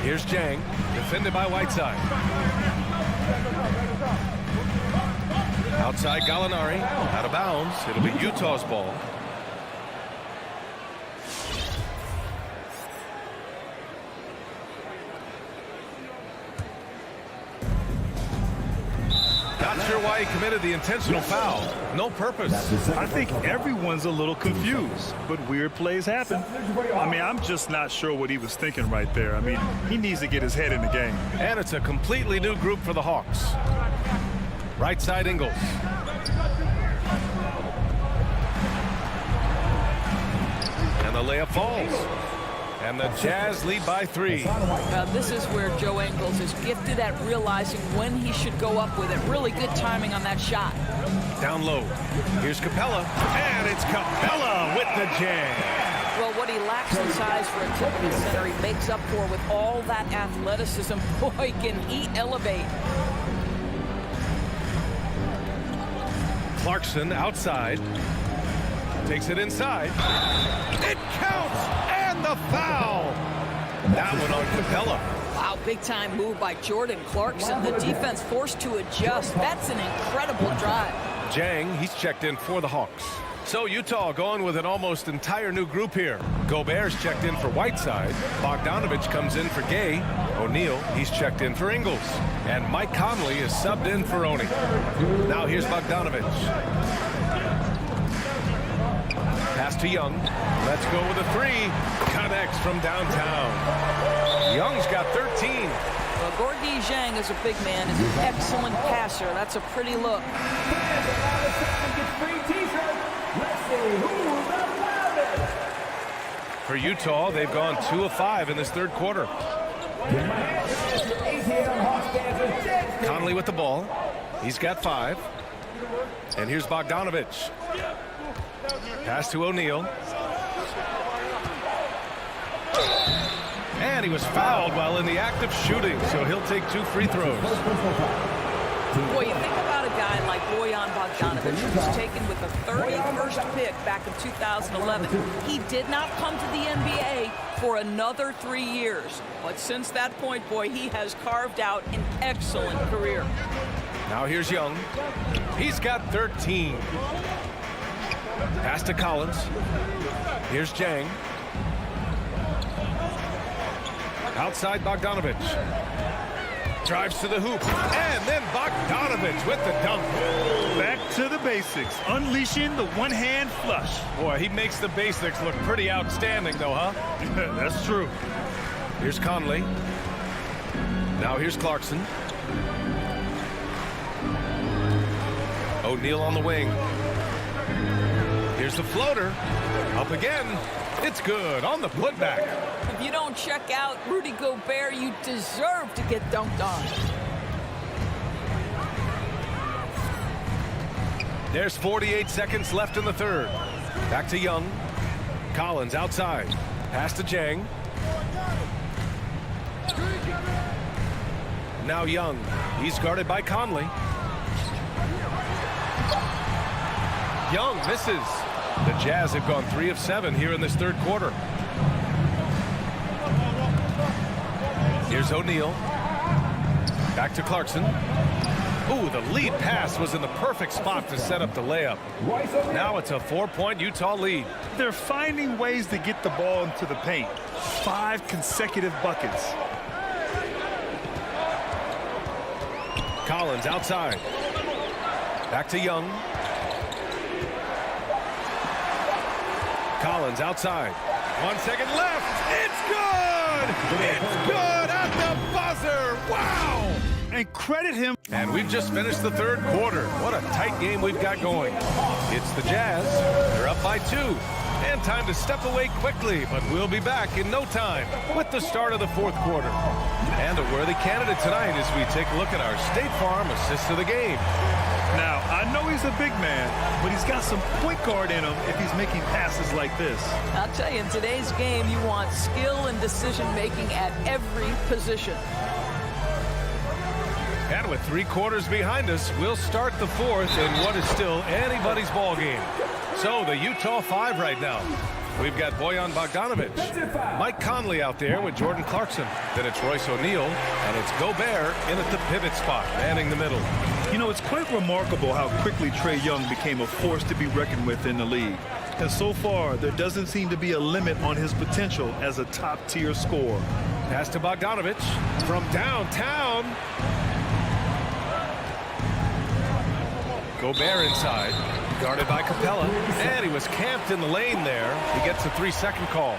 Here's Dieng, defended by Whiteside. Outside Gallinari, out of bounds. It'll be Utah's ball. Not sure why he committed the intentional foul. No purpose. I think everyone's a little confused, but weird plays happen. I mean, I'm just not sure what he was thinking right there. I mean, he needs to get his head in the game. And it's a completely new group for the Hawks. Right side Ingles. And the layup falls. And the Jazz lead by 3. Now this is where Joe Ingles is gifted at realizing when he should go up with it. Really good timing on that shot. Down low. Here's Capella. And it's Capella with the jam. Well, what he lacks in size for a typical center, he makes up for with all that athleticism. Boy, can he elevate. Clarkson outside. Takes it inside. It counts! And the foul! That one on Capella. Wow, big-time move by Jordan Clarkson. The defense forced to adjust. That's an incredible drive. Jang, he's checked in for the Hawks. So Utah going with an almost entire new group here. Gobert's checked in for Whiteside. Bogdanovich comes in for Gay. O'Neal, he's checked in for Ingles. And Mike Conley is subbed in for Oni. Now here's Bogdanovich. Pass to Young. Let's go with a 3. Connects from downtown. Young's got 13. Well, Gorgui Dieng is a big man. Is an excellent passer. That's a pretty look. For Utah, they've gone 2 of 5 in this third quarter. Conley with the ball. He's got 5. And here's Bogdanovich. Pass to O'Neal. And he was fouled while in the act of shooting, so he'll take 2 free throws. Boy, you think about a guy like Bojan Bogdanovic, who was taken with the 31st pick back in 2011. He did not come to the NBA for another 3 years. But since that point, boy, he has carved out an excellent career. Now here's Young. He's got 13. Pass to Collins. Here's Jang. Outside Bogdanovich. Drives to the hoop. And then Bogdanovich with the dunk. Back to the basics. Unleashing the one-hand flush. Boy, he makes the basics look pretty outstanding, though, huh? That's true. Here's Conley. Now here's Clarkson. O'Neal on the wing. Here's the floater. Up again. It's good on the putback. If you don't check out Rudy Gobert, you deserve to get dunked on. There's 48 seconds left in the third. Back to Young. Collins outside. Pass to Jang. Now Young. He's guarded by Conley. Young misses. The Jazz have gone 3 of 7 here in this third quarter. Here's O'Neal. Back to Clarkson. Ooh, the lead pass was in the perfect spot to set up the layup. Now it's a 4-point Utah lead. They're finding ways to get the ball into the paint. 5 consecutive buckets. Collins outside. Back to Young. Collins outside. 1 second left. It's good! It's good at the buzzer! Wow! And credit him. And we've just finished the third quarter. What a tight game we've got going. It's the Jazz. They're up by 2. And time to step away quickly, but we'll be back in no time with the start of the fourth quarter. And a worthy candidate tonight as we take a look at our State Farm assist of the game. Now, I know he's a big man, but he's got some point guard in him if he's making passes like this. I'll tell you, in today's game, you want skill and decision-making at every position. And with 3 quarters behind us, we'll start the fourth in what is still anybody's ball game. So the Utah 5 right now. We've got Bojan Bogdanovich, Mike Conley out there with Jordan Clarkson. Then it's Royce O'Neal, and it's Gobert in at the pivot spot, manning the middle. You know, it's quite remarkable how quickly Trae Young became a force to be reckoned with in the league. And so far, there doesn't seem to be a limit on his potential as a top-tier scorer. Pass to Bogdanovich from downtown. Gobert inside, guarded by Capella, and he was camped in the lane there. He gets a 3-second call.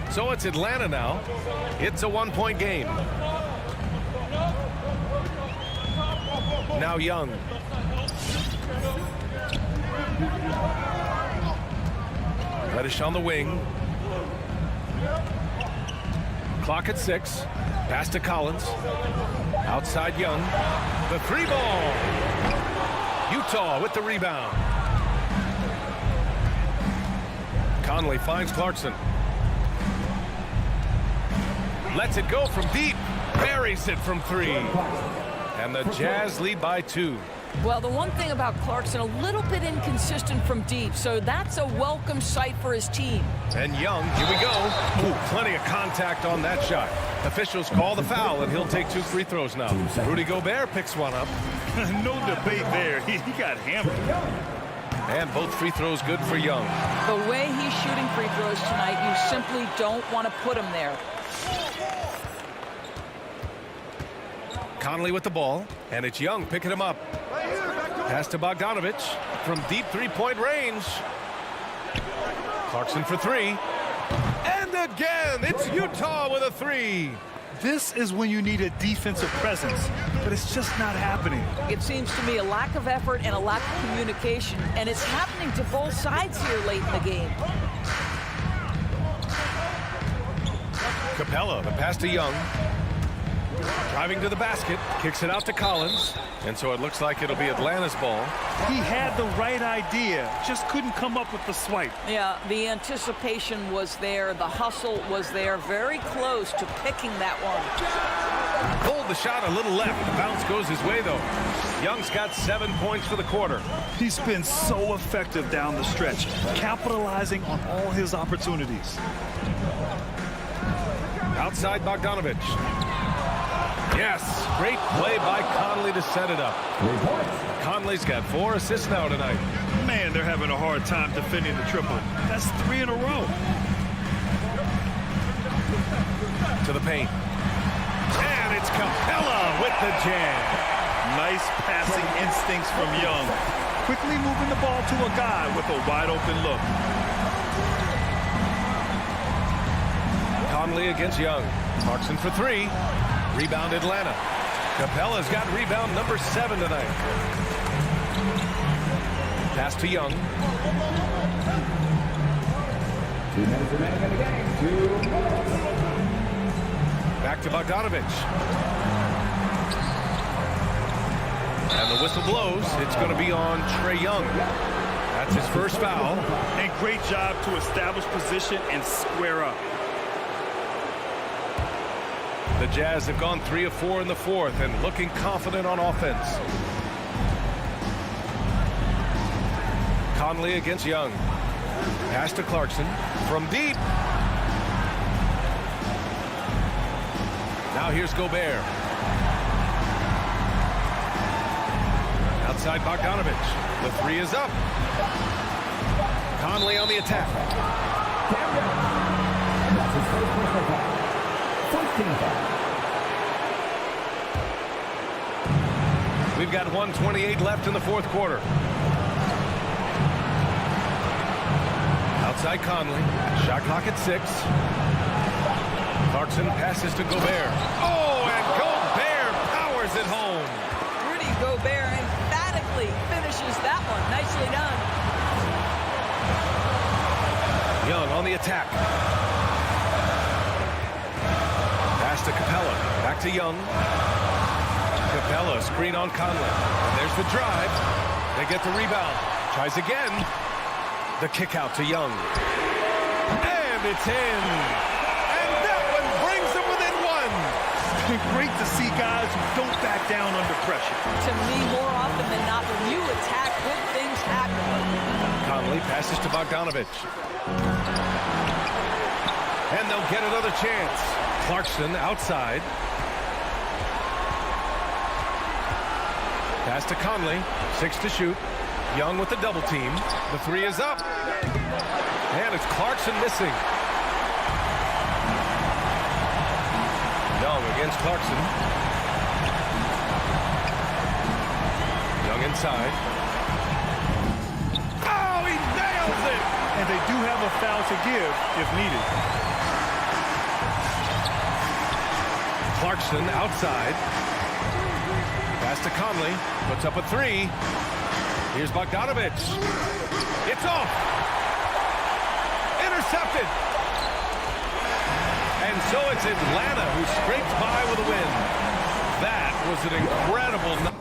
So it's Atlanta now. It's a 1-point game. Now Young. Reddish on the wing. Clock at 6. Pass to Collins. Outside Young. The 3 ball. Utah with the rebound. Conley finds Clarkson. Lets it go from deep. Buries it from 3. And the Jazz lead by 2. Well, the one thing about Clarkson, a little bit inconsistent from deep, so that's a welcome sight for his team. And Young, here we go. Ooh, plenty of contact on that shot. Officials call the foul, and he'll take 2 free throws now. Rudy Gobert picks one up. No debate there. He got hammered. And both free throws good for Young. The way he's shooting free throws tonight, you simply don't want to put him there. Conley with the ball, and it's Young picking him up. Pass to Bogdanovich from deep 3-point range. Clarkson for 3. And again, it's Utah with a 3. This is when you need a defensive presence, but it's just not happening. It seems to me a lack of effort and a lack of communication, and it's happening to both sides here late in the game. Capella, the pass to Young. Driving to the basket, kicks it out to Collins, and so it looks like it'll be Atlanta's ball. He had the right idea, just couldn't come up with the swipe. Yeah, the anticipation was there, the hustle was there, very close to picking that one. Pulled the shot a little left. The bounce goes his way, though. Young's got 7 points for the quarter. He's been so effective down the stretch, capitalizing on all his opportunities. Outside Bogdanovich. Yes, great play by Conley to set it up. Conley's got 4 assists now tonight. Man, they're having a hard time defending the triple. That's 3 in a row. To the paint. And it's Capella with the jam. Nice passing instincts from Young. Quickly moving the ball to a guy with a wide open look. Conley against Young. Clarkson for 3. Rebound Atlanta. Capella's got rebound number 7 tonight. Pass to Young. 2 minutes remaining in the game. Back to Bogdanovich. And the whistle blows. It's going to be on Trae Young. That's his first foul. And great job to establish position and square up. The Jazz have gone 3 of 4 in the 4th and looking confident on offense. Conley against Young. Pass to Clarkson from deep. Now here's Gobert. Outside Bogdanovich. The 3 is up. Conley on the attack. That's his first personal foul. 14 foul. We've got 1:28 left in the 4th quarter. Outside Conley. Shot clock at 6. Clarkson passes to Gobert. Oh, and Gobert powers it home. Rudy Gobert emphatically finishes that one. Nicely done. Young on the attack. Pass to Capella. Back to Young. Capella, screen on Conley. And there's the drive. They get the rebound. Tries again. The kick out to Young. And it's in. And that one brings them within 1. Great to see guys who don't back down under pressure. To me, more often than not, when you attack, good things happen. Conley passes to Bogdanovich. And they'll get another chance. Clarkson outside. Pass to Conley. 6 to shoot. Young with the double team. The 3 is up. And it's Clarkson missing. Young against Clarkson. inside. Oh, he nails it! And they do have a foul to give if needed. Clarkson outside. Pass to Conley. Puts up a three. Here's Bogdanovich. It's off. Intercepted. And so it's Atlanta who scrapes by with a win. That was an incredible night.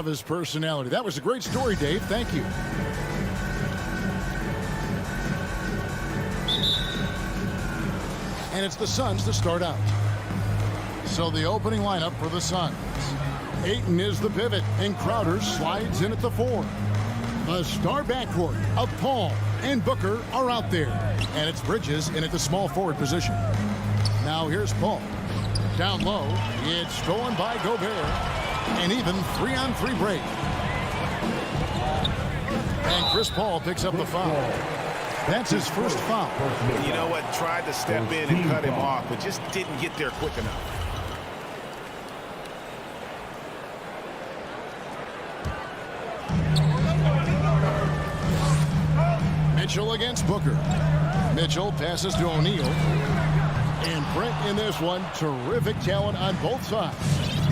love his personality. That was a great story, Dave. Thank you. And it's the Suns to start out. So the opening lineup for the Suns. Ayton is the pivot, and Crowder slides in at the 4. The star backcourt of Paul and Booker are out there. And it's Bridges in at the small forward position. Now here's Paul. Down low, it's stolen by Gobert. An even 3-on-3 break. And Chris Paul picks up the foul. That's his first foul. You know what? Tried to step in and cut him off, but just didn't get there quick enough. Mitchell against Booker. Mitchell passes to O'Neal. And Brent in this one, terrific talent on both sides.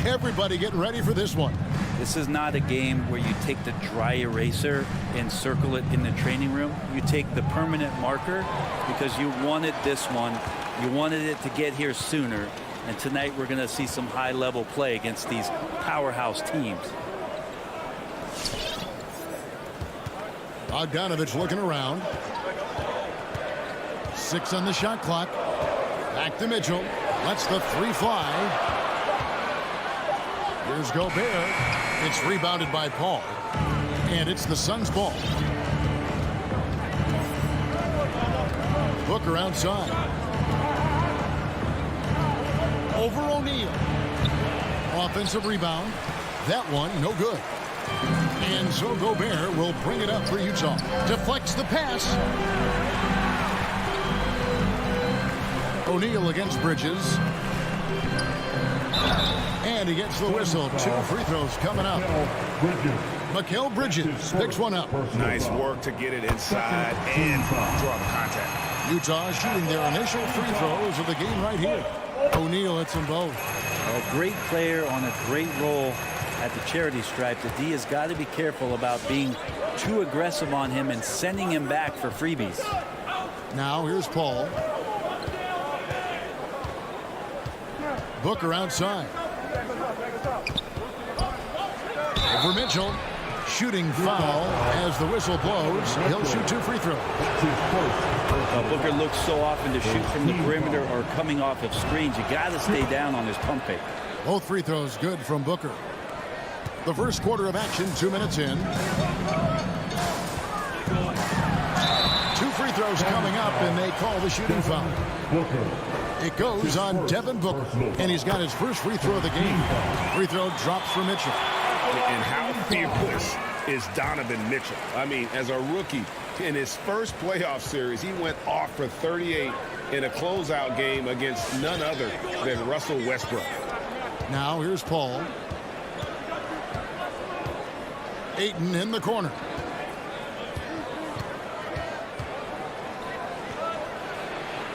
Everybody getting ready for this one. This is not a game where you take the dry eraser and circle it in the training room. You take the permanent marker because you wanted this one. You wanted it to get here sooner. And tonight we're going to see some high-level play against these powerhouse teams. Bogdanovich looking around. 6 on the shot clock. Back to Mitchell. Lets the 3 fly. Here's Gobert. It's rebounded by Paul. And it's the Suns' ball. Booker outside. Over O'Neal. Offensive rebound. That one, no good. And so Gobert will bring it up for Utah. Deflects the pass. O'Neal against Bridges. And he gets the whistle. 2 free throws coming up. Mikal Bridges picks one up. Nice work to get it inside and draw the contact. Utah shooting their initial free throws of the game right here. O'Neal hits them both. A great player on a great role at the charity stripe. The D has got to be careful about being too aggressive on him and sending him back for freebies. Now here's Paul. Booker outside. Over Mitchell. Shooting foul as the whistle blows. He'll shoot 2 free throws. Booker looks so often to shoot from the perimeter or coming off of screens. You got to stay down on his pump fake. Both free throws good from Booker. The first quarter of action, 2 minutes in. 2 free throws coming up, and they call the shooting foul. It goes on Devin Booker, and he's got his first free throw of the game. Free throw drops for Mitchell. And how fearless is Donovan Mitchell? I mean, as a rookie, in his first playoff series, he went off for 38 in a closeout game against none other than Russell Westbrook. Now here's Paul. Ayton in the corner.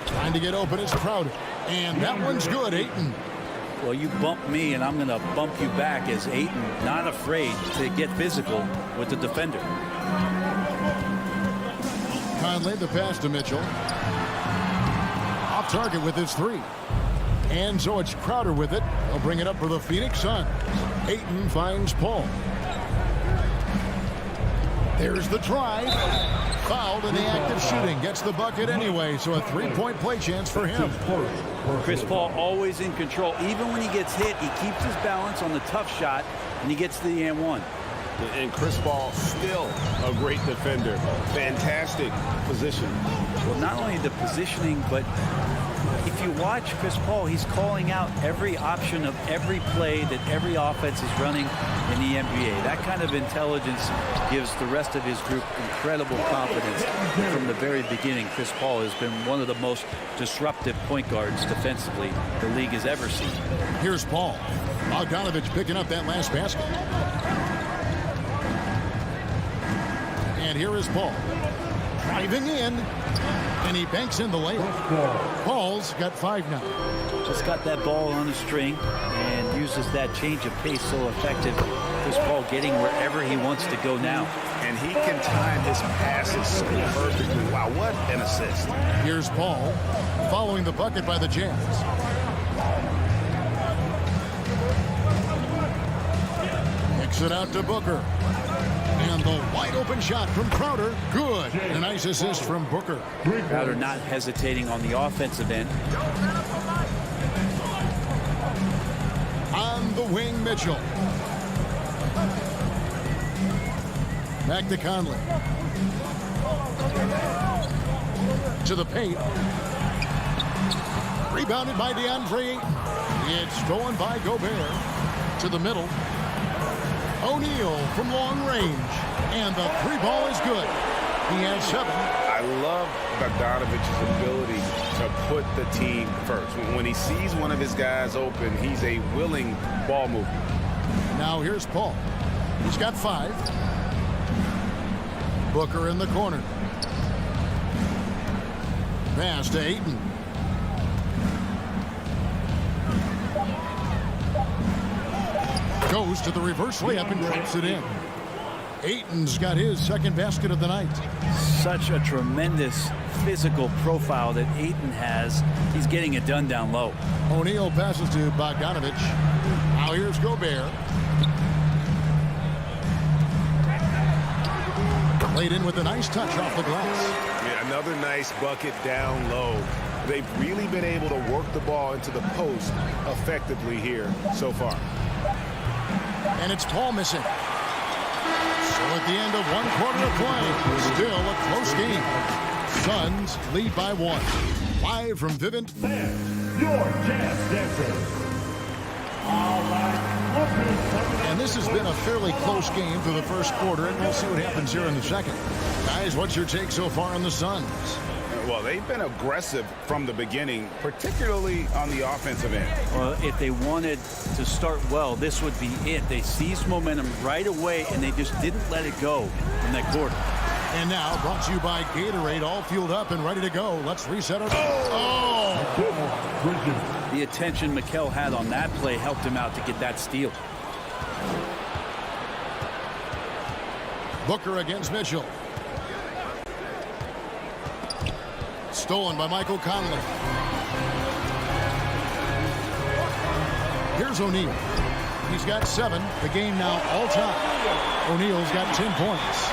Trying to get open is Crowder. And that one's good, Ayton. Well, you bump me, and I'm going to bump you back as Ayton, not afraid to get physical with the defender. Conley, the pass to Mitchell. Off target with his 3. And so it's Crowder with it. They'll bring it up for the Phoenix Suns. Ayton finds Paul. There's the drive. Fouled in the act of shooting. Gets the bucket anyway, so a 3-point play chance for him. Chris Paul always in control. Even when he gets hit, he keeps his balance on the tough shot, and he gets to the and one. And Chris Paul still a great defender. Fantastic position. Well, not only the positioning, but if you watch Chris Paul, he's calling out every option of every play that every offense is running in the NBA. That kind of intelligence gives the rest of his group incredible confidence. From the very beginning, Chris Paul has been one of the most disruptive point guards defensively the league has ever seen. Here's Paul. Bogdanovich picking up that last basket. And here is Paul. Driving in. And he banks in the layup. Paul's got 5 now. Just got that ball on the string and uses that change of pace so effective. Chris Paul getting wherever he wants to go now. And he can time his passes so perfectly. Wow, what an assist. Here's Paul following the bucket by the Jazz. Kicks it out to Booker. And the wide open shot from Crowder. Good. A nice assist from Booker. Crowder not hesitating on the offensive end. On the wing, Mitchell. Back to Conley. To the paint. Rebounded by DeAndre. It's stolen by Gobert. To the middle. O'Neal from long range. And the 3-ball is good. He has 7. I love Bogdanovich's ability to put the team first. When he sees one of his guys open, he's a willing ball mover. Now here's Paul. He's got 5. Booker in the corner. Pass to Ayton. Goes to the reverse layup and drops it in. Ayton's got his second basket of the night. Such a tremendous physical profile that Ayton has. He's getting it done down low. O'Neal passes to Bogdanovich. Now here's Gobert. Laid in with a nice touch off the glass. Yeah, another nice bucket down low. They've really been able to work the ball into the post effectively here so far. And it's Paul missing. So at the end of one quarter of play, still a close game. Suns lead by 1. Live from Vivint. Your jazz dancers. All right. And this has been a fairly close game for the first quarter, and we'll see what happens here in the second. Guys, what's your take so far on the Suns? Well, they've been aggressive from the beginning, particularly on the offensive end. Well, if they wanted to start well, this would be it. They seized momentum right away, and they just didn't let it go in that quarter. And now, brought to you by Gatorade, all fueled up and ready to go. Let's reset our... Oh! The attention Mikel had on that play helped him out to get that steal. Booker against Mitchell. Stolen by Michael Conley. Here's O'Neal. He's got 7. The game now all-time. O'Neal's got 10 points.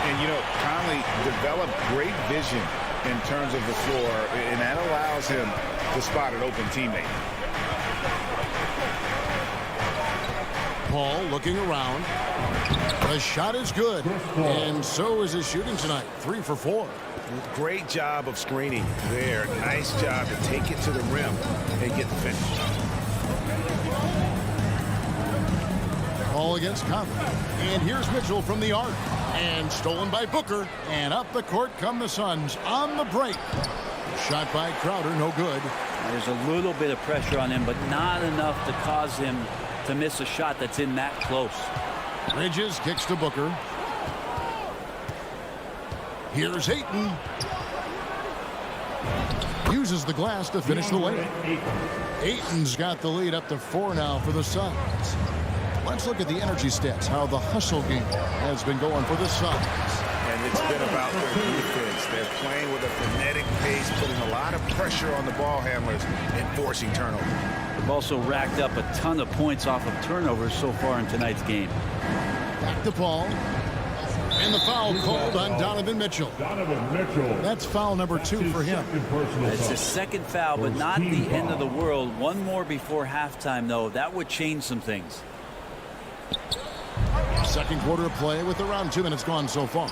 And, you know, Conley developed great vision in terms of the floor, and that allows him to spot an open teammate. Paul looking around. The shot is good, and so is his shooting tonight. 3 for 4. Great job of screening there. Nice job to take it to the rim and get the finish. Paul against Conley. And here's Mitchell from the arc. And stolen by Booker. And up the court come the Suns on the break. Shot by Crowder, no good. There's a little bit of pressure on him, but not enough to cause him to miss a shot that's in that close. Bridges kicks to Booker. Here's Ayton. Uses the glass to finish the layup. Ayton's got the lead up to 4 now for the Suns. Let's look at the energy stats, how the hustle game has been going for the Suns. And it's been about their defense. They're playing with a frenetic pace, putting a lot of pressure on the ball handlers and forcing turnovers. They've also racked up a ton of points off of turnovers so far in tonight's game. Back to Paul. And the foul called on Donovan Mitchell. Donovan Mitchell. That's foul number 2 for him. It's his second foul, but not the end of the world. One more before halftime, though. That would change some things. Second quarter of play with around 2 minutes gone so far.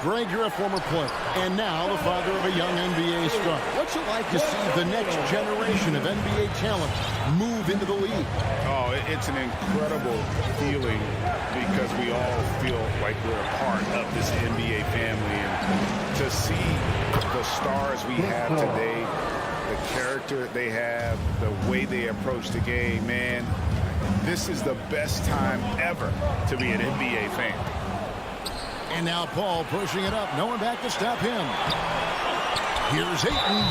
Greg, you're a former player, and now the father of a young NBA star. What's it like to see the next generation of NBA talent move into the league? Oh, it's an incredible feeling because we all feel like we're a part of this NBA family. And to see the stars we have today, the character they have, the way they approach the game, man, this is the best time ever to be an NBA fan. And now Paul pushing it up. No one back to stop him. Here's Ayton.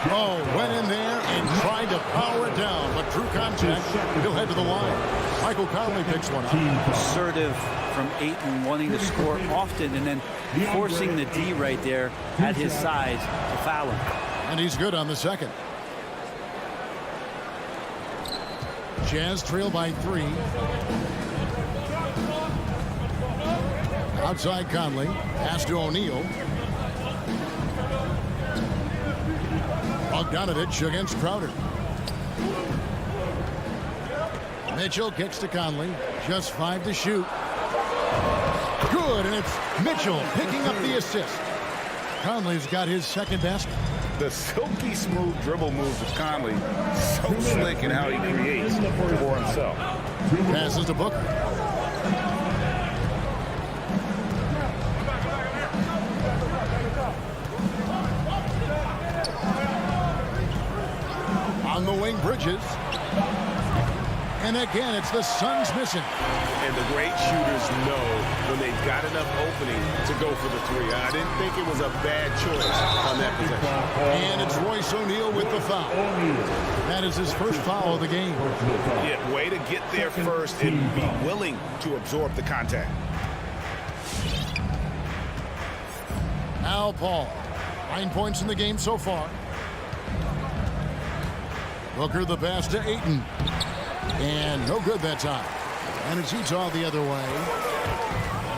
Oh, went in there and tried to power it down, but true contact. He'll head to the line. Michael Conley picks one up. Assertive from Ayton, wanting to score often and then forcing the D right there at his size to foul him. And he's good on the second. Jazz trail by 3. Outside Conley. Pass to O'Neal. Bogdanovich against Crowder. Mitchell kicks to Conley. Just 5 to shoot. Good, and it's Mitchell picking up the assist. Conley's got his second basket. The silky smooth dribble moves of Conley, so slick in how he creates for himself. Passes to Booker. On the wing, Bridges. And again, it's the Suns missing. And the great shooters know when they've got enough opening to go for the three. I didn't think it was a bad choice on that possession. And it's Royce O'Neal with the foul. That is his first foul of the game. Yeah, way to get there first and be willing to absorb the contact. Now Paul. 9 points in the game so far. Booker the pass to Ayton. And no good that time. And it's Utah the other way.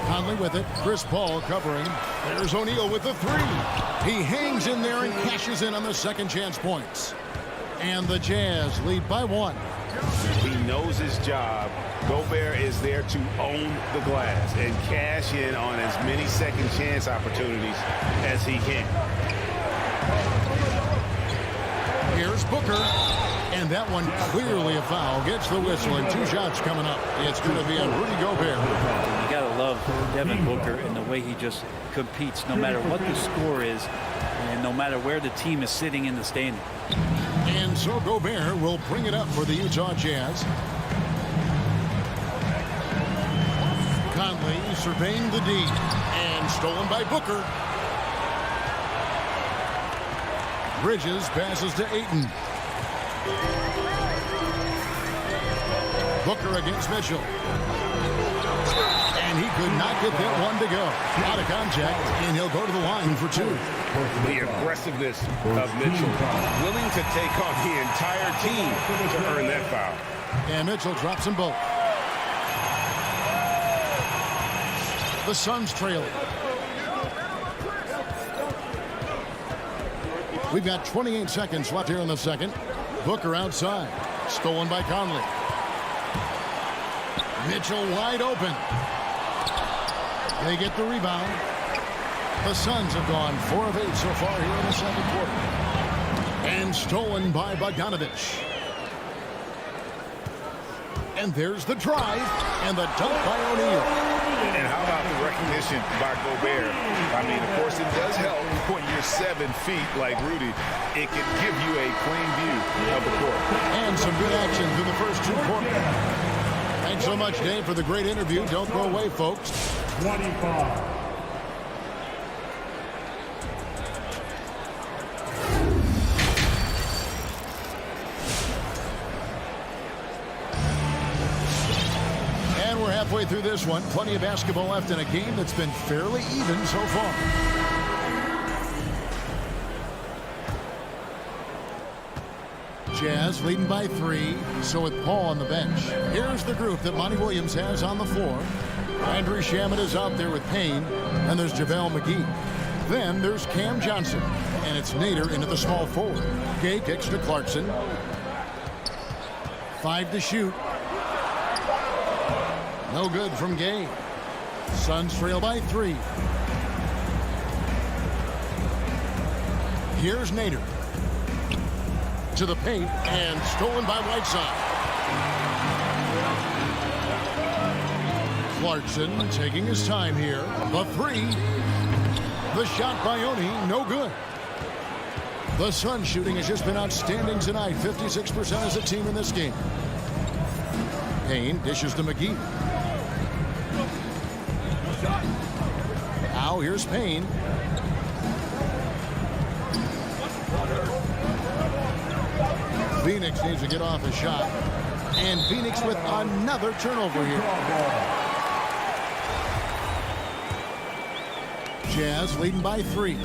Conley with it. Chris Paul covering. There's O'Neal with the three. He hangs in there and cashes in on the second chance points. And the Jazz lead by 1. He knows his job. Gobert is there to own the glass and cash in on as many second chance opportunities as he can. Here's Booker. And that one clearly a foul. Gets the whistle and 2 shots coming up. It's going to be on Rudy Gobert. You got to love Devin Booker and the way he just competes no matter what the score is and no matter where the team is sitting in the standing. And so Gobert will bring it up for the Utah Jazz. Conley surveying the D. And stolen by Booker. Bridges passes to Ayton. Booker against Mitchell. And he could not get that one to go. Out of contact, and he'll go to the line for 2. The aggressiveness of Mitchell, willing to take on the entire team to earn that foul. And Mitchell drops them both. The Suns trailing. We've got 28 seconds left here in the second. Booker outside. Stolen by Conley. Mitchell wide open. They get the rebound. The Suns have gone 4 of 8 so far here in the second quarter. And stolen by Bogdanovich. And there's the drive and the dunk by O'Neal. And how about the recognition by Gobert? I mean, of course, it does help when you're 7 feet like Rudy. It can give you a clean view of the court. And some good action through the first 2 quarters. Thanks so much, Dave, for the great interview. Don't go away, folks. 25. And we're halfway through this one. Plenty of basketball left in a game that's been fairly even so far. Jazz leading by 3, so with Paul on the bench. Here's the group that Monty Williams has on the floor. Andrew Shamet is out there with Payne, and there's JaVale McGee. Then there's Cam Johnson, and it's Nader into the small forward. Gay kicks to Clarkson. 5 to shoot. No good from Gay. Suns trail by 3. Here's Nader. To the paint and stolen by Whiteside. Clarkson taking his time here. The 3. The shot by Oni, no good. The Suns shooting has just been outstanding tonight. 56% as a team in this game. Payne dishes to McGee. Now here's Payne. Phoenix needs to get off a shot. And Phoenix with another turnover here. Jazz leading by 3.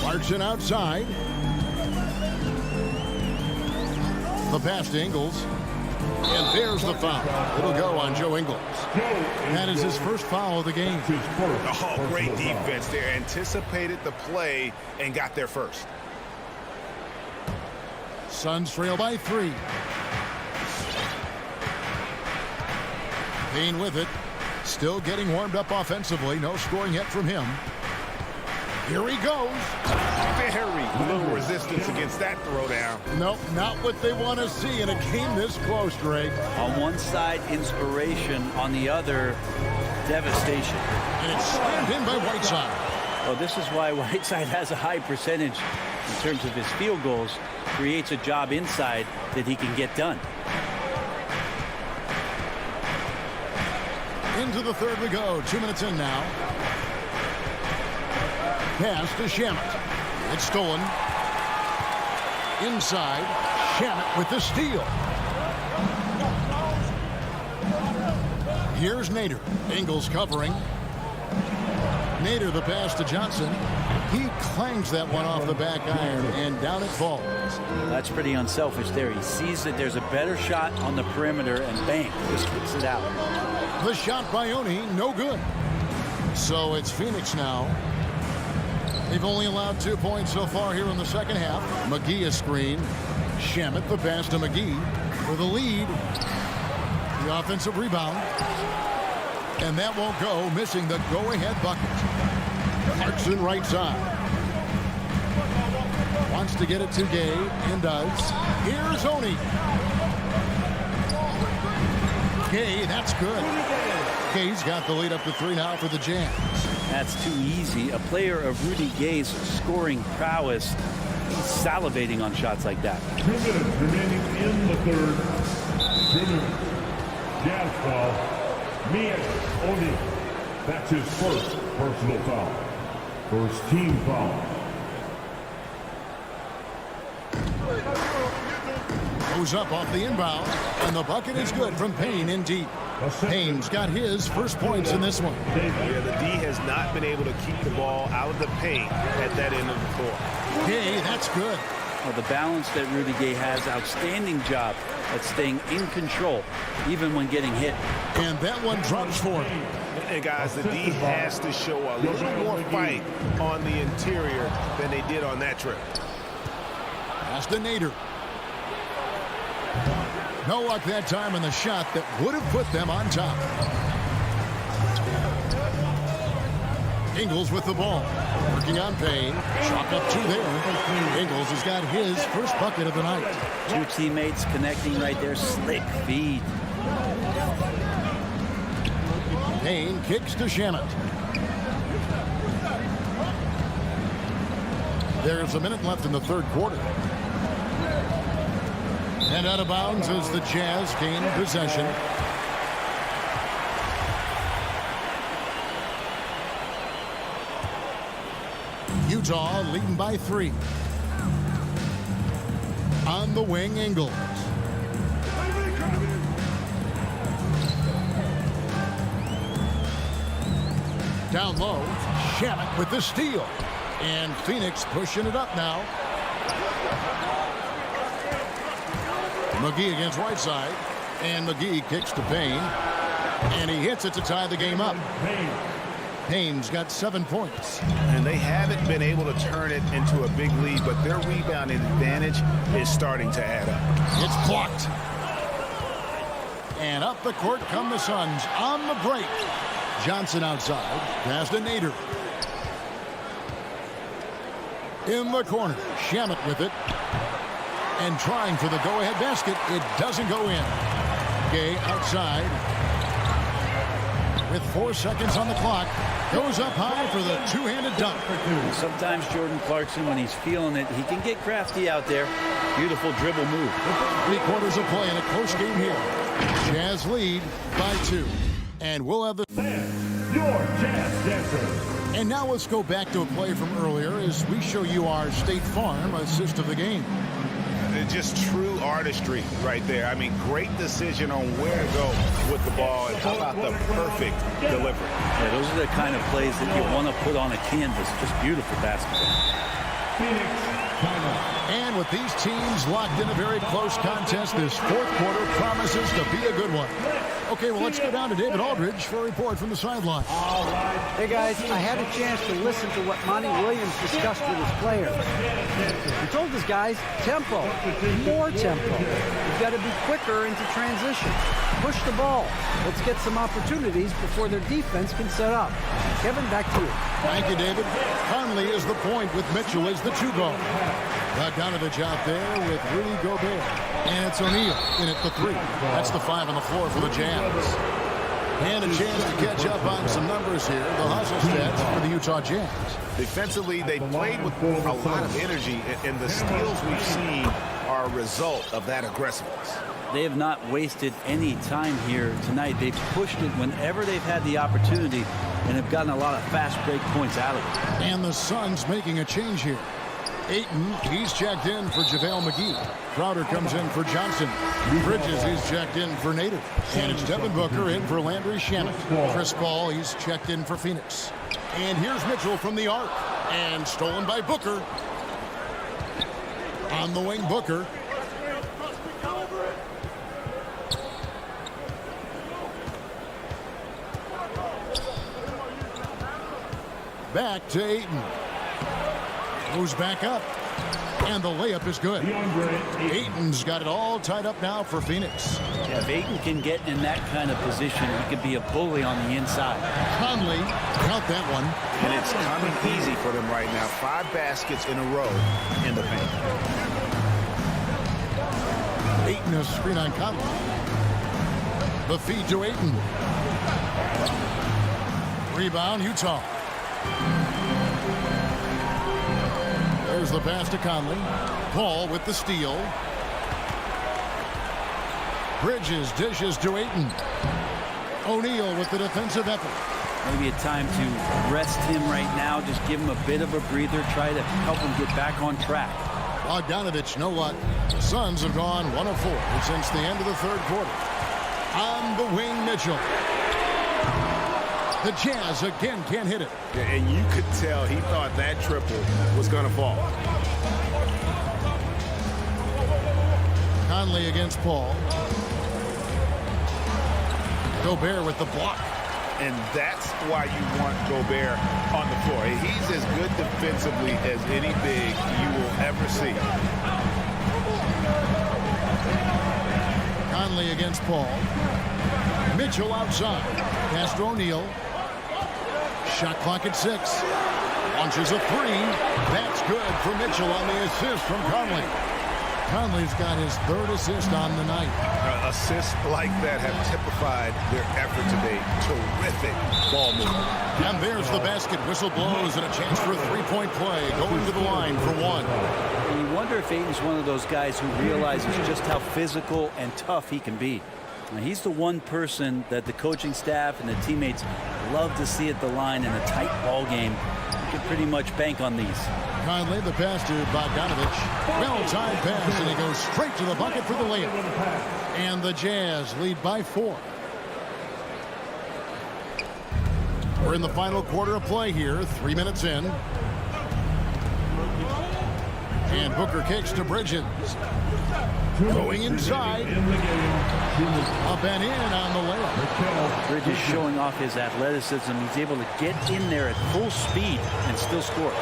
Clarkson outside. The pass to Ingles. And there's the foul. It'll go on Joe Ingles. That is his first foul of the game. Oh, great defense there. Anticipated the play and got there first. Suns trail by 3. Payne with it. Still getting warmed up offensively. No scoring yet from him. Here he goes. Very little resistance against that throwdown. Nope, not what they want to see in a game this close, Greg. On one side, inspiration. On the other, devastation. And it's slammed in by Whiteside. Well, this is why Whiteside has a high percentage in terms of his field goals, creates a job inside that he can get done. Into the third we go. 2 minutes in now. Pass to Shamet. It's stolen. Inside. Shamet with the steal. Here's Nader. Ingles covering. Nader the pass to Johnson. He clangs that one off the back iron, and down it falls. That's pretty unselfish there. He sees that there's a better shot on the perimeter, and bang, just kicks it out. The shot by Oni, no good. So it's Phoenix now. They've only allowed 2 points so far here in the second half. McGee a screen. Shamet the pass to McGee for the lead. The offensive rebound. And that won't go, missing the go-ahead bucket. Clarkson right side. Wants to get it to Gay, and does. Here's Oni. Gay, that's good. Gay's got the lead up to 3 now for the Jazz. That's too easy. A player of Rudy Gay's scoring prowess, he's salivating on shots like that. 2 minutes remaining in the third. 2 minutes. Jazz foul. Mia Oni. That's his first personal foul. First team foul. Goes up off the inbound, and the bucket is good from Payne in deep. Payne's got his first points in this one. Yeah, the D has not been able to keep the ball out of the paint at that end of the floor. Gay, that's good. Well, the balance that Rudy Gay has, outstanding job at staying in control, even when getting hit. And that one drops for him. And guys, the D has to show a little more fight on the interior than they did on that trip. Pass to Nader. No luck that time in the shot that would have put them on top. Ingles with the ball. Working on Payne. Chalk up 2 there. Ingles has got his first bucket of the night. 2 teammates connecting right there. Slick feed. Payne kicks to Shamet. There's a minute left in the third quarter. And out of bounds as the Jazz gain possession. Utah leading by 3. On the wing, Ingles. Down low, Shamet with the steal. And Phoenix pushing it up now. McGee against Whiteside. And McGee kicks to Payne. And he hits it to tie the game up. Payne's got 7 points. And they haven't been able to turn it into a big lead, but their rebounding advantage is starting to add up. It's blocked. And up the court come the Suns on the break. Johnson outside. Pass to Nader. In the corner. Shamet with it. And trying for the go-ahead basket. It doesn't go in. Gay outside. With 4 seconds on the clock. Goes up high for the two-handed dunk. Sometimes Jordan Clarkson, when he's feeling it, he can get crafty out there. Beautiful dribble move. 3 quarters of play in a close game here. Jazz lead by 2. And we'll have the... Your Jazz Dancer. And now let's go back to a play from earlier as we show you our State Farm assist of the game. It's just true artistry right there. I mean, great decision on where to go with the ball, and how about the perfect delivery. Yeah, those are the kind of plays that you want to put on a canvas. Just beautiful basketball. And with these teams locked in a very close contest, this fourth quarter promises to be a good one. Okay, well, let's go down to David Aldridge for a report from the sideline. Hey, guys, I had a chance to listen to what Monty Williams discussed with his players. He told his guys, tempo, more tempo. You've got to be quicker into transition. Push the ball. Let's get some opportunities before their defense can set up. Kevin, back to you. Thank you, David. Conley is the point with Mitchell as the 2-guard. Bogdanovich out there with Rudy Gobert. And it's O'Neal in at the 3. That's the 5 on the floor for the Jazz. And a chance to catch up on some numbers here. The hustle stats for the Utah Jazz. Defensively, they played with a lot of energy, and the steals we've seen are a result of that aggressiveness. They have not wasted any time here tonight. They've pushed it whenever they've had the opportunity and have gotten a lot of fast break points out of it. And the Suns making a change here. Ayton, he's checked in for JaVale McGee. Crowder comes in for Johnson. Bridges, he's checked in for Nader. And it's Devin Booker in for Landry Shamet. Chris Paul, he's checked in for Phoenix. And here's Mitchell from the arc. And stolen by Booker. On the wing, Booker. Back to Ayton. Goes back up. And the layup is good. Ayton's got it all tied up now for Phoenix. Yeah, if Ayton can get in that kind of position, he could be a bully on the inside. Conley, count that one. And it's coming easy for them right now. 5 baskets in a row in the paint. Ayton a screen on Conley. The feed to Ayton. Rebound, Utah. There's the pass to Conley. Paul with the steal. Bridges dishes to Ayton. O'Neal with the defensive effort. Maybe a time to rest him right now. Just give him a bit of a breather. Try to help him get back on track. Bogdanovich, know what? The Suns have gone 1 of 4 since the end of the third quarter. On the wing, Mitchell. The Jazz again can't hit it. And you could tell he thought that triple was going to fall. Conley against Paul. Gobert with the block. And that's why you want Gobert on the floor. He's as good defensively as any big you will ever see. Conley against Paul. Mitchell outside. Pass to O'Neal. Shot clock at 6. Launches a 3. That's good for Mitchell on the assist from Conley. Conley's got his 3rd assist on the night. Assists like that have typified their effort today. Terrific ball movement. And there's the basket. Whistle blows and a chance for a 3-point play. Going to the line for 1. And you wonder if Ayton's one of those guys who realizes just how physical and tough he can be. Now, he's the one person that the coaching staff and the teammates love to see at the line in a tight ball game. You can pretty much bank on these. Conley, the pass to Bogdanovich. Well-timed pass, and he goes straight to the bucket for the layup. And the Jazz lead by 4. We're in the final quarter of play here, 3 minutes in. And Booker kicks to Bridges. Going inside. Up and in on the layup. Bridges showing off his athleticism. He's able to get in there at full speed and still score.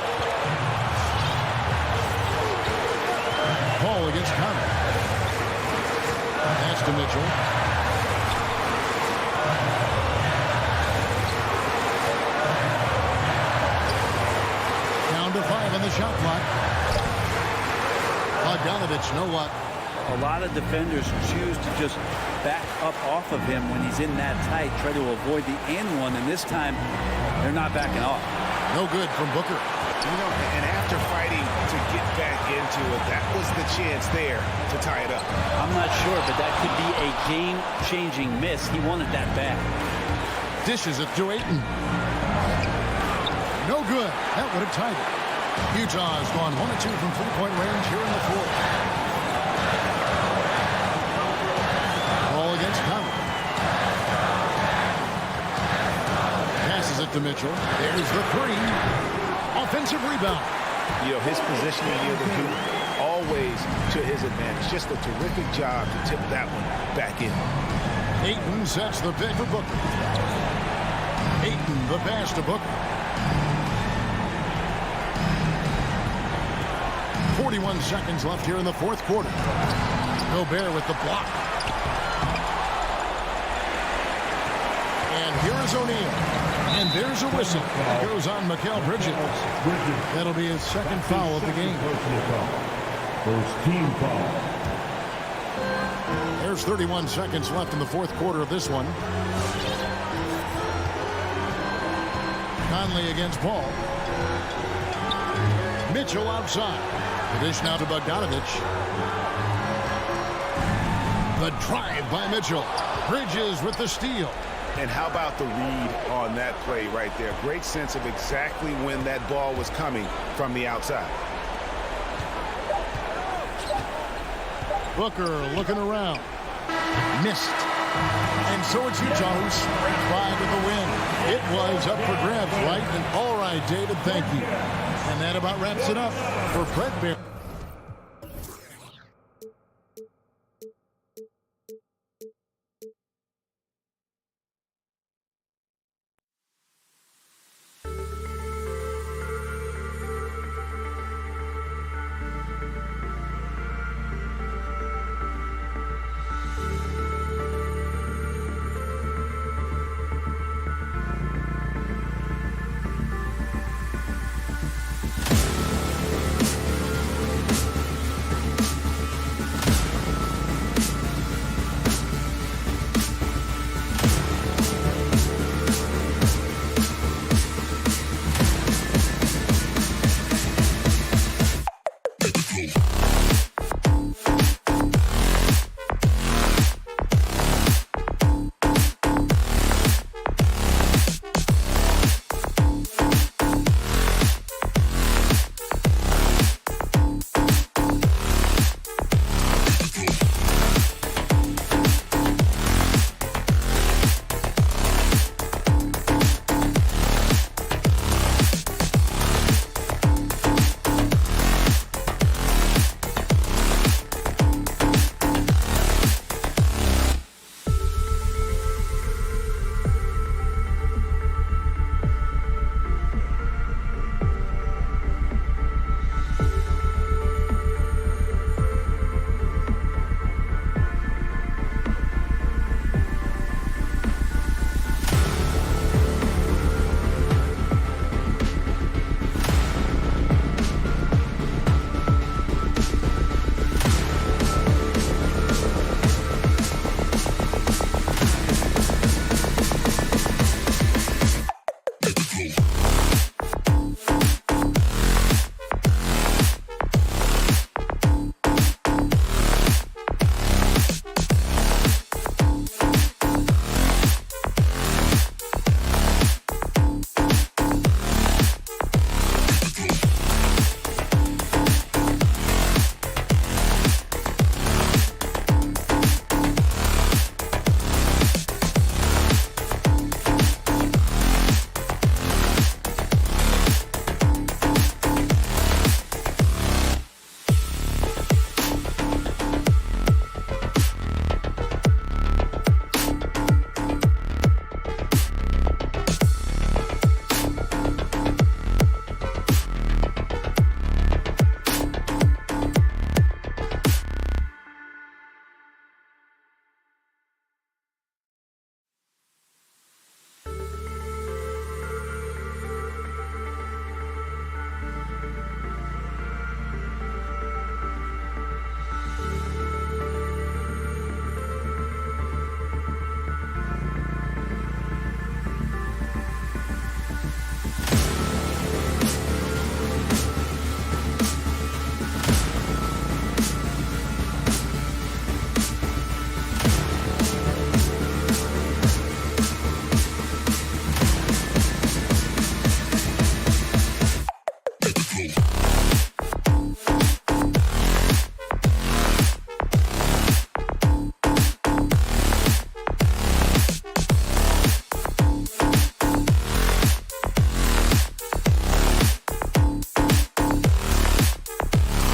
Paul against Conley. Pass to Mitchell. Down to 5 on the shot clock. Bogdanovich, know what? A lot of defenders choose to just back up off of him when he's in that tight, try to avoid the and one, and this time they're not backing off. No good from Booker. You know, and after fighting to get back into it, that was the chance there to tie it up. I'm not sure, but that could be a game-changing miss. He wanted that bad. Dishes it to Ayton. No good. That would have tied it. Utah has gone 1 of 2 from 3-point range here in the fourth. Ball against Conley. Passes it to Mitchell. There's the 3. Offensive rebound. You know, his positioning near the hoop always to his advantage. Just a terrific job to tip that one back in. Ayton sets the pick for Booker. Ayton, the pass to Booker. 41 seconds left here in the fourth quarter. Gobert with the block. And here is O'Neal. And there's a whistle. It goes on Mikal Bridges. That'll be his second foul of the game. First team foul. There's 31 seconds left in the fourth quarter of this one. Conley against Paul. Mitchell outside. The dish now to Bogdanovich. The drive by Mitchell. Bridges with the steal. And how about the read on that play right there? Great sense of exactly when that ball was coming from the outside. Booker looking around. Missed. And so it's Utah who's stride with the win. It was up for grabs, right? And all right, David, thank you. And that about wraps it up for Brett Bear.